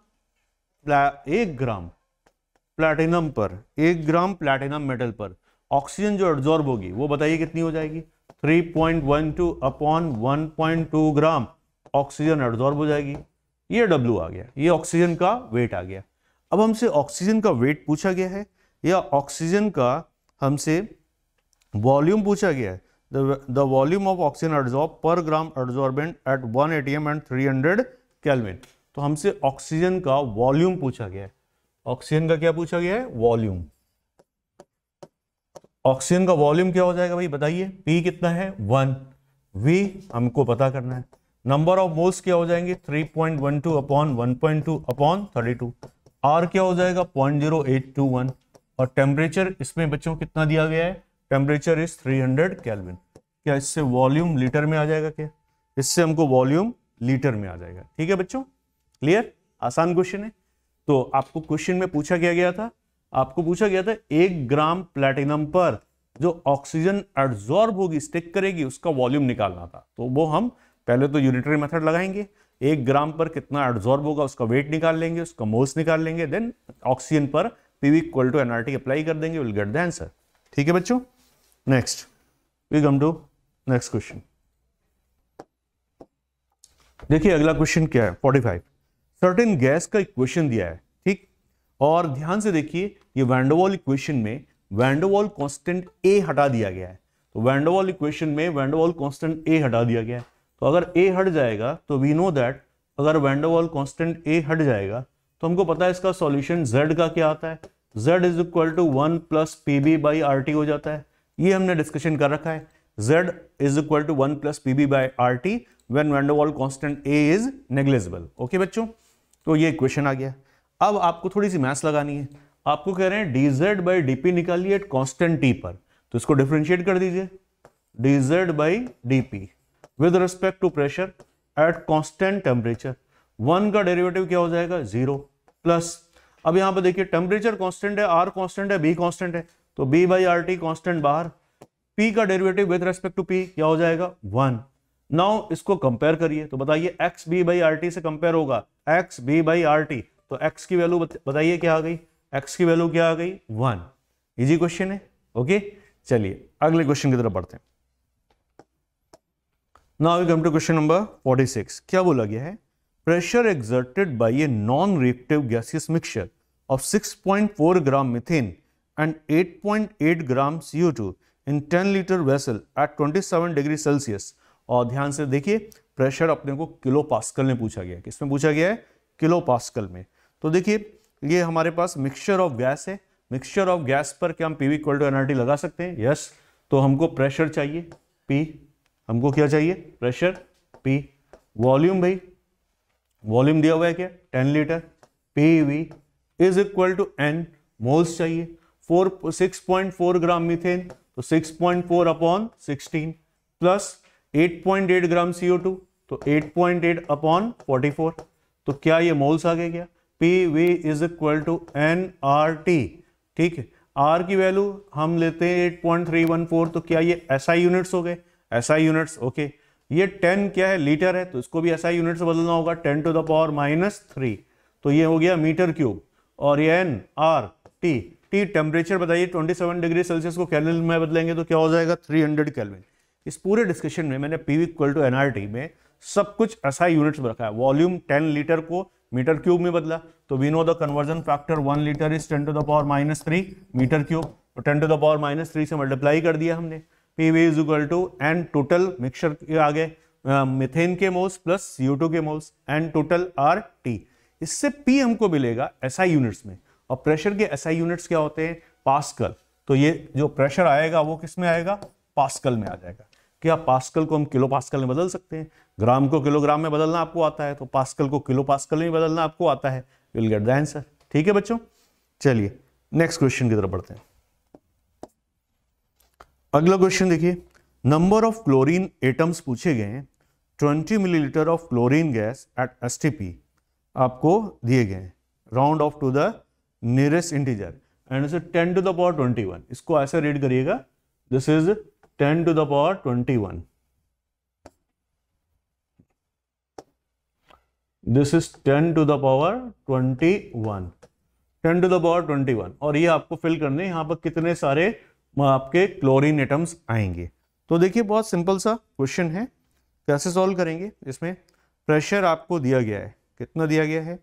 प्लैटिनम पर, 1 ग्राम प्लैटिनम मेटल पर ऑक्सीजन जो एब्जॉर्ब होगी वो बताइए कितनी हो जाएगी? 3.12 अपॉन 1.2 ग्राम ऑक्सीजन एब्जॉर्ब हो जाएगी। ये W आ गया, ये ऑक्सीजन का वेट आ गया। अब हमसे ऑक्सीजन का वेट पूछा गया है या ऑक्सीजन का हमसे वॉल्यूम पूछा गया है। The volume of oxygen absorb per gram absorbent at 1 atm and 300 kelvin. तो हमसे ऑक्सीजन का वॉल्यूम पूछा गया है। ऑक्सीजन का क्या पूछा गया है? वॉल्यूम। ऑक्सीजन का वॉल्यूम क्या हो जाएगा भाई बताइए? P कितना है? 1। V हमको पता करना है। नंबर ऑफ मोल्स क्या हो जाएंगे? 3.12 अपॉन 1.2 अपॉन 32। R क्या हो जाएगा? 0.0821। और टेम्परेचर इसमें बच्चों कितना दिया गया है? Temperature is 300 kelvin. क्या इससे वॉल्यूम लीटर में आ जाएगा? क्या इससे हमको वॉल्यूम लीटर में आ जाएगा? ठीक है बच्चों, क्लियर? आसान क्वेश्चन है। तो आपको क्वेश्चन में पूछा गया था, आपको पूछा गया था 1 ग्राम प्लैटिनम पर जो ऑक्सीजन एब्जॉर्ब होगी, स्टिक करेगी, उसका वॉल्यूम निकालना था। तो वो हम पहले तो यूनिटरी मेथड लगाएंगे, 1 ग्राम पर कितना एब्जॉर्ब होगा उसका वेट निकाल लेंगे, उसका मोल्स निकाल लेंगे, देन ऑक्सीजन पर PV equal to nRT apply कर देंगे, विल गेट द आंसर। ठीक है बच्चों, next we come to next question. देखिए अगला क्वेश्चन क्या है? 45। सर्टेन गैस का इक्वेशन दिया है, ठीक, और ध्यान से देखिए ये वैन डर वाल इक्वेशन में वैन डर वाल कांस्टेंट A हटा दिया गया है। तो वैन डर वाल इक्वेशन में वैन डर वाल कांस्टेंट A हटा दिया गया है। तो अगर A हट जाएगा तो वी नो दैट अगर वैन डर वाल कांस्टेंट A हट जाएगा तो हमको पता है इसका सॉल्यूशन Z का क्या आता है? Z is equal to 1 plus PB by RT हो जाता है। ये हमने डिस्कशन कर रखा है। Z is equal to 1 plus PB by RT when van der वाल constant A is negligible. Okay बच्चों, तो ये इक्वेशन आ गया। अब आपको थोड़ी सी मैथ्स लगानी है। आपको कह रहे हैं dz बाई dp निकालिए एट कांस्टेंट t पर, तो इसको डिफरेंशिएट कर दीजिए। dz by dp with respect to pressure at constant temperature. 1 का डेरिवेटिव क्या हो जाएगा? 0 प्लस, अब यहां पर देखिए टेम्परेचर कांस्टेंट है, r कांस्टेंट है, b कांस्टेंट है, तो b बाई RT कांस्टेंट बाहर। p का derivative with respect to p क्या हो जाएगा? 1। नाउ इसको कंपेयर करिए, तो बताइए x b बाई RT से कंपेयर होगा x b बाई RT, तो x की वैल्यू बताइए क्या आ गई? x की वैल्यू क्या आ गई? 1। इजी क्वेश्चन है। ओके, चलिए अगले क्वेश्चन की तरफ बढ़ते हैं। Now we come to question number 46। क्या बोला गया है? Pressure exerted by a non reactive gaseous mixture of 6.4 gram methane and 8.8 gram CO2 in 10 litre vessel at 27 degree Celsius. और ध्यान से देखिए प्रेशर अपने को किलो पास्कल में पूछा गया है। किसमें पूछा गया है? किलो पास्कल में। तो देखिए ये हमारे पास मिक्सचर ऑफ गैस है। मिक्सचर ऑफ गैस पर क्या हम PV इक्वल टू nRT लगा सकते हैं? यस। तो हमको प्रेशर चाहिए P, हमको क्या चाहिए? Pressure P। वॉल्यूम भाई, वॉल्यूम दिया हुआ है क्या? 10 लीटर। PV is equal to N, moles चाहिए। 6.4 ग्राम मीथेन, तो 6.4 अपॉन 16 प्लस 8.8 ग्राम CO2, तो 8.8 अपॉन 44। तो क्या ये मोल्स आ गए क्या? PV is equal to nRT। ठीक है, R की वैल्यू हम लेते हैं 8.314, तो क्या ये SI यूनिट्स हो गए? SI units. ओके, ये 10 क्या है? लीटर है, तो इसको भी SI यूनिट से बदलना होगा, 10 टू द पावर -3, तो ये हो गया मीटर क्यूब। और ये nRT, T टेम्परेचर बताइए 27 डिग्री सेल्सियस को केल्विन में बदलेंगे तो क्या हो जाएगा? 300 केल्विन। इस पूरे डिस्कशन में मैंने PV इक्वल टू nRT में सब कुछ SI यूनिट्स में रखा है। वॉल्यूम 10 लीटर को मीटर क्यूब में बदला, तो we know the conversion factor 1 litre is 10 to the power -3 metre cube, तो 10 टू द पावर -3 से मल्टीप्लाई कर दिया हमने। PV is equal to n total mixture के आगे मीथेन के मोल्स प्लस CO2 के मोल्स, एन टोटल RT। इससे P हमको मिलेगा SI यूनिट्स में, और प्रेशर के SI यूनिट्स क्या होते हैं? पास्कल। तो ये जो प्रेशर आएगा वो किस में आएगा? पास्कल में आ जाएगा। क्या पास्कल को हम किलो पास्कल में बदल सकते हैं? ग्राम को किलोग्राम में बदलना आपको आता है, तो पास्कल को किलो पास्कल में बदलना आपको आता है। You will get the answer. ठीक है बच्चों, चलिए नेक्स्ट क्वेश्चन की तरफ बढ़ते हैं। अगला क्वेश्चन देखिए, नंबर ऑफ क्लोरीन एटम्स पूछे गए हैं, 20 millilitre of chlorine gas at STP आपको दिए गए हैं, round off to the nearest integer and इसे 10 टू द पावर 21, इसको ऐसे रीड करिएगा, this is 10 to the power 21, this is 10 to the power 21, 10 to the power 21, और ये आपको फिल करने यहां पर कितने सारे आपके क्लोरीन एटम्स आएंगे। तो देखिए बहुत सिंपल सा क्वेश्चन है, कैसे सॉल्व करेंगे। इसमें प्रेशर आपको दिया गया है, कितना दिया गया है,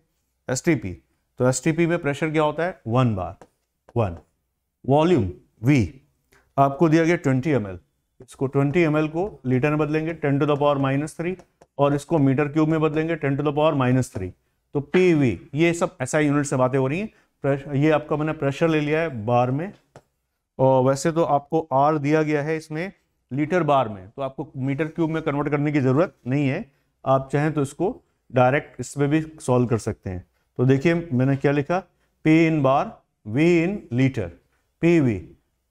एसटीपी, तो एसटीपी में प्रेशर क्या होता है 1 बार 1, वॉल्यूम V आपको दिया गया 20 ml, इसको 20 ml को लीटर में बदलेंगे 10 टू द पावर -3 और इसको मीटर क्यूब में बदलेंगे 10 टू द पावर -3, तो PV, ये सब SI यूनिट से बातें हो रही हैं। ये आपका मैंने प्रेशर ले लिया है बार में, और वैसे तो आपको R दिया गया है इसमें लीटर बार में, तो आपको मीटर क्यूब में कन्वर्ट करने की जरूरत नहीं है, आप चाहें तो इसको डायरेक्ट इसमें भी सॉल्व कर सकते हैं। तो देखिए मैंने क्या लिखा, P in bar, V in litre, PV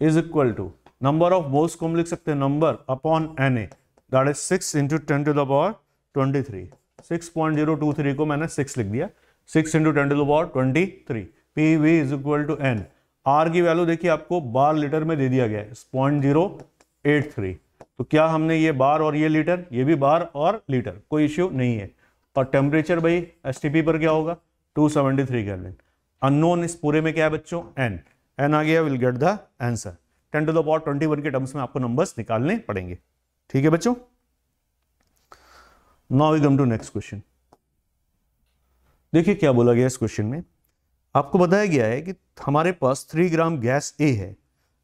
is equal to number of moles को हम लिख सकते हैं number upon Na, that is 6 into 10 to the power 23, 6.023 को मैंने 6 लिख दिया, 6 into 10 to the power 23, PV is equal to N। R की वैल्यू देखिए आपको बार लीटर में दे दिया गया है 0.083, तो क्या हमने ये बार और ये लीटर, ये भी बार और लीटर, कोई इश्यू नहीं है। और टेम्परेचर भाई एसटीपी पर क्या होगा 273 केल्विन। अननोन इस पूरे में क्या है बच्चों, n आ गया, will get the answer. 10 to the power 21 के टर्म्स में आपको नंबर्स निकालने पड़ेंगे, ठीक है बच्चों। Now we come to next question. देखिए क्या बोला गया इस क्वेश्चन में, आपको बताया गया है कि हमारे पास 3 ग्राम गैस A है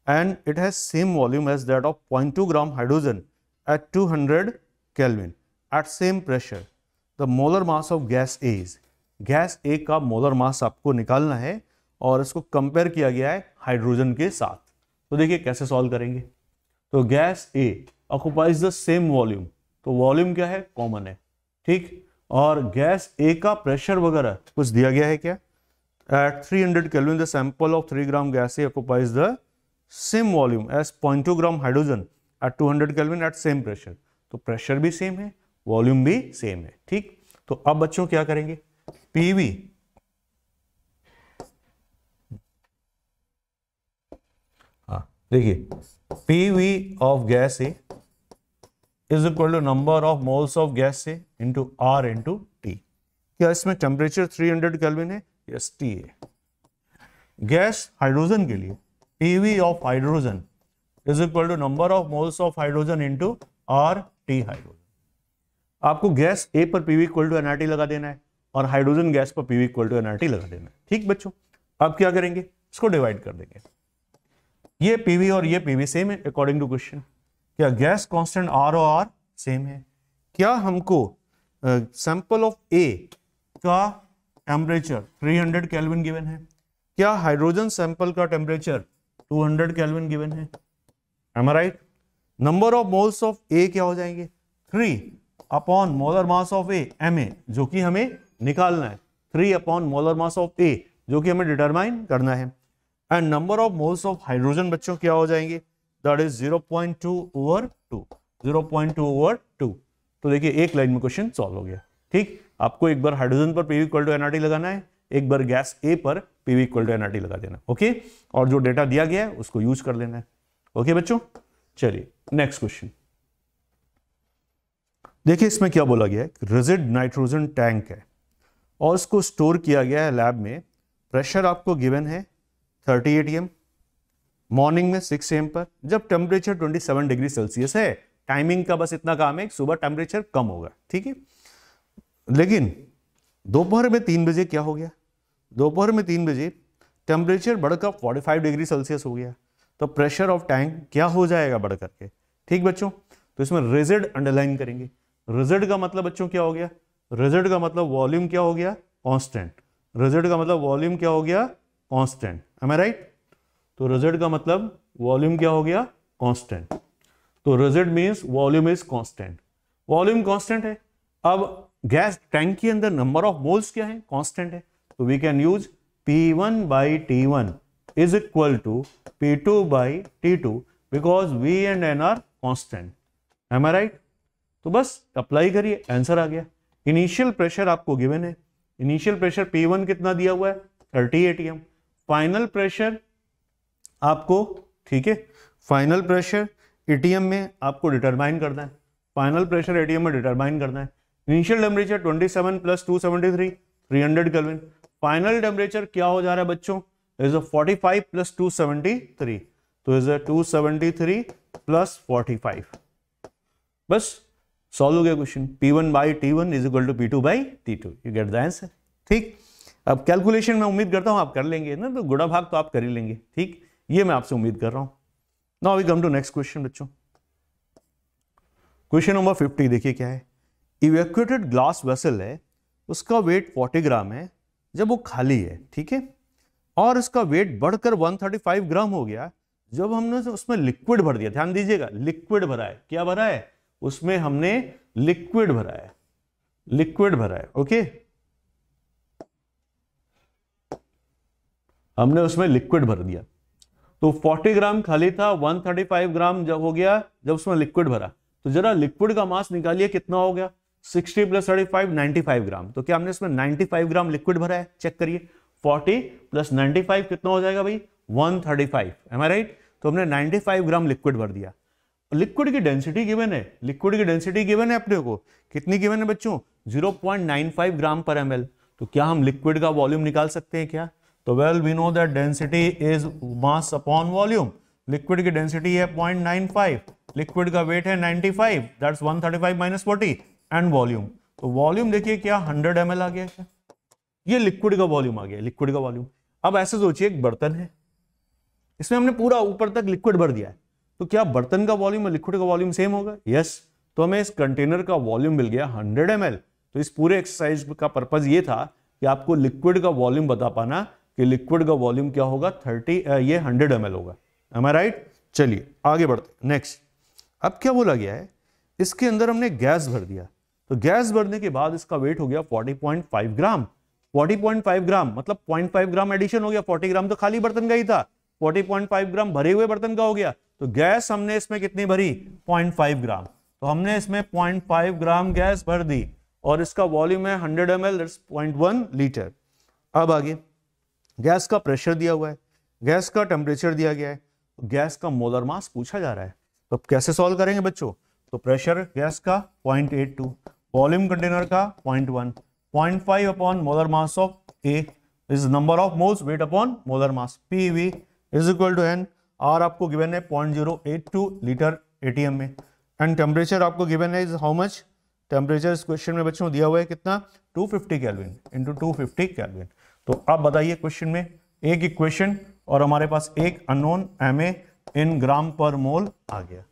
and it has same volume as that of 0.2 gram hydrogen at 200 kelvin at same pressure, the molar mass of gas A is, gas A का मोलर मास आपको निकालना है और इसको कंपेयर किया गया है हाइड्रोजन के साथ। तो देखिए कैसे सॉल्व करेंगे। तो gas A occupies the same volume, तो वॉल्यूम क्या है, कॉमन है, ठीक, और गैस A का प्रेशर वगैरह कुछ दिया गया है क्या, at 300 Kelvin the sample of 3 gram gas A occupies the same volume as 0.2 gram hydrogen at 200 Kelvin at same pressure, तो प्रेशर भी सेम है, वॉल्यूम भी सेम है, ठीक। तो अब बच्चों क्या करेंगे, PV देखिए PV of gas A is equal to number of moles of gas A into R into T। क्या इसमें टेम्परेचर 300 केल्विन है, यस T है। गैस हाइड्रोजन के लिए PV of hydrogen is equal to number of moles of hydrogen into R T hydrogen. आपको gas A पर PV equal to nRT लगा देना है और हाइड्रोजन गैस पर PV इक्वल टू nRT लगा देना है, ठीक बच्चों। अब क्या करेंगे, इसको डिवाइड कर देंगे, ये PV और ये PV सेम है अकॉर्डिंग टू क्वेश्चन। क्या गैस कांस्टेंट R और R सेम है, क्या हमको सैंपल ऑफ A का टेम्परेचर 300 केल्विन गिवन है, क्या हाइड्रोजन सैंपल का टेम्परेचर 200 केल्विन गिवन है, am I right. Number of moles of A क्या हो जाएंगे 3 upon molar mass of A Ma, जो कि हमें निकालना है, 3 upon molar mass of A जो कि हमें डिटरमाइन करना है, and number of moles of hydrogen बच्चों क्या हो जाएंगे, दैट इज 0.2/2, 0.2/2। तो देखिए एक लाइन में क्वेश्चन सॉल्व हो गया, ठीक। आपको एक बार हाइड्रोजन पर PV इक्वल टू nRT लगाना है, एक बार गैस A पर PV इक्वल टू nRT लगा देना, ओके, और जो डेटा दिया गया है उसको यूज कर लेना है, ओके बच्चों। चलिए नेक्स्ट क्वेश्चन देखिए, इसमें क्या बोला गया है, रिजिड नाइट्रोजन टैंक है और इसको स्टोर किया गया है लैब में, प्रेशर आपको गिवन है 30 atm, मॉर्निंग में 6 AM पर, जब टेम्परेचर 27 डिग्री सेल्सियस है, टाइमिंग का बस इतना काम है, सुबह टेम्परेचर कम होगा, ठीक है। लेकिन दोपहर में 3 बजे क्या हो गया, दोपहर में 3 बजे टेम्परेचर बढ़कर 45 डिग्री सेल्सियस हो गया, तो प्रेशर ऑफ टैंक क्या हो जाएगा बढ़ करके, ठीक बच्चों। तो इसमें रिजिड अंडरलाइन करेंगे। रिजिड का मतलब बच्चों क्या हो गया, रिजिड का मतलब वॉल्यूम क्या हो गया, कांस्टेंट। रिजिड का मतलब वॉल्यूम क्या हो गया, कांस्टेंट, एम आई राइट। तो रिजिड का मतलब वॉल्यूम क्या हो गया, कांस्टेंट। तो rigid means volume is constant, volume constant है। अब गैस टैंक के अंदर नंबर ऑफ मोल्स क्या है, कांस्टेंट है, तो we can use P1/T1 is equal to P2/T2 because V and N are constant. Am I right? तो बस अप्लाई करिए, आंसर आ गया। इनिशियल प्रेशर आपको गिवन है, इनिशियल प्रेशर P1 कितना दिया हुआ है 30 atm। फाइनल प्रेशर आपको, ठीक है, फाइनल प्रेशर एटीएम में आपको डिटरमाइन करना है, फाइनल प्रेशर एटीएम में डिटरमाइन करना है। Initial temperature 27 + 273 300 kelvin. Final temperature क्या हो जा रहा है बच्चों, इज 45 + 273, तो इज 273 + 45। बस सॉल्व हो गया question. P1/T1 = P2/T2, you get the answer. ठीक, अब कैलकुलेशन मैं उम्मीद करता हूं आप कर लेंगे ना, तो गुणा भाग तो आप कर ही लेंगे। ठीक, ये मैं आपसे उम्मीद कर रहा हूं। Now we come to next question बच्चों। क्वेश्चन नंबर 50 देखिए क्या है। इवैक्यूएटेड ग्लास वेसल है, उसका वेट 40 ग्राम है जब वो खाली है, ठीक है, और इसका वेट बढ़कर 135 ग्राम हो गया जब हमने उसमें लिक्विड भर दिया। ध्यान दीजिएगा, लिक्विड भरा है। क्या भरा है? उसमें हमने लिक्विड भरा है, लिक्विड भरा है। ओके, हमने उसमें लिक्विड भर दिया। तो 40 ग्राम खाली था, 135 ग्राम जब हो गया जब उसमें लिक्विड भरा। तो जरा लिक्विड का मास निकालिए, कितना हो गया? 60 + 35 95 ग्राम। तो क्या हमने इसमें 95 ग्राम लिक्विड भरा है? चेक करिए, 40 + 95 कितना हो जाएगा भाई? 135। M I right? तो हमने 95 ग्राम लिक्विड भर दिया। लिक्विड की डेंसिटी गिवन है, लिक्विड की डेंसिटी गिवन है अपने को, कितनी गिवन है बच्चों? 0.95 ग्राम पर ml। तो क्या हम लिक्विड का वॉल्यूम निकाल सकते हैं क्या? तो well we know that density is mass upon volume. Liquid की डेंसिटी है 0.95, लिक्विड का वेट है 95, दैट्स 135 - 40, एंड वॉल्यूम, तो वॉल्यूम देखिए क्या 100 ml आ गया क्या? ये लिक्विड का वॉल्यूम आ गया, लिक्विड का वॉल्यूम। अब ऐसे सोचिए, एक बर्तन है, इसमें हमने पूरा ऊपर तक लिक्विड भर दिया है, तो क्या बर्तन का वॉल्यूम और लिक्विड का वॉल्यूम सेम होगा? यस। तो हमें इस कंटेनर का वॉल्यूम मिल गया 100 ml। तो इस पूरे एक्सरसाइज का पर्पज ये था कि आपको लिक्विड का वॉल्यूम बता पाना कि लिक्विड का वॉल्यूम क्या होगा, 100 ml होगा। M I right? चलिए आगे बढ़ते। नेक्स्ट, अब क्या बोला गया है, इसके अंदर हमने गैस भर दिया। तो गैस भरने के बाद इसका वेट हो गया 40.5 ग्राम। 40.5 ग्राम मतलब 0.5 ग्राम एडिशन हो गया, 40 ग्राम तो खाली बर्तन का ही था, 40.5 ग्राम भरे हुए बर्तन का हो गया। तो गैस हमने इसमें कितनी भरी? 0.5 ग्राम। तो हमने इसमें 0.5 ग्राम गैस भर दी और इसका वॉल्यूम है 100 ml, दैट्स 0.1 लीटर। अब आगे गैस का प्रेशर दिया हुआ है, गैस का टेम्परेचर दिया गया है, गैस का मोलर मास पूछा जा रहा है। तो कैसे सॉल्व करेंगे बच्चों? तो प्रेशर गैस का 0.82, वॉल्यूम कंटेनर का 0.1, 0.5 upon molar mass of A is number of moles, weight upon molar mass, PV is equal to N। R आपको गिवन है 0.082 लीटर एटीएम में, एंड टेम्परेचर आपको गिवन है इज हाउ मच? टेम्परेचर इस question में बच्चों दिया हुआ है कितना? 250 केल्विन इंटू 250 केल्विन। तो आप बताइए, क्वेश्चन में एक इक्वेशन और हमारे पास एक अननोन Ma इन ग्राम पर मोल आ गया।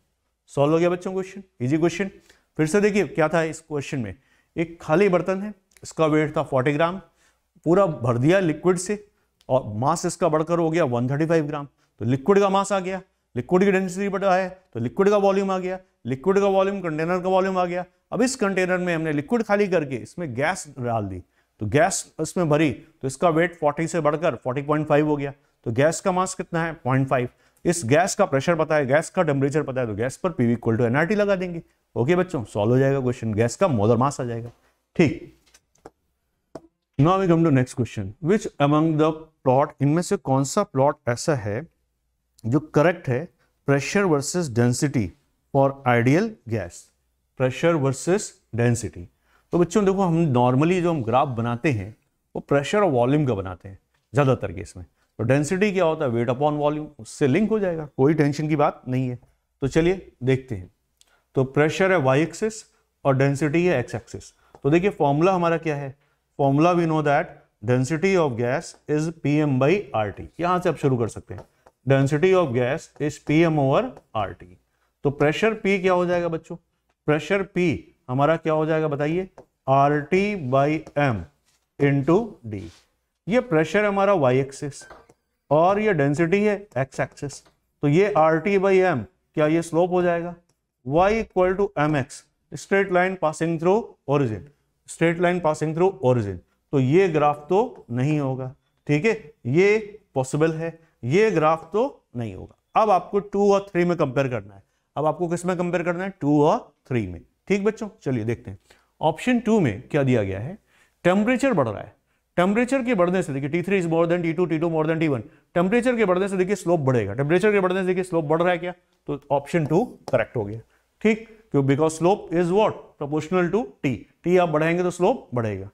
सॉल्व हो गया बच्चों क्वेश्चन, इजी क्वेश्चन। फिर से देखिए क्या था इस क्वेश्चन में, एक खाली बर्तन है, इसका वेट था 40 ग्राम, पूरा भर दिया लिक्विड से और मास इसका बढ़कर हो गया 135 ग्राम। तो लिक्विड का मास आ गया, लिक्विड की डेंसिटी बढ़ा है तो लिक्विड का वॉल्यूम आ गया, लिक्विड का वॉल्यूम कंटेनर का वॉल्यूम आ गया। अब इस कंटेनर में हमने लिक्विड खाली करके इसमें गैस डाल दी, तो गैस इसमें भरी तो इसका वेट 40 से बढ़कर 40.5 हो गया। तो गैस का मास कितना है? 0.5। इस गैस का प्रेशर पता है, गैस का टेम्परेचर पता है, तो गैस पर PV = nRT लगा देंगे। ओके बच्चों, सॉल्व हो जाएगा क्वेश्चन, गैस का मोलर मास आ जाएगा। ठीक, now we come to next question. Which among the plot, इनमें से कौन सा प्लॉट ऐसा है जो करेक्ट है pressure versus density for ideal gas? Pressure versus density. तो बच्चों देखो, हम नॉर्मली जो हम ग्राफ बनाते हैं वो प्रेशर और वॉल्यूम का बनाते हैं ज्यादातर केस में। तो डेंसिटी क्या होता है? वेट अपॉन वॉल्यूम, उससे लिंक हो जाएगा, कोई टेंशन की बात नहीं है। तो चलिए देखते हैं। तो प्रेशर है y एक्सिस और डेंसिटी है x एक्सिस। तो देखिए फॉर्मूला हमारा क्या है? Formula we know that density of gas is Pm/RT। यहां से आप शुरू कर सकते हैं, density of gas is Pm/RT। तो प्रेशर P क्या हो जाएगा बच्चों? प्रेशर P हमारा क्या हो जाएगा बताइए? RT/M into D। ये प्रेशर हमारा y एक्सिस और ये डेंसिटी है x एक्सिस। तो ये RT/M क्या ये स्लोप हो जाएगा? y = mx, straight line passing through origin, straight line passing through origin. तो ये ग्राफ तो नहीं होगा, ठीक है, ये पॉसिबल है, ये ग्राफ तो नहीं होगा। अब आपको 2 और 3 में कंपेयर करना है। अब आपको किस में कंपेयर करना है? 2 और 3 में। ठीक बच्चों, चलिए देखते हैं। ऑप्शन 2 में क्या दिया गया है? टेम्परेचर बढ़ रहा है। टेम्परेचर के बढ़ने से देखिए T3 is more then T2, T2 more than T1। Temperature के बढ़ने से देखिए स्लोप बढ़ेगा। टेम्परेचर के बढ़ने से देखिए स्लोप बढ़ रहा है क्या? तो ऑप्शन 2 करेक्ट हो गया। ठीक, क्यों? Because slope is what? Proportional to T. T आप बढ़ाएंगे तो स्लोप बढ़ेगा।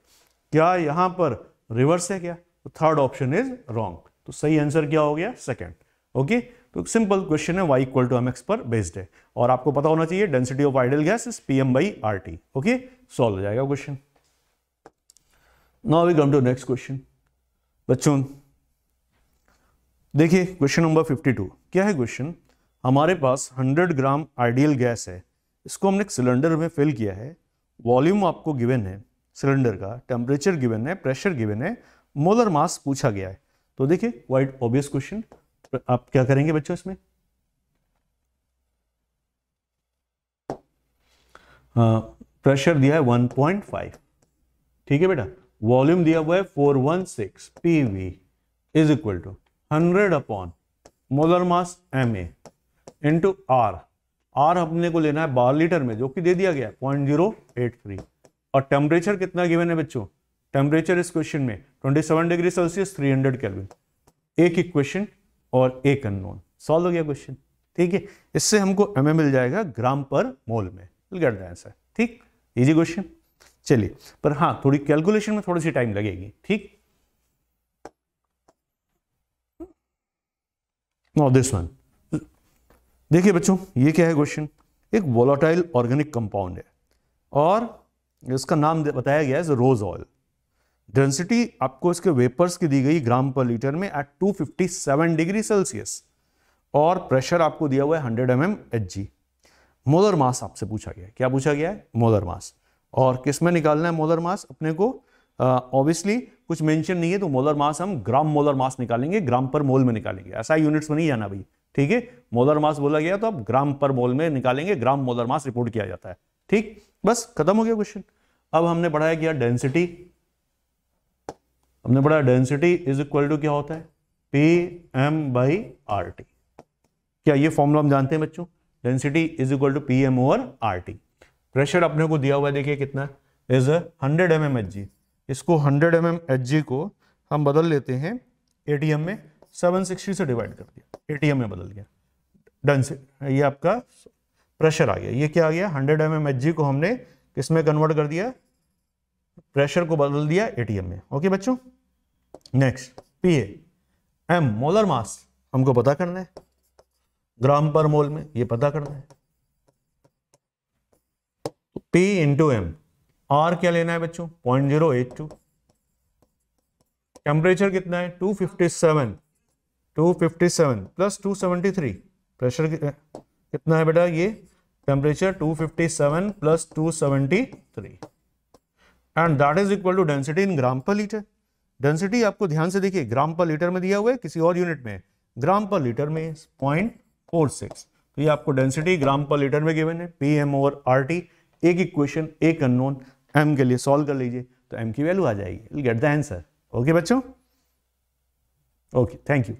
क्या यहां पर रिवर्स है क्या? तो थर्ड ऑप्शन इज रॉन्ग। तो सही आंसर क्या हो गया? सेकंड। ओके, तो सिंपल क्वेश्चन है, y इक्वल टू mx पर बेस्ड है और आपको पता होना चाहिए density of ideal gas is pm/RT। Okay, solve हो जाएगा question. Now we come to next question. बच्चों देखिए क्वेश्चन नंबर 52। क्या है क्वेश्चन? हमारे पास 100 ग्राम आइडियल गैस है, इसको हमने एक सिलेंडर में फिल किया है। वॉल्यूम आपको गिवन है सिलेंडर का, टेम्परेचर गिवन है, प्रेशर गिवन है, मोलर मास पूछा गया है। तो देखिए क्वाइट ऑब्वियस क्वेश्चन, आप क्या करेंगे बच्चों इसमें? प्रेशर दिया है 1.5, ठीक है बेटा। वॉल्यूम दिया हुआ है 416 PV is equal to 100 upon molar mass MA into R। R अपने को लेना है 12 लीटर में, जो कि दे दिया गया 0.083। और टेम्परेचर कितना गिवन है बच्चों? टेम्परेचर इस क्वेश्चन में 27 डिग्री सेल्सियस 300 केल्विन। एक इक्वेशन और एक अननोन। सॉल्व हो गया क्वेश्चन। ठीक है, इससे हमको एमए मिल जाएगा ग्राम पर मोल में। Gate the answer. ठीक, इजी क्वेश्चन। चलिए, पर हाँ थोड़ी कैलकुलेशन में थोड़ी सी टाइम लगेगी। ठीक, नाउ दिस वन। देखिए बच्चों, ये क्या है क्वेश्चन? एक वोलाटाइल ऑर्गेनिक कंपाउंड है और इसका नाम बताया गया है रोज ऑयल। डेंसिटी आपको इसके वेपर्स की दी गई ग्राम पर लीटर में एट 257 डिग्री सेल्सियस और प्रेशर आपको दिया हुआ है 100 mm Hg। मोलर मास आपसे पूछा गया है। क्या पूछा गया है? Molar mass. और किस में निकालना है मोलर मास अपने को? ऑब्वियसली कुछ मेंशन नहीं है, तो मोलर मास हम ग्राम मोलर मास निकालेंगे, ग्राम पर मोल में निकालेंगे। ऐसा यूनिट्स में नहीं जाना भाई। ठीक है, मोलर मास बोला गया तो अब ग्राम पर मोल में निकालेंगे, ग्राम मोलर मास रिपोर्ट किया जाता है। ठीक, बस खत्म हो गया क्वेश्चन। अब हमने पढ़ाया क्या? डेंसिटी। हमने पढ़ा डेंसिटी इज इक्वल टू क्या होता है? PM/RT। क्या ये फॉर्मूला हम जानते हैं बच्चों? Density is equal to PM/RT। Pressure अपने को दिया हुआ है, देखिए कितना इज 100 mm Hg। इसको 100 mm Hg को हम बदल लेते हैं ATM में, 760 से डिवाइड कर दिया, ATM में बदल गया। डेंसिटी ये आपका प्रेशर आ गया। ये क्या आ गया? 100 mm Hg को हमने किस में कन्वर्ट कर दिया? प्रेशर को बदल दिया ATM में। ओके बच्चों, next PA। M molar mass हमको पता करना है, ग्राम पर मोल में ये पता करना है। P into M। R क्या लेना है बच्चों? 0.082। टेम्परेचर कितना है? 257 प्लस 273। प्रेशर कितना है बेटा? ये temperature 257 plus 273 and that is equal to density in gram per litre. Density आपको ध्यान से देखिए ग्राम पर लीटर में दिया हुआ है, किसी और यूनिट में, ग्राम पर लीटर में 0.46। तो ये आपको डेंसिटी ग्राम पर लीटर में गिवन है, PM/RT। एक इक्वेशन एक अननोन, M के लिए सॉल्व कर लीजिए तो M की वैल्यू आ जाएगी। Gate the answer. ओके बच्चों, ओके, थैंक यू।